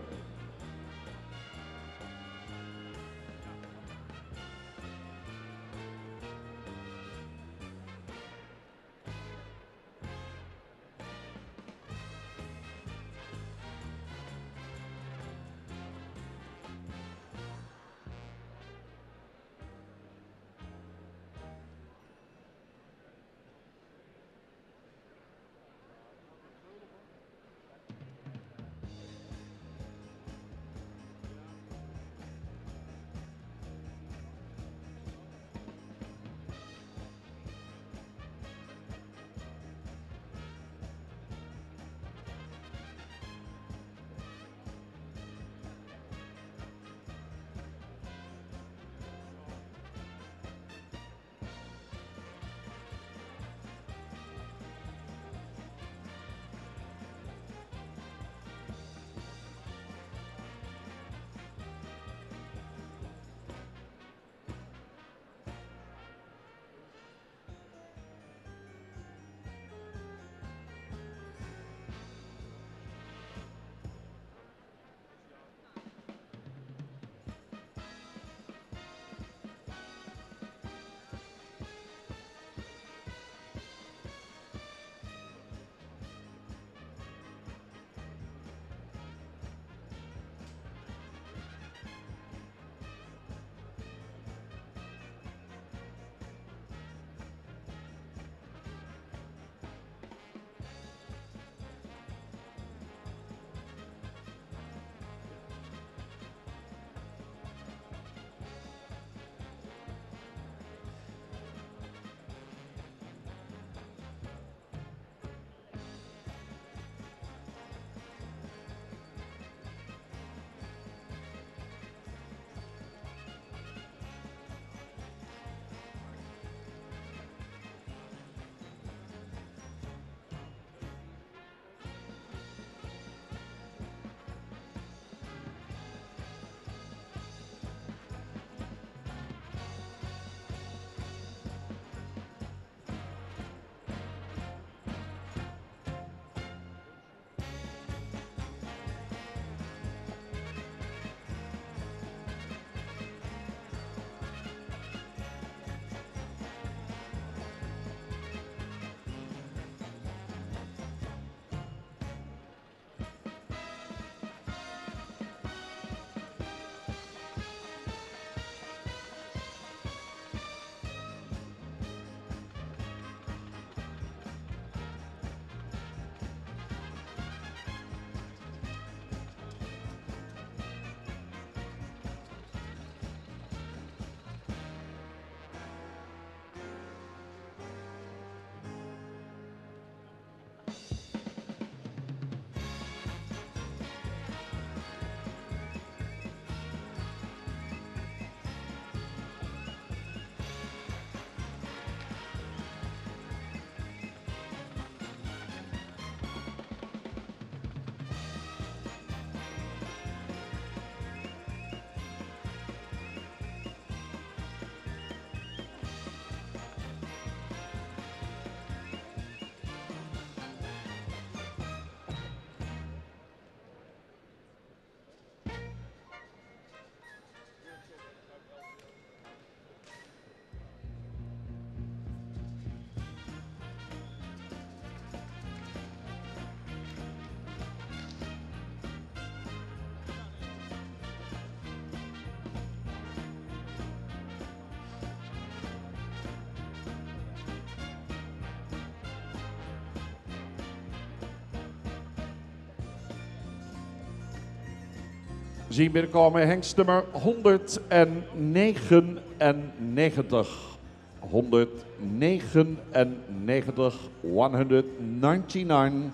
zien binnenkomen hengstnummer 199. 199, 199,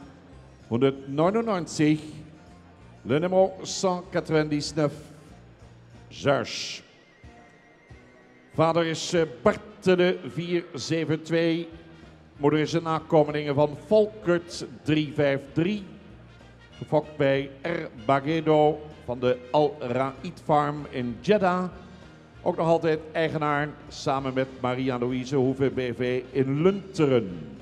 199, le numéro 199, Georges. Vader is Bartele 472, moeder is een nakomeling van Volkert 353, gefokt bij R. Bagedo van de Al Raid Farm in Jeddah. Ook nog altijd eigenaar samen met Maria-Louise Hoeve BV in Lunteren.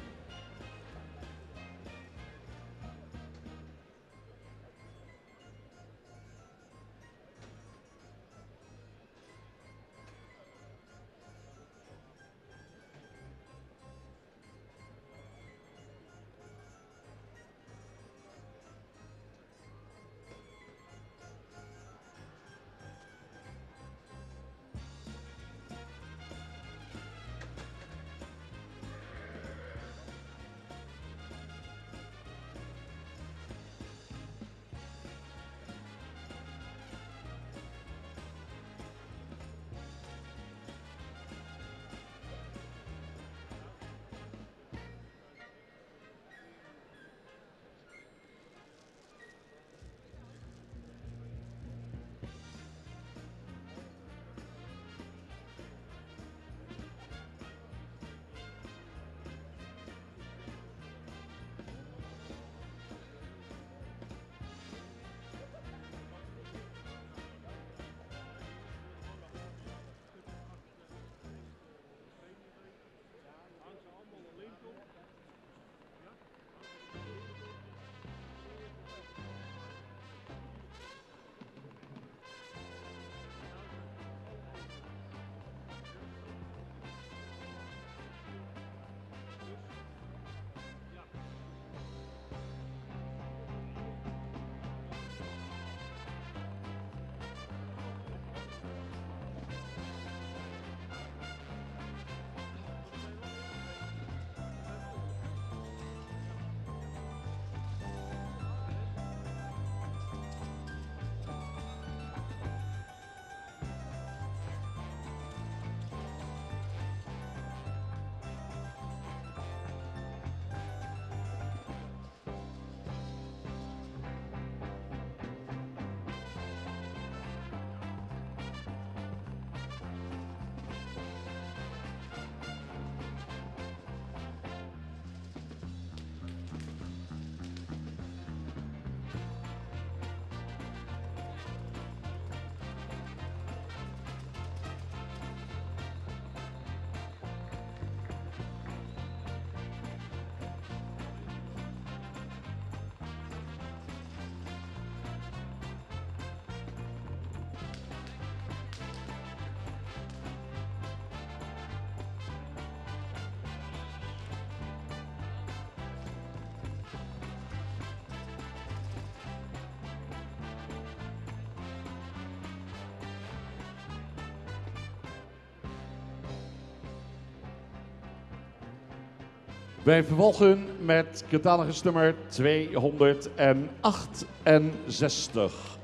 Wij vervolgen met catalogus nummer 268.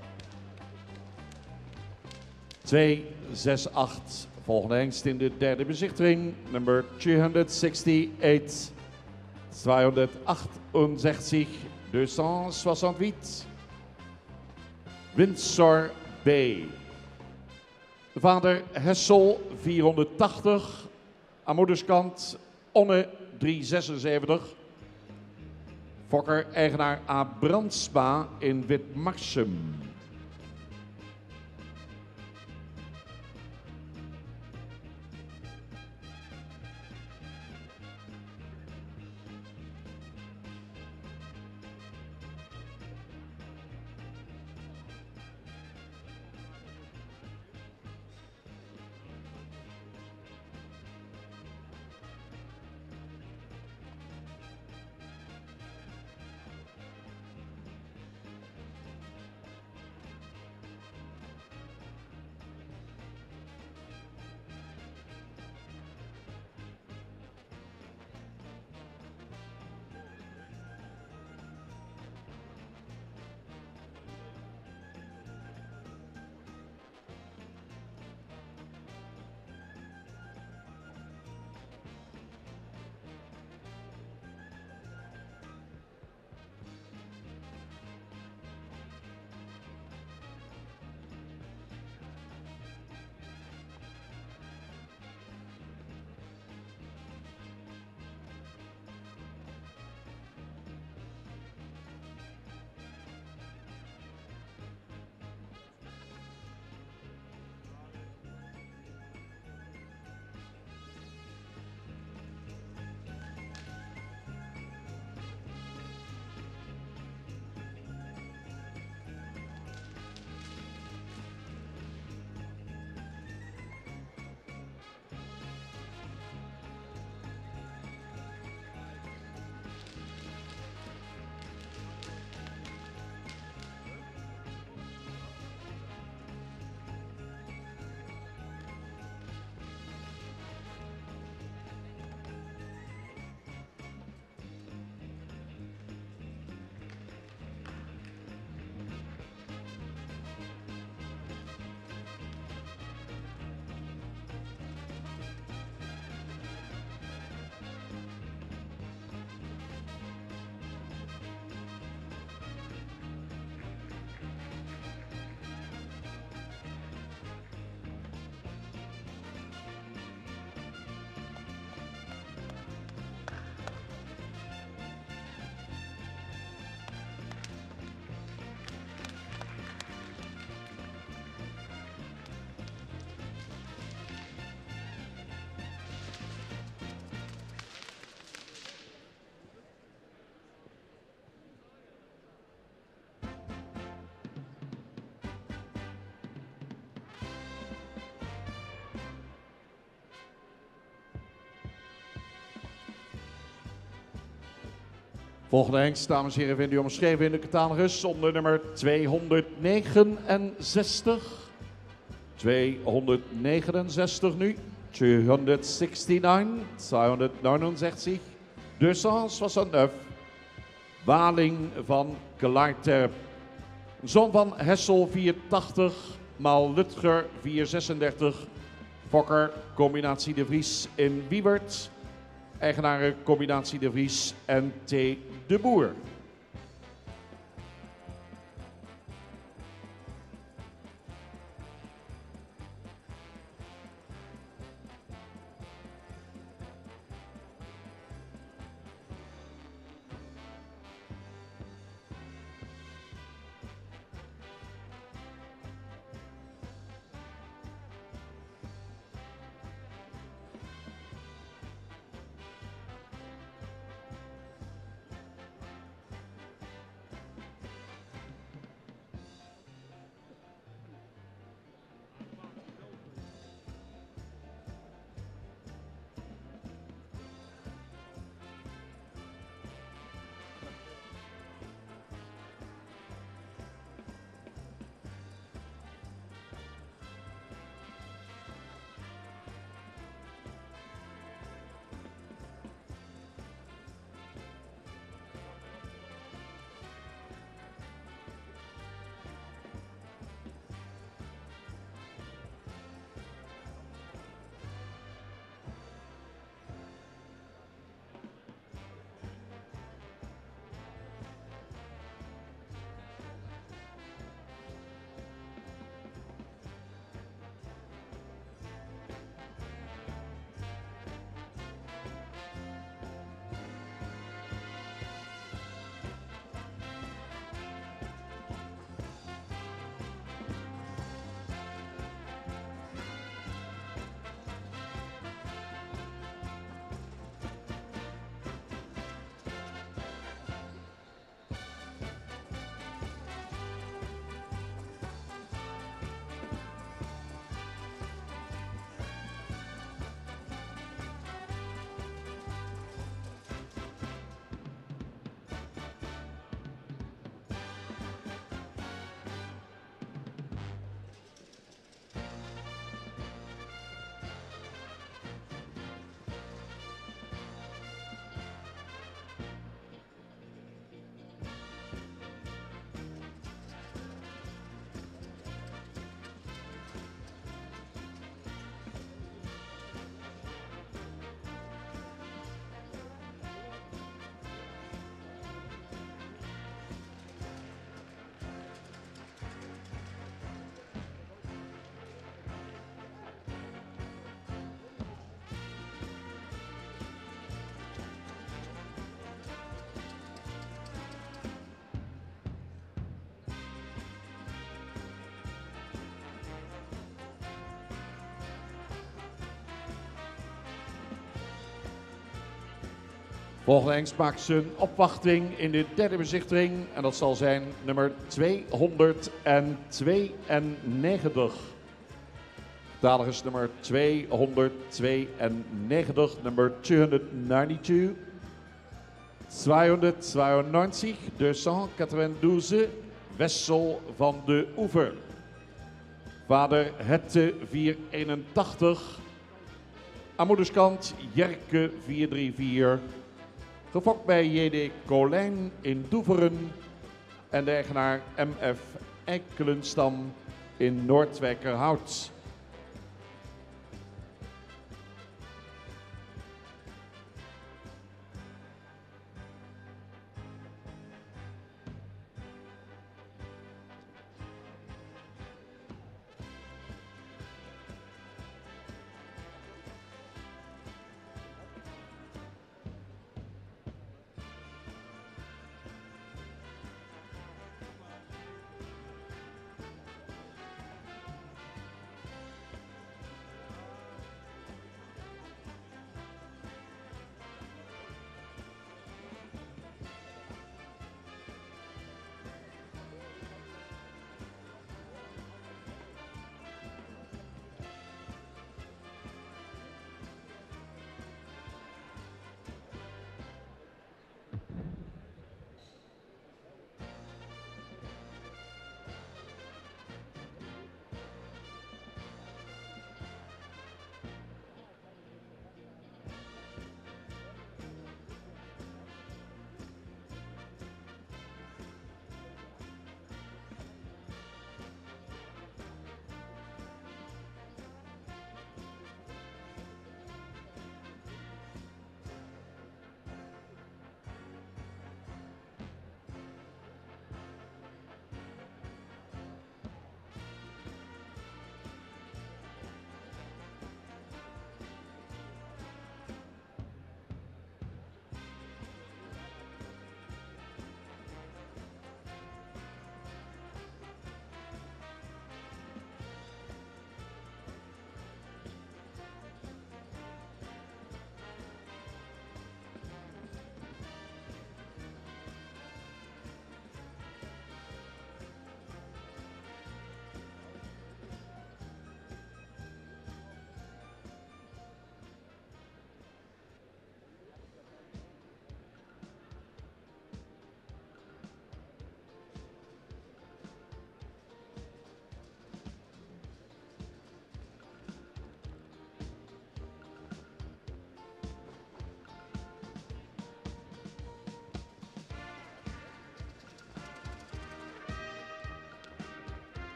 268. Volgende hengst in de derde bezichtiging, nummer 268. 268, 268. Windsor B. Vader Hessel 480. Aan moederskant Onne 376. Fokker eigenaar A. Brandsma in Witmarsum. Volgende hengst, dames en heren, vindt u omschreven in de catalogus onder nummer 269. 269 nu. 269, 269, 269. Waling van Klaarterp. Zoon van Hessel 480, maal Lutger 436. Fokker, combinatie De Vries in Wiebert. Eigenaren, combinatie De Vries en T. de Boer. Volgende hengst maakt zijn opwachting in de derde bezichtiging. En dat zal zijn nummer 292. Catalogus nummer 292, nummer 292. 292, 292, Wessel van de Oever. Vader Hette 481. Aan moederskant Jerke 434. Gefokt bij J.D. Colijn in Doeveren. En de eigenaar M.F. Eikelenstam in Noordwijkerhout.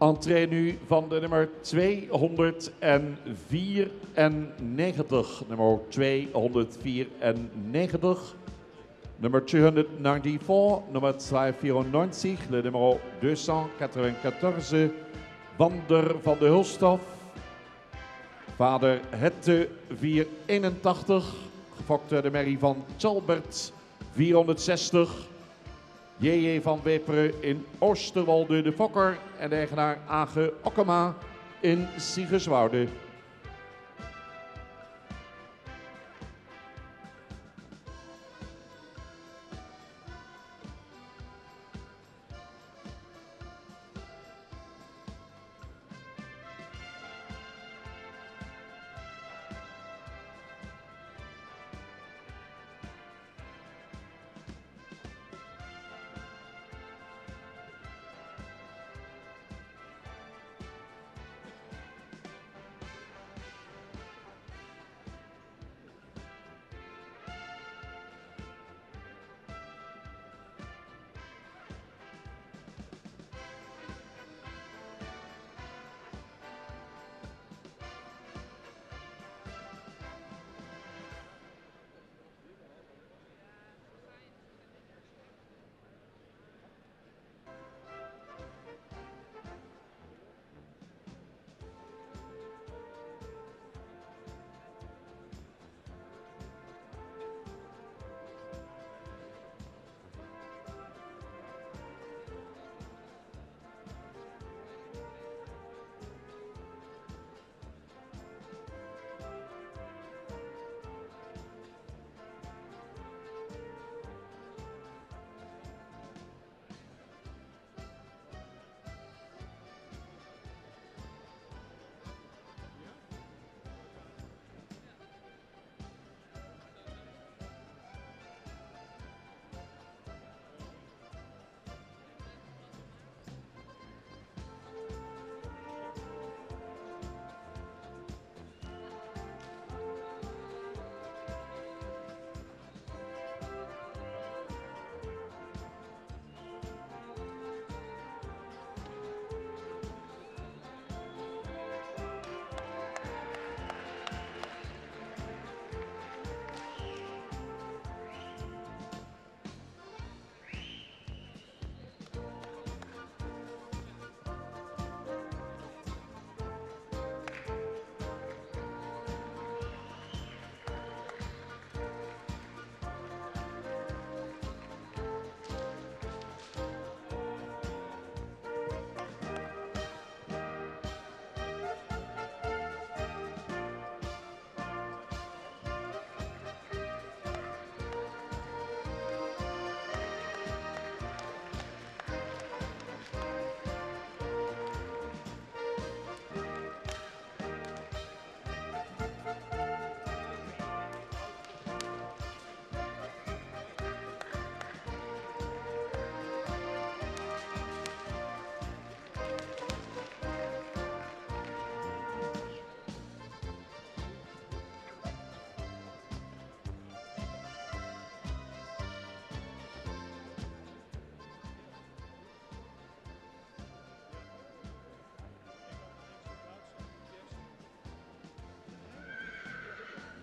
Entree nu van de nummer 294. Nummer 294. Nummer 294, nummer 294, le nummer 294, Wander van de Hulstof. Vader Hette 481, gefokt door de merrie van Talbert 460. J.J. van Weperen in Oosterwolde de Fokker en de eigenaar Age Okkema in Siegerswoude.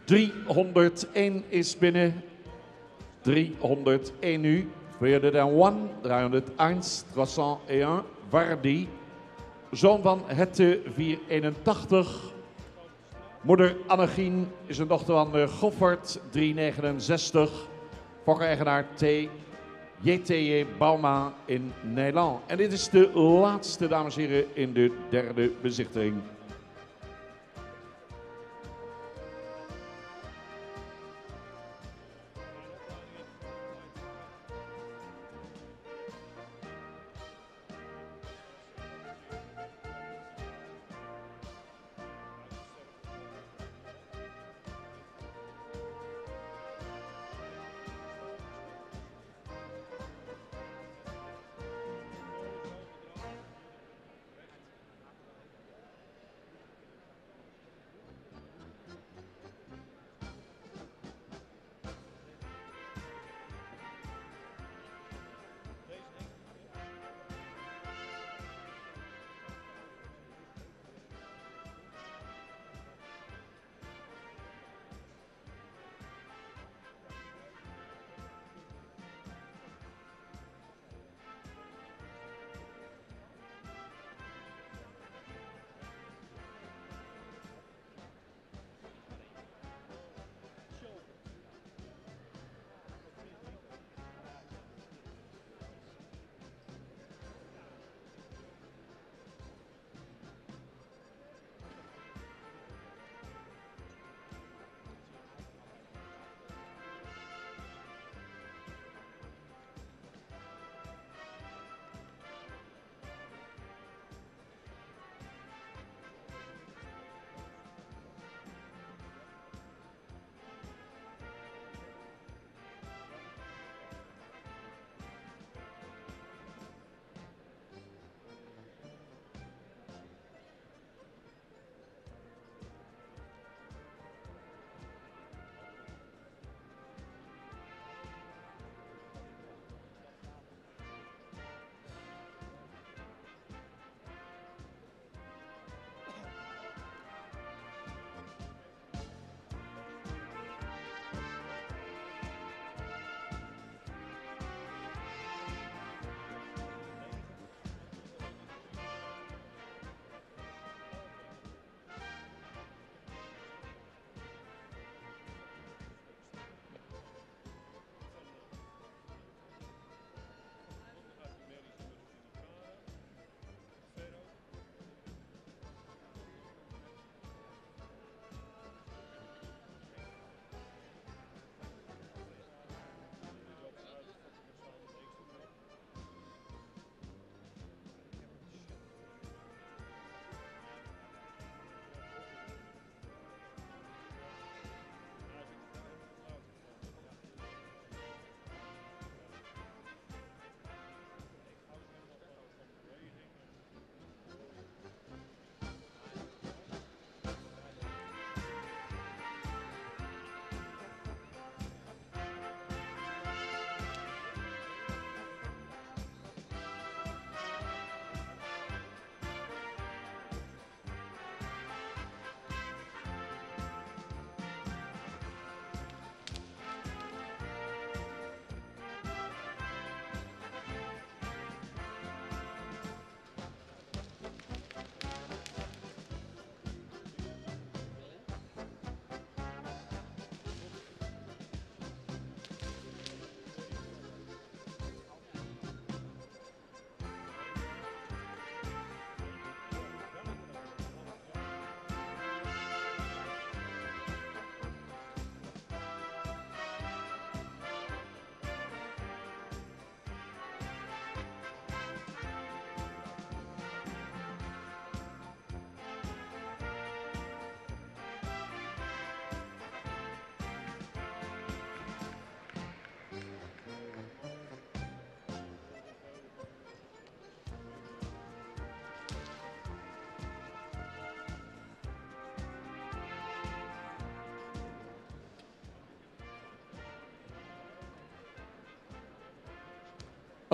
...301 is binnen. 301 nu. 301, 301, 301, Wardi. Zoon van Hette 481. Moeder Annegien is een dochter van Goffert 369. Fokker-eigenaar J.T.J. Bauma in Nederland. En dit is de laatste, dames en heren, in de derde bezichtiging.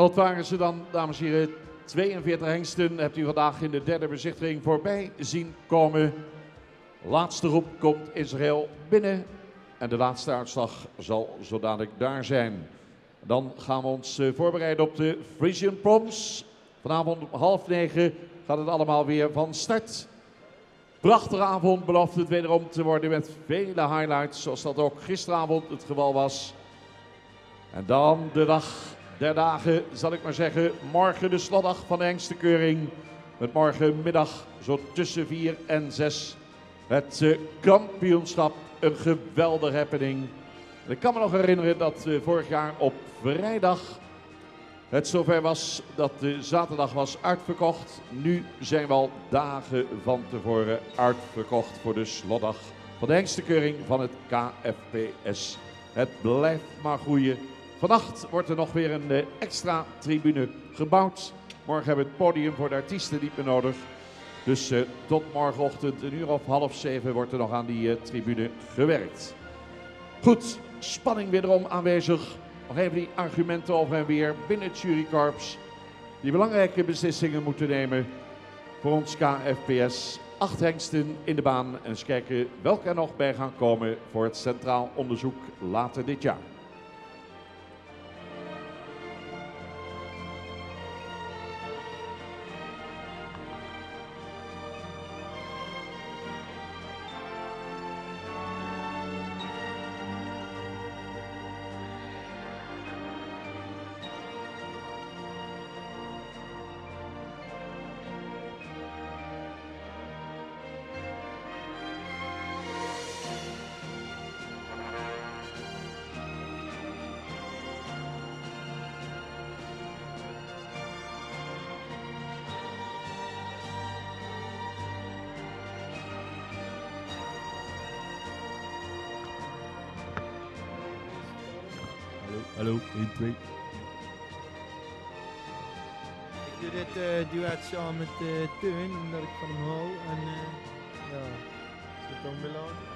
Wat waren ze dan, dames en heren? 42 hengsten hebt u vandaag in de derde bezichtiging voorbij zien komen. Laatste groep komt Israël binnen en de laatste uitslag zal zo dadelijk daar zijn. Dan gaan we ons voorbereiden op de Frisian Proms. Vanavond om 20:30 gaat het allemaal weer van start. Prachtige avond belooft het wederom te worden met vele highlights, zoals dat ook gisteravond het geval was. En dan de dag der dagen, zal ik maar zeggen, morgen de slotdag van de hengstenkeuring. Met morgenmiddag zo tussen 4 en 6 het kampioenschap. Een geweldige happening. En ik kan me nog herinneren dat vorig jaar op vrijdag het zover was dat de zaterdag was uitverkocht. Nu zijn we al dagen van tevoren uitverkocht voor de slotdag van de hengstenkeuring van het KFPS. Het blijft maar groeien. Vannacht wordt er nog weer een extra tribune gebouwd. Morgen hebben we het podium voor de artiesten niet meer nodig. Dus tot morgenochtend 6:30 wordt er nog aan die tribune gewerkt. Goed, spanning wederom aanwezig. Nog even die argumenten over en weer binnen het jurykorps. Die belangrijke beslissingen moeten nemen voor ons KFPS. 8 hengsten in de baan en eens kijken welke er nog bij gaan komen voor het centraal onderzoek later dit jaar. Hallo, 1, 2. Ik doe dit duet samen met Teun, omdat ik van hem hou. En ja, is het dan belangrijk?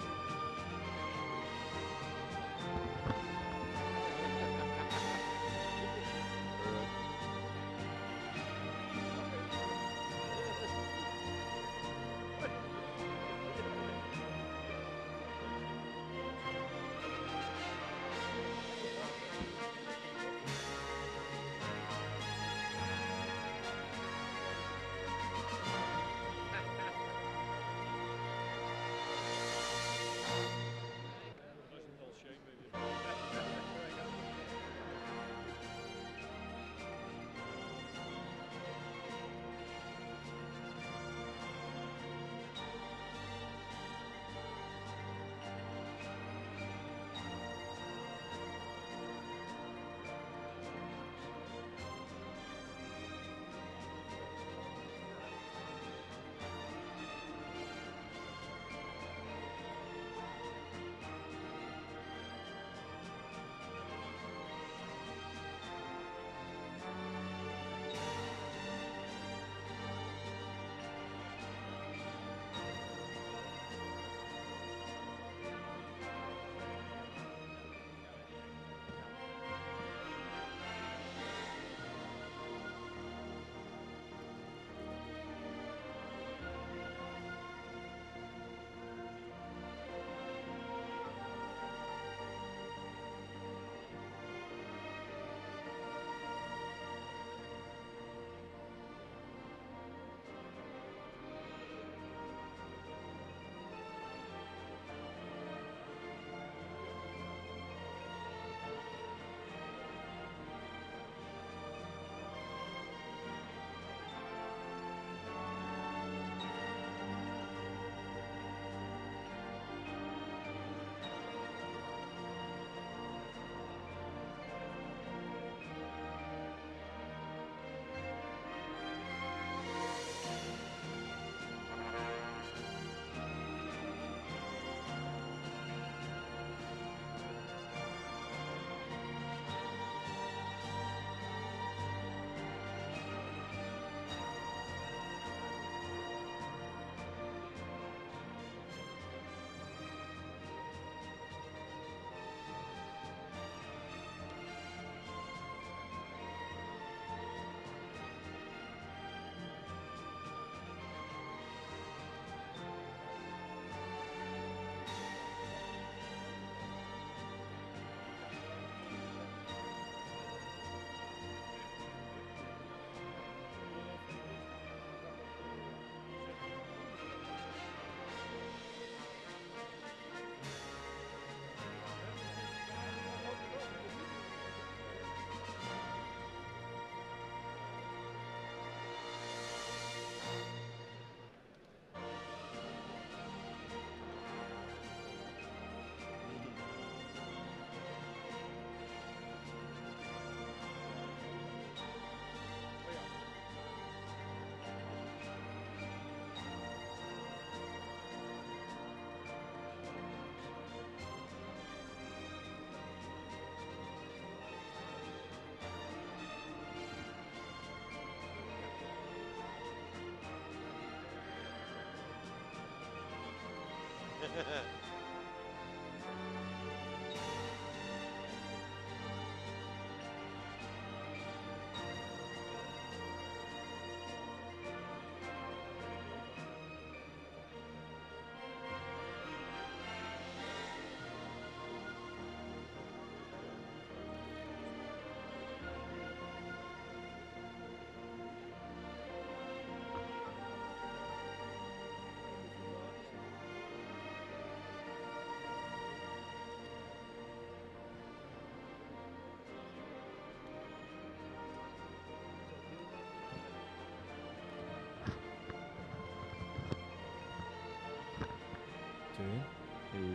Teun,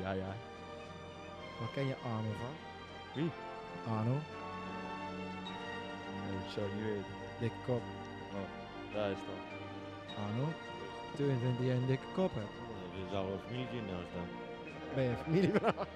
Ja, ja. waar ken je Arno van? Wie? Arno, Nee, ik zou het niet weten. dikke kop. Oh, daar is het dan. Arno, Teun vindt dat jij een dikke kop hebt. Er zal een familie in nou staan. Ben je familie van?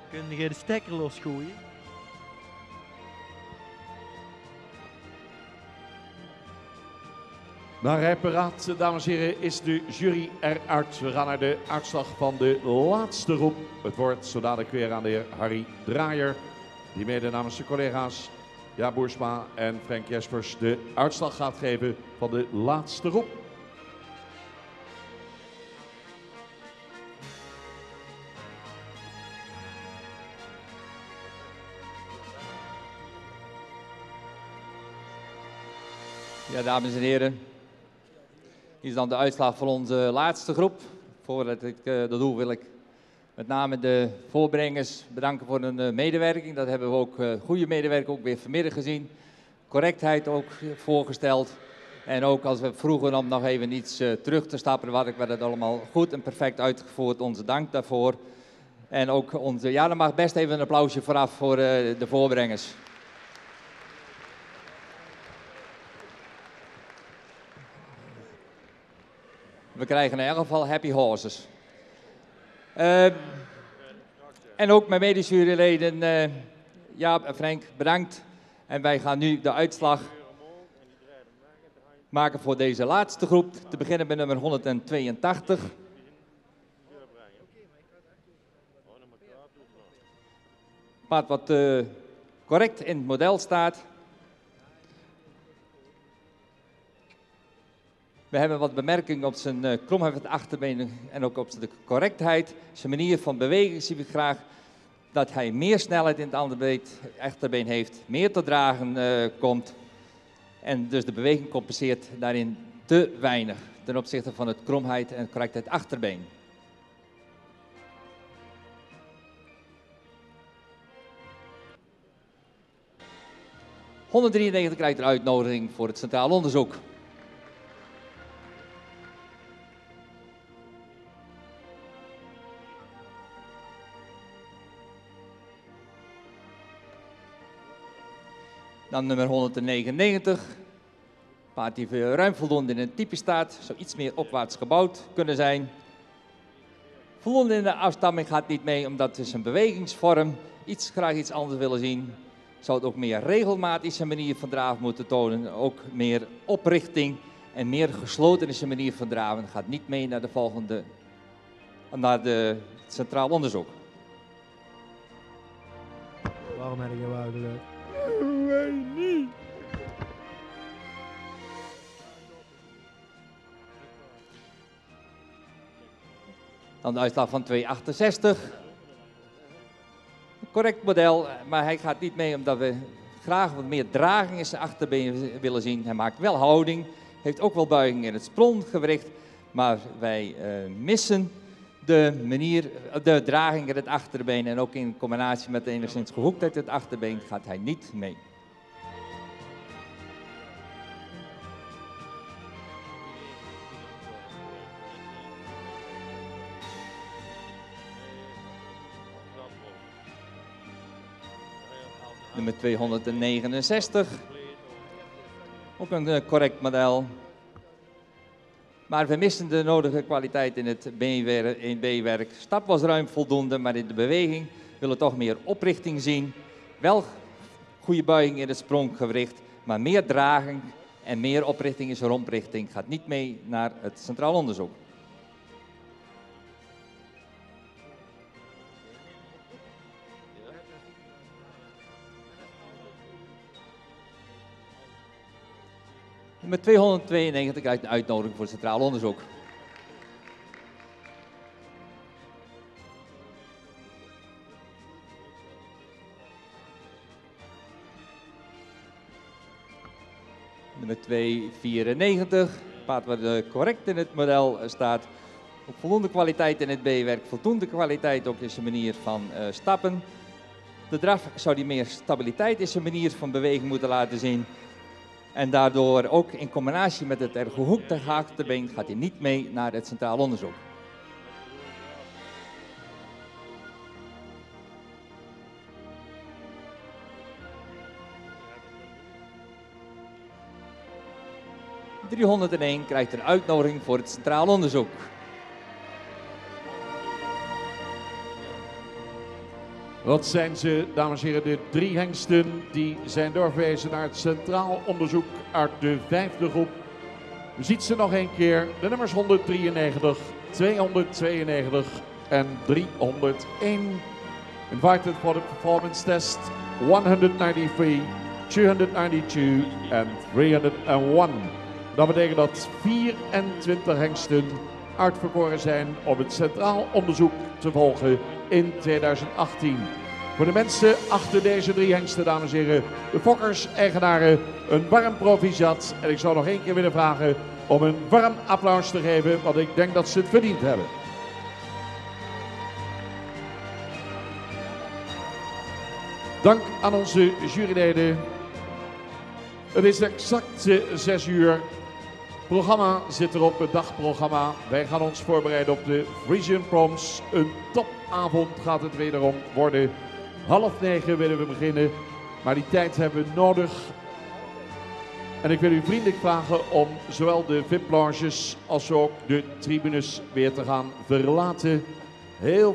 Kun je de stekker losgooien? Na reparaat, dames en heren, is de jury eruit. We gaan naar de uitslag van de laatste roep. Het woord zo dadelijk weer aan de heer Harry Draaier, die mede namens zijn collega's Jaap Boersma en Frank Jespers de uitslag gaat geven van de laatste roep. Ja, dames en heren. Hier is dan de uitslag van onze laatste groep. Voordat ik dat doe, wil ik met name de voorbrengers bedanken voor hun medewerking. Dat hebben we ook, goede medewerking, ook weer vanmiddag gezien. Correctheid ook voorgesteld. En ook als we vroegen om nog even iets terug te stappen, werd het allemaal goed en perfect uitgevoerd. Onze dank daarvoor. En ook onze, ja, dan mag best even een applausje vooraf voor de voorbrengers. We krijgen in elk geval happy horses. En ook mijn medejuryleden, Jaap en Frank, bedankt. En wij gaan nu de uitslag maken voor deze laatste groep. Te beginnen met nummer 182. Paard wat correct in het model staat. We hebben wat bemerkingen op zijn kromheid van het achterbeen en ook op de correctheid. Zijn manier van bewegen zien we graag dat hij meer snelheid in het achterbeen heeft, meer te dragen komt. En dus de beweging compenseert daarin te weinig ten opzichte van het kromheid en correctheid achterbeen. ...193 krijgt een uitnodiging voor het Centraal Onderzoek. Dan nummer 199. Paard die ruim voldoende in een type staat. Zou iets meer opwaarts gebouwd kunnen zijn. Voldoende in de afstamming gaat niet mee omdat we zijn bewegingsvorm graag iets anders willen zien. Zou het ook meer regelmatische manier van draven moeten tonen. Ook meer oprichting en meer gesloten is zijn manier van draven. Gaat niet mee naar de volgende, naar het Centraal Onderzoek. Waarom heb je wel geluid? Dan de uitslag van 268. Correct model, maar hij gaat niet mee omdat we graag wat meer draging in zijn achterbeen willen zien. Hij maakt wel houding, heeft ook wel buiging in het spronggewricht, maar wij missen de draging in het achterbeen en ook in combinatie met de enigszins gehoektheid in het achterbeen gaat hij niet mee. Nummer 269. Ook een correct model. Maar we missen de nodige kwaliteit in het B-werk. Stap was ruim voldoende, maar in de beweging willen we toch meer oprichting zien. Wel goede buiging in het spronggewricht, maar meer draging en meer oprichting is romprichting. Gaat niet mee naar het centraal onderzoek. Nummer 292 krijgt een uitnodiging voor het centraal onderzoek. Nummer 294, paard waar correct in het model staat. Ook voldoende kwaliteit in het B-werk, voldoende kwaliteit ook in zijn manier van stappen. De draf zou die meer stabiliteit in zijn manier van beweging moeten laten zien. En daardoor ook in combinatie met het gehoekte achterbeen gaat hij niet mee naar het centraal onderzoek. De 301 krijgt een uitnodiging voor het centraal onderzoek. Dat zijn ze, dames en heren, de 3 hengsten die zijn doorverwezen naar het centraal onderzoek uit de 5e groep. U ziet ze nog een keer, de nummers 193, 292 en 301. Invited for the performance test 193, 292 en 301. Dat betekent dat 24 hengsten uitverkoren zijn om het centraal onderzoek te volgen in 2018. Voor de mensen achter deze 3 hengsten, dames en heren, de fokkers, eigenaren, een warm proficiat. En ik zou nog één keer willen vragen om een warm applaus te geven, want ik denk dat ze het verdiend hebben. Dank aan onze juryleden. Het is exact 6 uur. Het programma zit erop, het dagprogramma. Wij gaan ons voorbereiden op de Frisian Proms. Een topavond gaat het wederom worden. 8:30 willen we beginnen, maar die tijd hebben we nodig. En ik wil u vriendelijk vragen om zowel de VIP-lounges als ook de tribunes weer te gaan verlaten. Heel veel